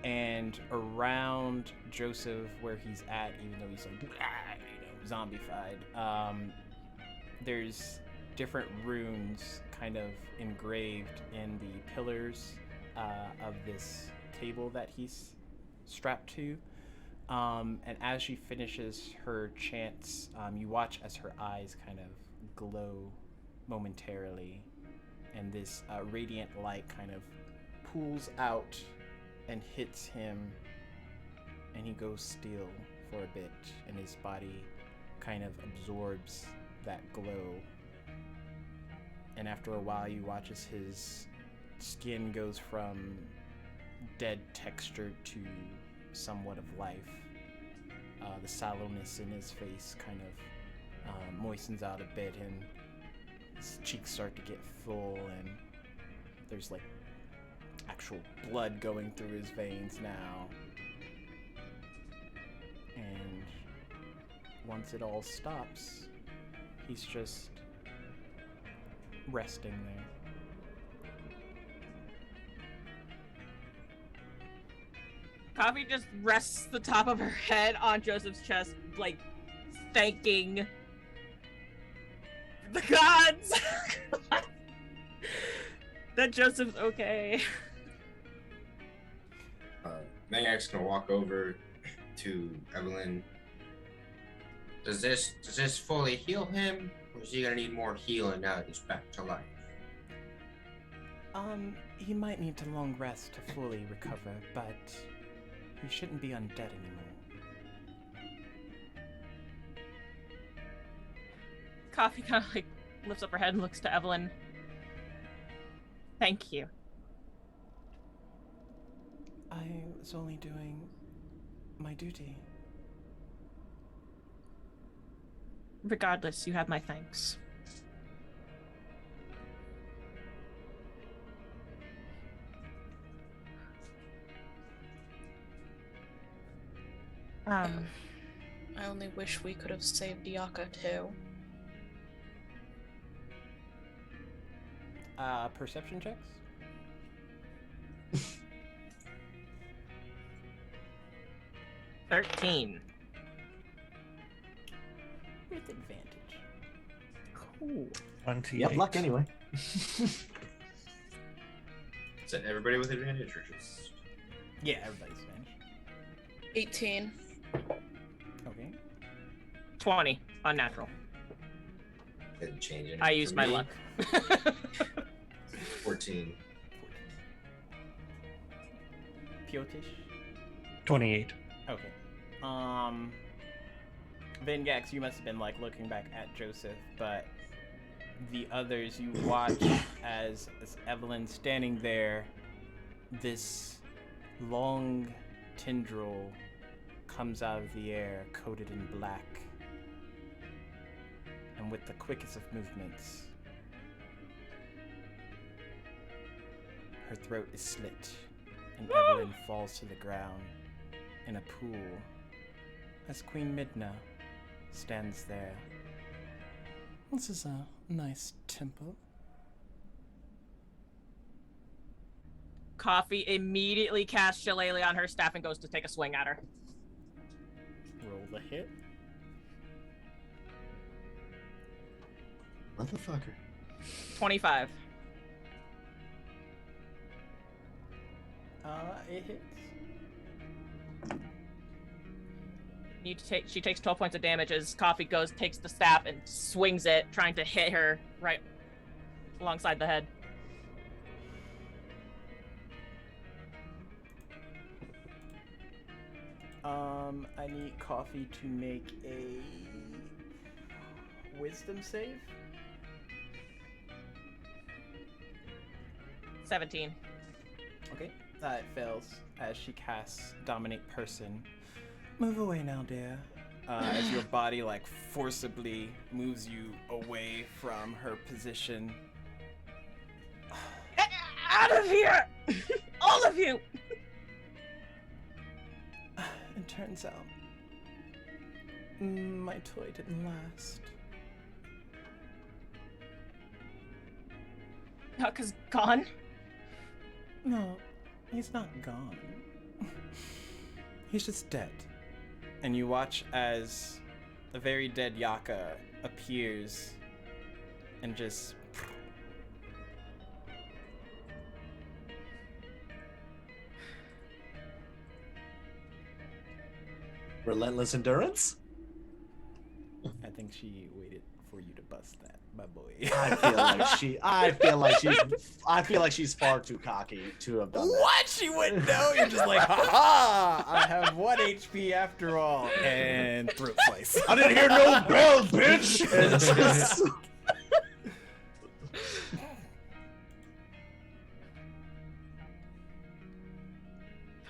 And around Joseph, where he's at, even though he's like, zombified, there's different runes kind of engraved in the pillars of this table that he's strapped to. And as she finishes her chants, you watch as her eyes kind of glow momentarily, and this radiant light kind of pools out and hits him, and he goes still for a bit, and his body kind of absorbs that glow. and after a while you watch as his skin goes from dead texture to somewhat of life. The sallowness in his face kind of moistens out a bit, and his cheeks start to get full, and there's like actual blood going through his veins now. And once it all stops, he's just resting there. Coffee just rests the top of her head on Joseph's chest, like, thanking the gods that Joseph's okay. Maniac's gonna walk over to Evelyn. Does this fully heal him, or is he gonna need more healing now that he's back to life? He might need a long rest to fully recover, but he shouldn't be undead anymore. Coffee kind of like lifts up her head and looks to Evelyn. Thank you. I was only doing my duty. Regardless, you have my thanks. I only wish we could have saved Yaka too. Perception checks? $13. With advantage. Cool. 28. You have luck anyway. Is that everybody with advantage, or just? Yeah, everybody's advantage. 18. Okay. 20. Unnatural. Didn't change anything. I used for my me. luck. 14. Piotish? 28. Okay. Vengax, you must have been like looking back at Joseph, but the others, you watch as Evelyn's standing there, this long tendril comes out of the air coated in black, and with the quickest of movements, her throat is slit, and Evelyn falls to the ground in a pool as Queen Midna stands there. This is a nice temple. Coffee immediately casts Shillelagh on her staff and goes to take a swing at her. Roll the hit. Motherfucker. 25. It hits. She takes 12 points of damage as Coffee takes the staff and swings it, trying to hit her right alongside the head. I need Coffee to make a wisdom save. 17. Okay, it fails as she casts Dominate Person. Move away now, dear. As your body like forcibly moves you away from her position. Out of here! All of you! It turns out my toy didn't last. Yaka's gone? No, he's not gone. He's just dead. And you watch as a very dead Yaka appears and just... Relentless endurance? I think she waited for you to bust that, my boy. I feel like she's far too cocky to have done that. What? She wouldn't know? You're just like, ha! I have 1 HP after all. And throat slice. I didn't hear no bell, bitch!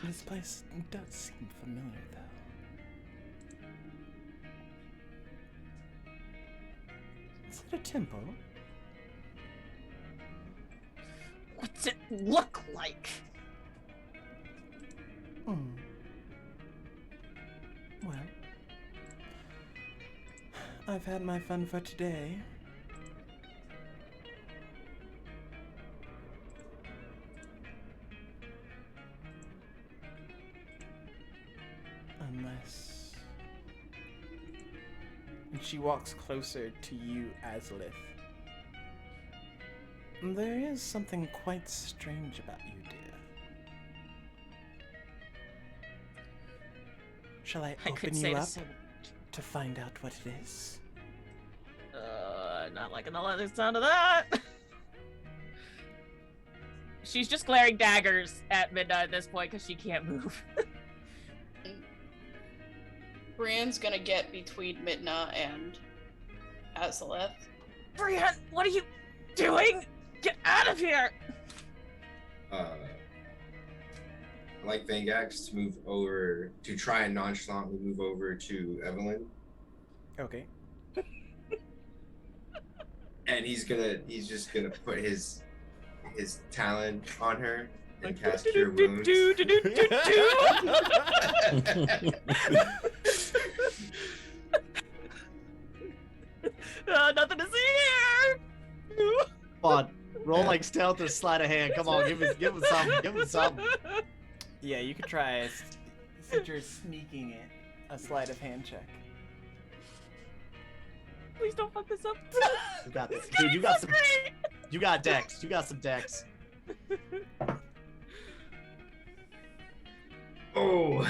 This place does seem familiar, though. Is it a temple? What's it look like? Hmm. Well, I've had my fun for today. Unless... And she walks closer to you, Azalith. There is something quite strange about you, dear. Shall I I open could you say the up same. to find out what it is? Not liking the sound of that. She's just glaring daggers at Midna at this point because she can't move. Brienne's gonna get between Midna and Azaleth. Brienne, what are you doing? Get out of here! Like Vangax to move over to try and nonchalantly move over to Evelyn, Okay. and he's just gonna put his talon on her and cast Cure Wounds. Nothing to see here! Come on, roll like stealth or sleight of hand. Come on, give him something. Give him something. Yeah, you could try since you're sneaking it, a sleight of hand check. Please don't fuck this up. You got this, This dude. You guy's got so some. great! You got dex. You got some dex. Oh,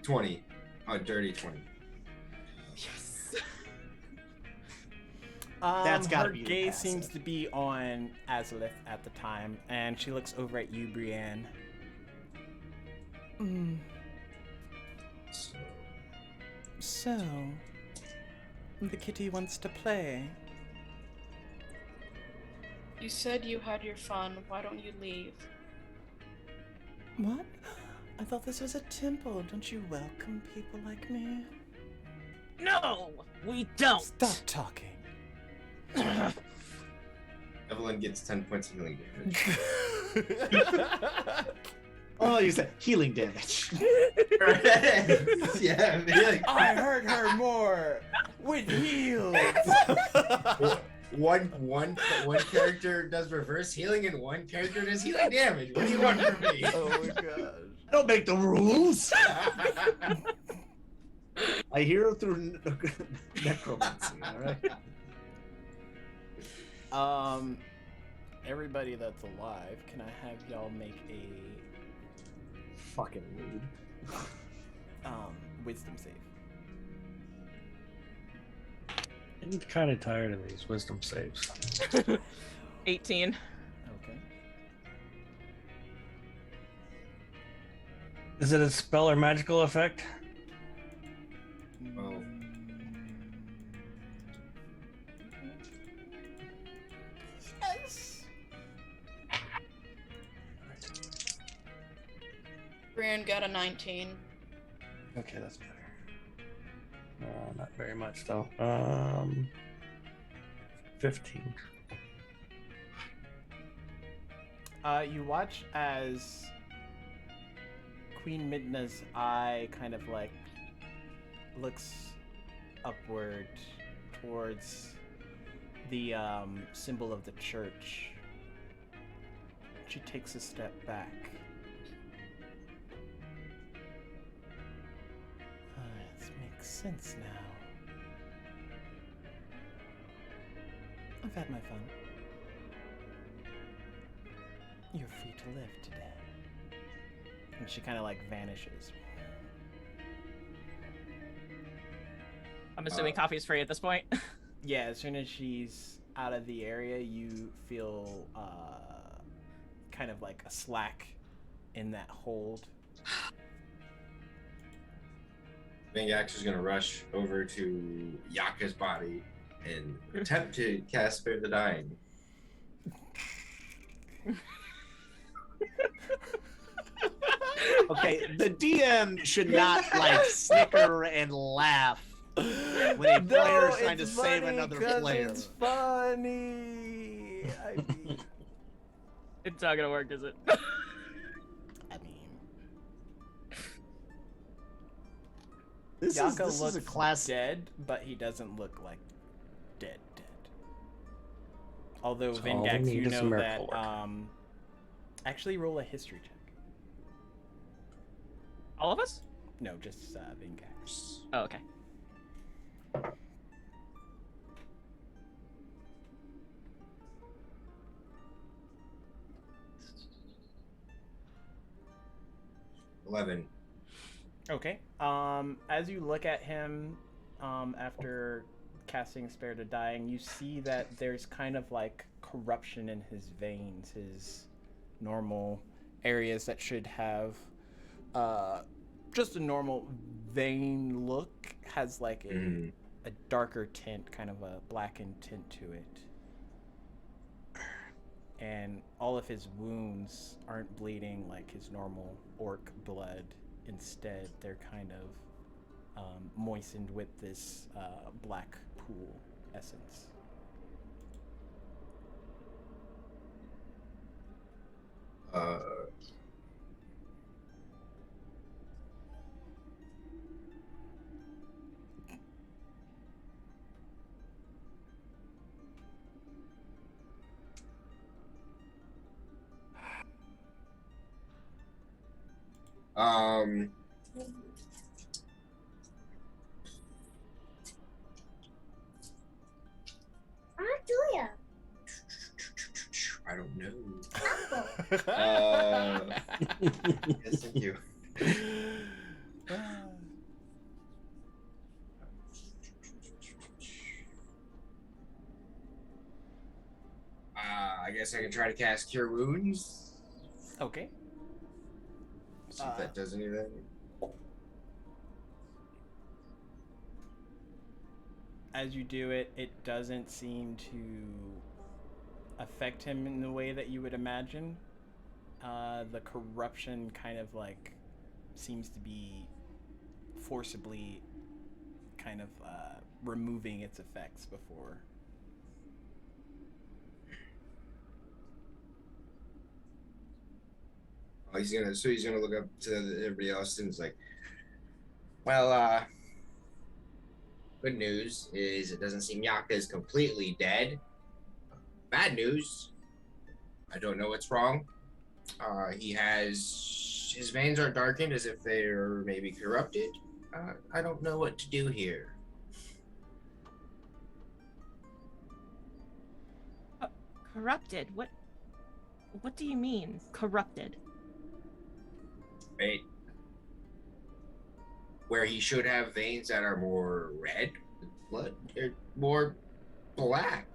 20. Oh, dirty 20. Yes. That's gotta her be gaze passive. seems to be on Azalith at the time, and she looks over at you, Brienne. So, the kitty wants to play. You said you had your fun. Why don't you leave? What? I thought this was a temple. Don't you welcome people like me? No, we don't. Stop talking. Evelyn gets 10 points of healing damage. Oh, you said healing damage. Yeah, like, I hurt her more with heals. one character does reverse healing and one character does healing damage. What do you want from me? Oh my god. I don't make the rules. I hear through necromancy. All right. Everybody that's alive, can I have y'all make a Fucking rude. wisdom save? I'm kind of tired of these wisdom saves. 18. Okay. Is it a spell or magical effect? Oh. Yes. Brienne got a 19. Okay, that's better. Not very much though. 15. You watch as Queen Midna's eye kind of like looks upward towards the symbol of the church. She takes a step back. This makes sense now. I've had my fun. You're free to live today. And she kind of like vanishes. I'm assuming coffee's free at this point. Yeah, as soon as she's out of the area, you feel kind of like a slack in that hold. Vangax is gonna rush over to Yaka's body and attempt to cast Spare the Dying. Okay, the DM should not like snicker and laugh when a player is trying to save another player. It's funny. I mean, It's not gonna work, is it? I mean, This Yaka is looks a class. dead, but he doesn't look like dead. Although So all we Vengax, need you is know that miracle work. actually roll a history check. All of us? No, just Vengax. Oh, okay. $11. Okay. As you look at him, after casting Spare to Dying, you see that there's kind of like corruption in his veins. His normal areas that should have just a normal vein look has like a darker tint, kind of a blackened tint to it. And all of his wounds aren't bleeding like his normal orc blood. Instead, they're kind of moistened with this black pool essence. I don't know. Yes, thank you. I guess I can try to cast Cure Wounds. Okay. See if that does anything. As you do it, it doesn't seem to affect him in the way that you would imagine. The corruption kind of like seems to be forcibly kind of removing its effects before. Oh, he's gonna look up to everybody else and it's like, well, good news is it doesn't seem Yaka is completely dead. Bad news, I don't know what's wrong. His veins are darkened as if they are maybe corrupted. I don't know what to do here. Corrupted? What do you mean, corrupted? Right? Where he should have veins that are more red with blood, they're more black.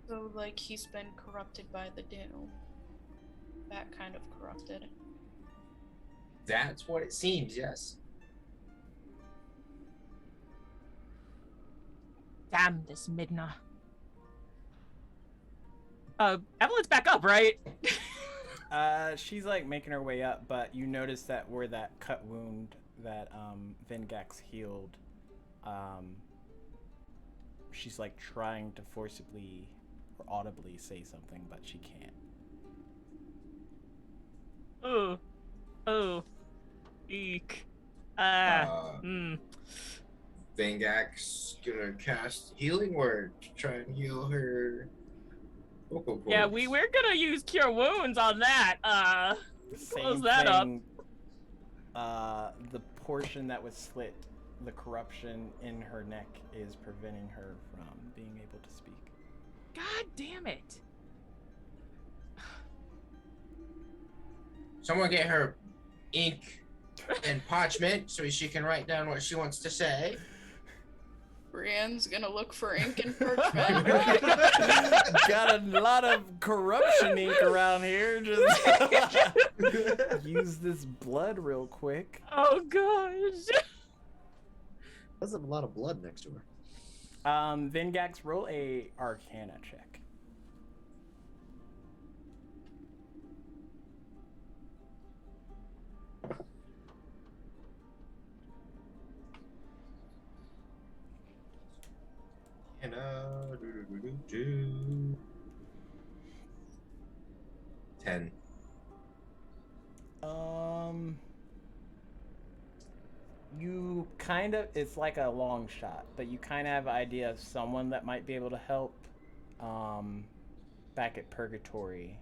So, like, he's been corrupted by the doom. That kind of corrupted. That's what it seems, yes. Damn this Midna. Evelyn's back up, right? She's like making her way up, but you notice that where that cut wound that Vengax healed, she's like trying to forcibly or audibly say something, but she can't. Oh, eek. Vengax gonna cast Healing Word to try and heal her vocal cords. Yeah, we're gonna use Cure Wounds on that. Close that thing, the portion that was slit, the corruption in her neck is preventing her from being able to speak. God damn it. Someone get her ink and parchment so she can write down what she wants to say. Brienne's gonna look for ink and parchment. Got a lot of corruption ink around here. Just use this blood real quick. Oh gosh. There's a lot of blood next to her. Vengax, roll a Arcana check. Arcana. 10. You kind of, it's like a long shot, but you kind of have an idea of someone that might be able to help. Back at Purgatory,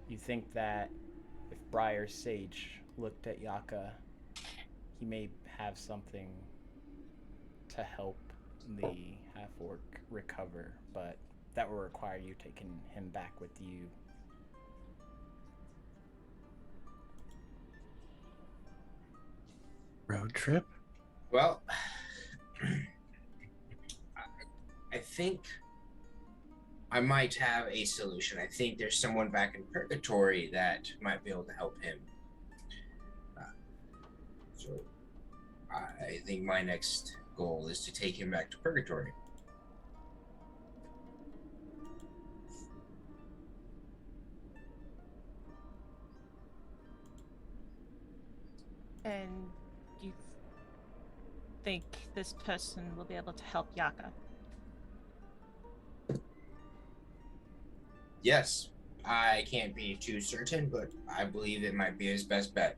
you think that if Briar Sage looked at Yaka, he may have something to help the half-orc recover, but that will require you taking him back with you. Road trip? Well, I think I might have a solution. I think there's someone back in Purgatory that might be able to help him. So I think my next goal is to take him back to Purgatory. And you think this person will be able to help Yaka? Yes, I can't be too certain, but I believe it might be his best bet.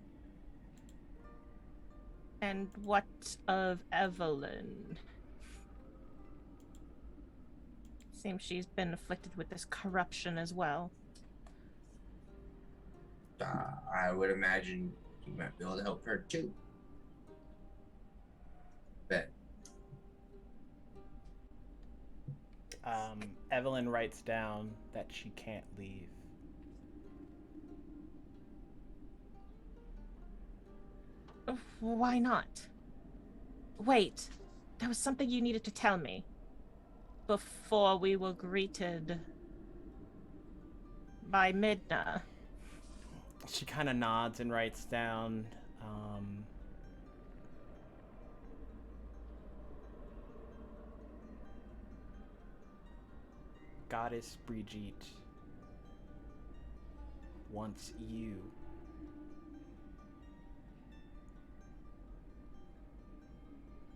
And what of Evelyn? Seems she's been afflicted with this corruption as well. I would imagine he might be able to help her too. Bet. Evelyn writes down that she can't leave. Why not? Wait, there was something you needed to tell me before we were greeted by Midna. She kind of nods and writes down, Goddess Brigitte wants you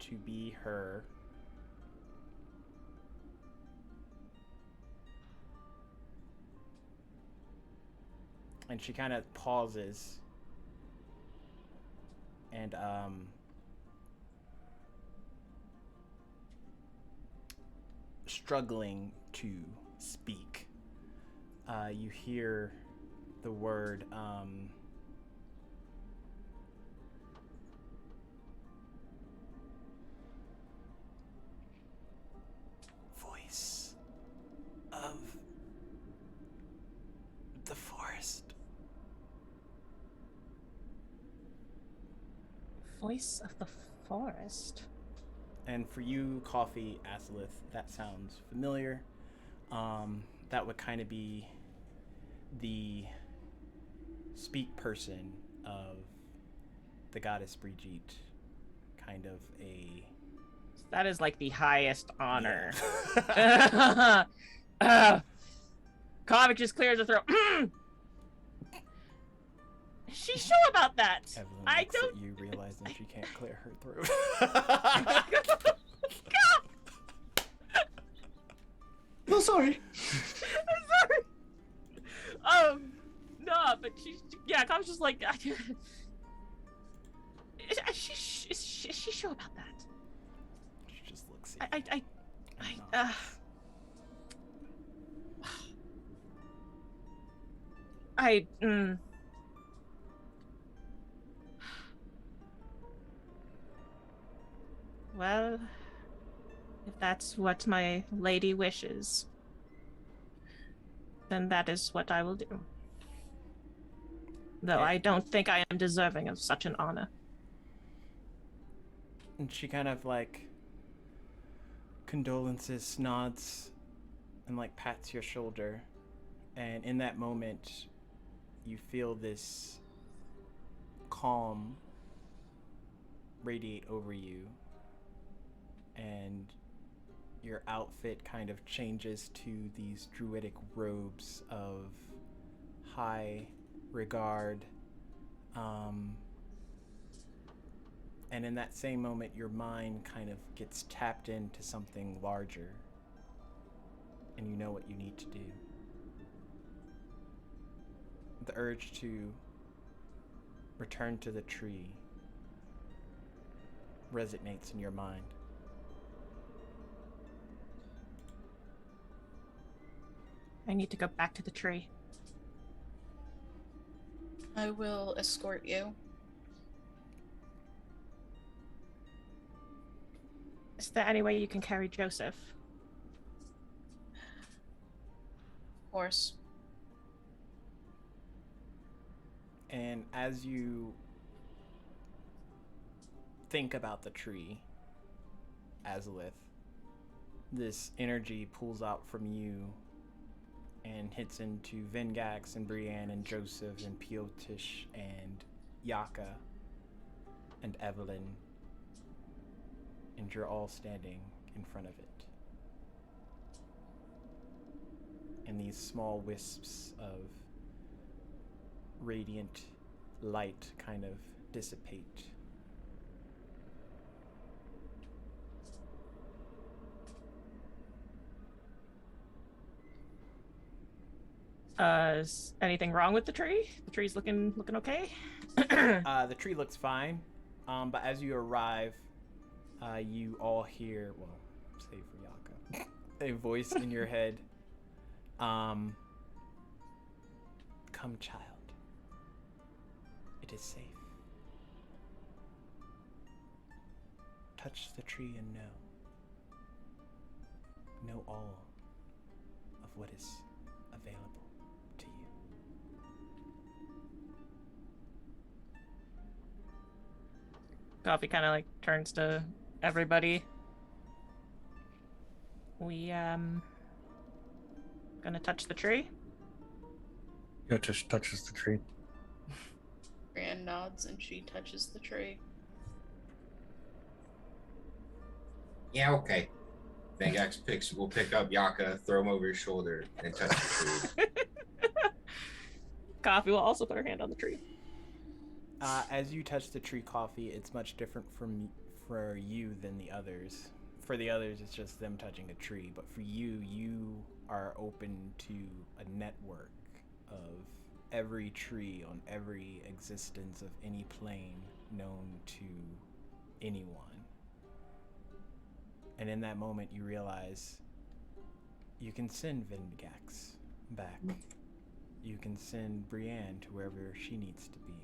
to be her and she kind of pauses and struggling to speak, you hear the word voice of the forest. Voice of the forest? And for you, Coffee Aslith, that sounds familiar. That would kind of be the speak person of the goddess Brigitte. Kind of a... That is like the highest honor. Yeah. Coffee just clears her throat. Is she sure about that? Evelyn I looks don't... at you, realizing she can't clear her throat. No, sorry. I'm sorry. No, but she's... Yeah, Coffee's just like... Is she sure about that? She just looks at you. Well, if that's what my lady wishes, then that is what I will do. Though I don't think I am deserving of such an honor. And she kind of like condolences, nods, and like pats your shoulder. And in that moment, you feel this calm radiate over you. And your outfit kind of changes to these druidic robes of high regard. And in that same moment, your mind kind of gets tapped into something larger. and you know what you need to do. The urge to return to the tree resonates in your mind. I need to go back to the tree. I will escort you. Is there any way you can carry Joseph? Of course. And as you think about the tree, Azalith, this energy pulls out from you and hits into Vengax and Brienne and Joseph and Piotish and Yaka and Evelyn, and you're all standing in front of it. And these small wisps of radiant light kind of dissipate. Is anything wrong with the tree? The tree's looking okay? The tree looks fine, but as you arrive, you all hear, well, save for Yaka, a voice in your head. Come, child. It is safe. Touch the tree and know all of what is available to you. Coffee kind of like turns to everybody. We gonna touch the tree? Yeah, just touches the tree. Brienne nods and she touches the tree. Yeah, okay. Vengax will pick up Yaka, throw him over his shoulder, and touch the tree. Coffee will also put her hand on the tree. As you touch the tree, Coffee, it's much different for you than the others. For the others, it's just them touching a tree, but for you, you are open to a network of every tree on every existence of any plane known to anyone. And in that moment, you realize you can send Vengax back. You can send Brienne to wherever she needs to be.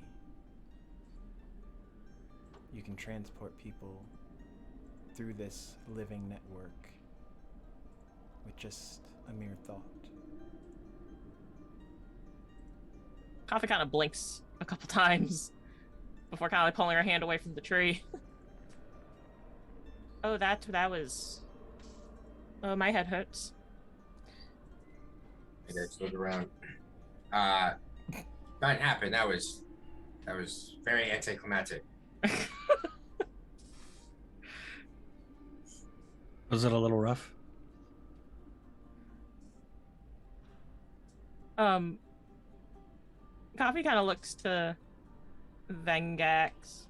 You can transport people through this living network with just a mere thought. Coffee kind of blinks a couple times before kind of like pulling her hand away from the tree. Oh, that was... Oh, my head hurts. Vengax look around. That happened. That was very anticlimactic. Was it a little rough? Coffee kind of looks to Vengax.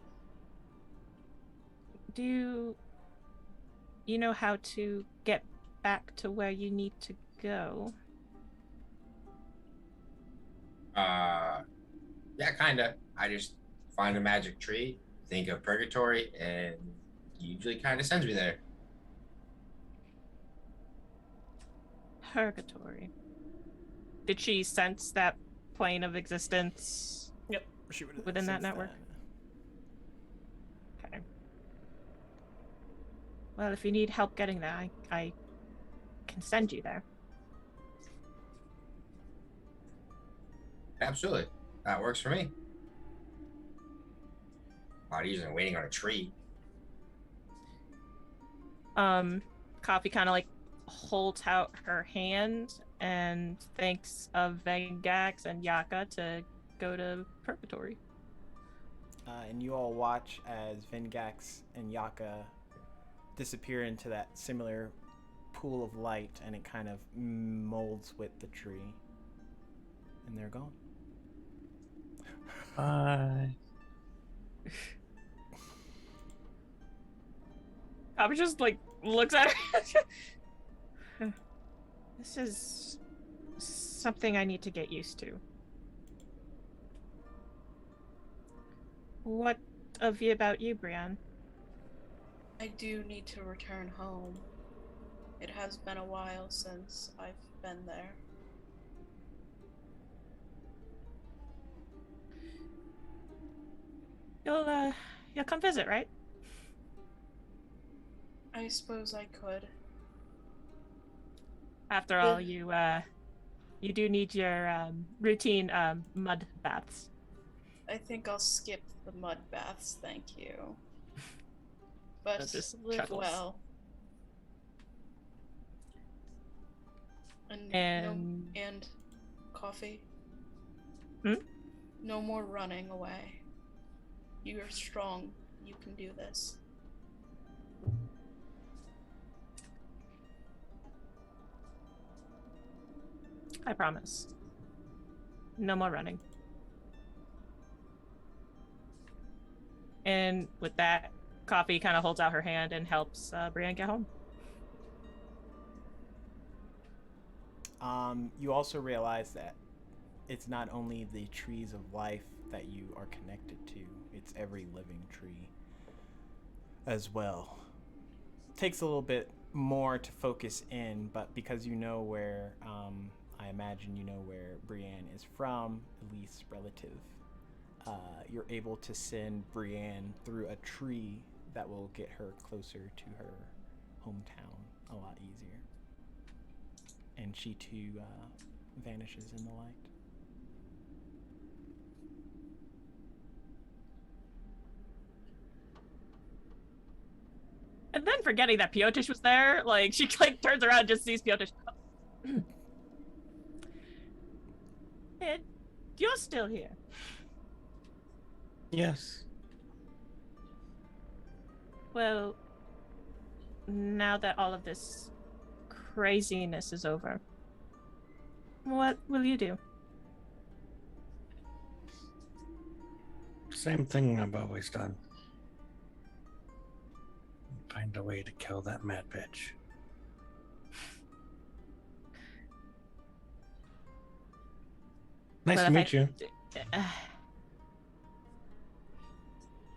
Do you know how to get back to where you need to go? Yeah, kinda. I just find a magic tree, think of purgatory, and usually kind of sends me there. Purgatory. Did she sense that plane of existence? Yep, she would have Within that network? Okay. Well, if you need help getting there, I can send you there. Absolutely. That works for me. A lot easier than waiting on a tree. Coffee kind of like holds out her hand and thanks of Vengax and Yaka to go to Purgatory. And you all watch as Vengax and Yaka disappear into that similar pool of light, and it kind of molds with the tree. And they're gone. Bye. Coffee just like looks at her. This is something I need to get used to. What of you about you, Brienne? I do need to return home. It has been a while since I've been there. You'll come visit, right? I suppose I could. After all, you do need your routine mud baths. I think I'll skip the mud baths, thank you. But That just live chuckles. well. And coffee. Hmm? No more running away. You are strong. You can do this. I promise. No more running. And with that, Coffee kind of holds out her hand and helps Brienne get home. You also realize that it's not only the trees of life that you are connected to, it's every living tree as well. Takes a little bit more to focus in, but because you know where, I imagine you know where Brienne is from, at least relative, you're able to send Brienne through a tree that will get her closer to her hometown a lot easier. And she too vanishes in the light. And then forgetting that Piotish was there, like she like turns around and just sees Piotish. Ed, you're still here. Yes. Well, now that all of this craziness is over, what will you do? Same thing I've always done. Find a way to kill that mad bitch. Nice Well, to if meet you.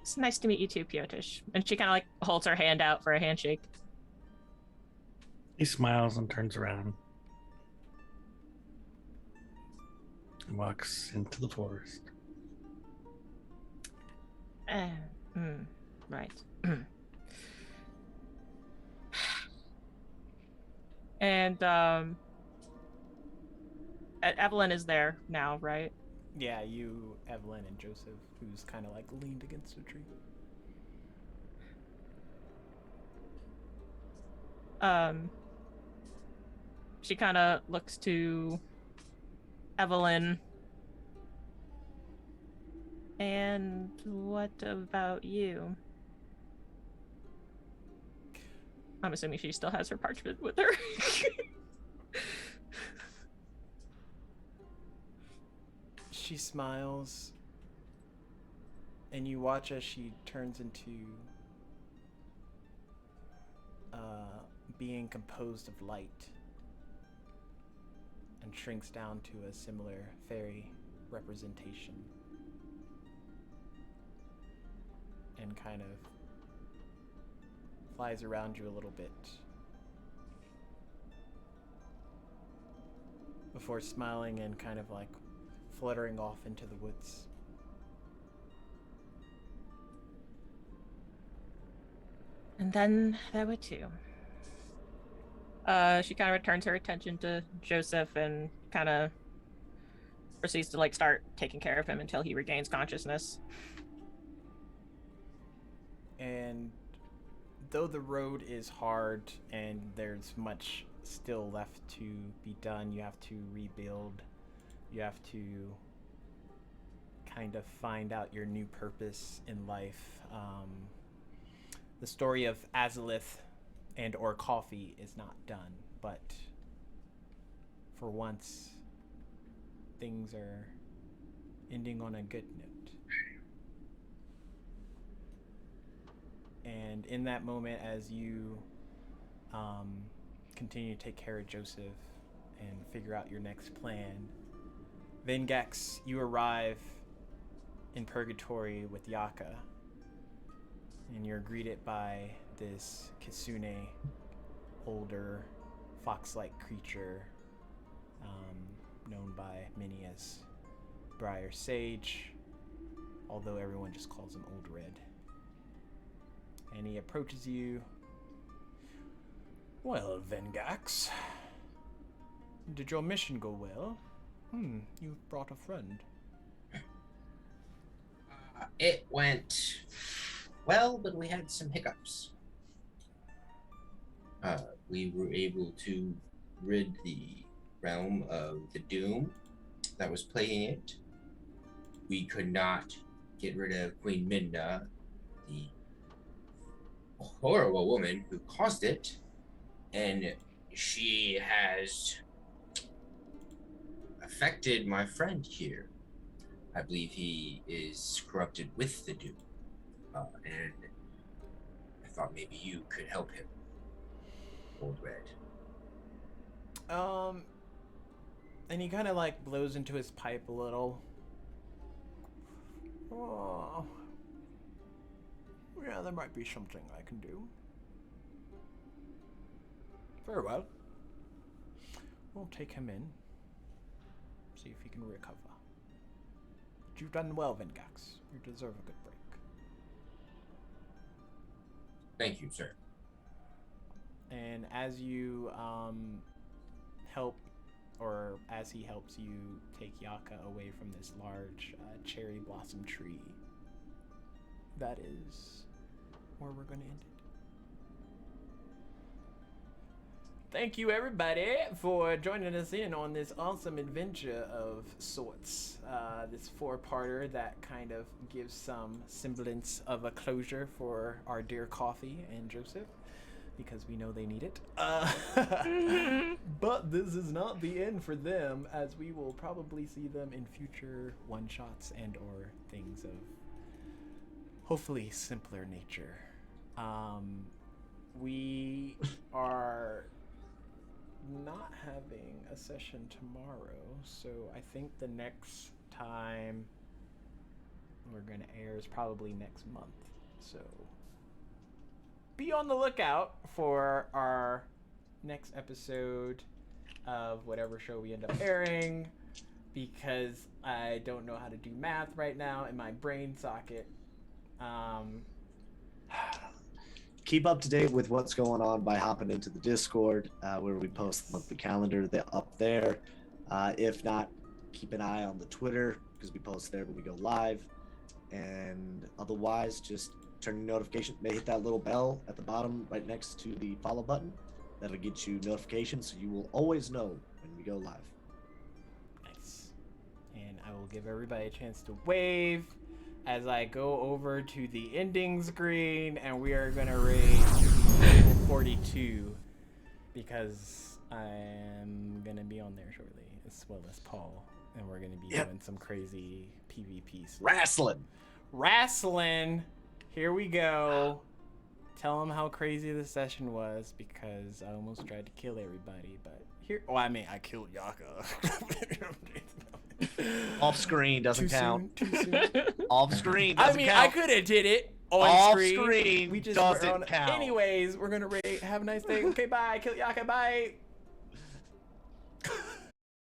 It's nice to meet you too, Piotish. And she kind of like holds her hand out for a handshake. He smiles and turns around and walks into the forest. Right. And Evelyn is there now, right? Yeah, you, Evelyn, and Joseph, who's kind of like leaned against a tree. She kind of looks to Evelyn. And what about you? I'm assuming she still has her parchment with her. She smiles, and you watch as she turns into being composed of light and shrinks down to a similar fairy representation and kind of flies around you a little bit before smiling and kind of like fluttering off into the woods. And then there were two. She kind of returns her attention to Joseph and kind of proceeds to like start taking care of him until he regains consciousness. And though the road is hard and there's much still left to be done, you have to rebuild. You have to kind of find out your new purpose in life. The story of Azalith and or Coffee is not done, but for once, things are ending on a good note. And in that moment, as you continue to take care of Joseph, and figure out your next plan. Vengex, you arrive in Purgatory with Yaka, and you're greeted by this Kitsune, older, fox-like creature, known by many as Briar Sage, although everyone just calls him Old Red. And he approaches you. Well, Vengax, did your mission go well? You've brought a friend. It went well, but we had some hiccups. We were able to rid the realm of the doom that was plaguing it. We could not get rid of Queen Midna, the horrible woman who caused it, and she has affected my friend here. I believe he is corrupted with the doom, and I thought maybe you could help him, Old Red. And he kind of like blows into his pipe a little. Oh, yeah, there might be something I can do. Very well. We'll take him in. See if he can recover. But you've done well, Vengax. You deserve a good break. Thank you, sir. And as you help, or as he helps you take Yaka away from this large cherry blossom tree, that is where we're going to end it. Thank you, everybody, for joining us in on this awesome adventure of sorts. This 4-parter that kind of gives some semblance of a closure for our dear Coffee and Joseph, because we know they need it. But this is not the end for them, as we will probably see them in future one-shots and or things of hopefully simpler nature. We are not having a session tomorrow, so I think the next time we're gonna air is probably next month. So be on the lookout for our next episode of whatever show we end up airing, because I don't know how to do math right now in my brain socket. Keep up to date with what's going on by hopping into the Discord, where we post the monthly calendar up there. If not, keep an eye on the Twitter, because we post there when we go live. And otherwise, just turn your notification. May hit that little bell at the bottom right next to the follow button. That'll get you notifications, so you will always know when we go live. Nice. And I will give everybody a chance to wave as I go over to the ending screen, and we are gonna raid level 42, because I am gonna be on there shortly, as well as Paul, and we're gonna be doing some crazy PvP stuff. Wrestling. Here we go. Tell them how crazy the session was, because I almost tried to kill everybody, but here. Oh, I mean, I killed Yaka. Off screen doesn't count. Too soon. Off screen doesn't count. I could have did it on Off screen. screen We just doesn't were on. count. Anyways, we're gonna rate. Have a nice day. Okay, bye. Kill Yaka. Bye.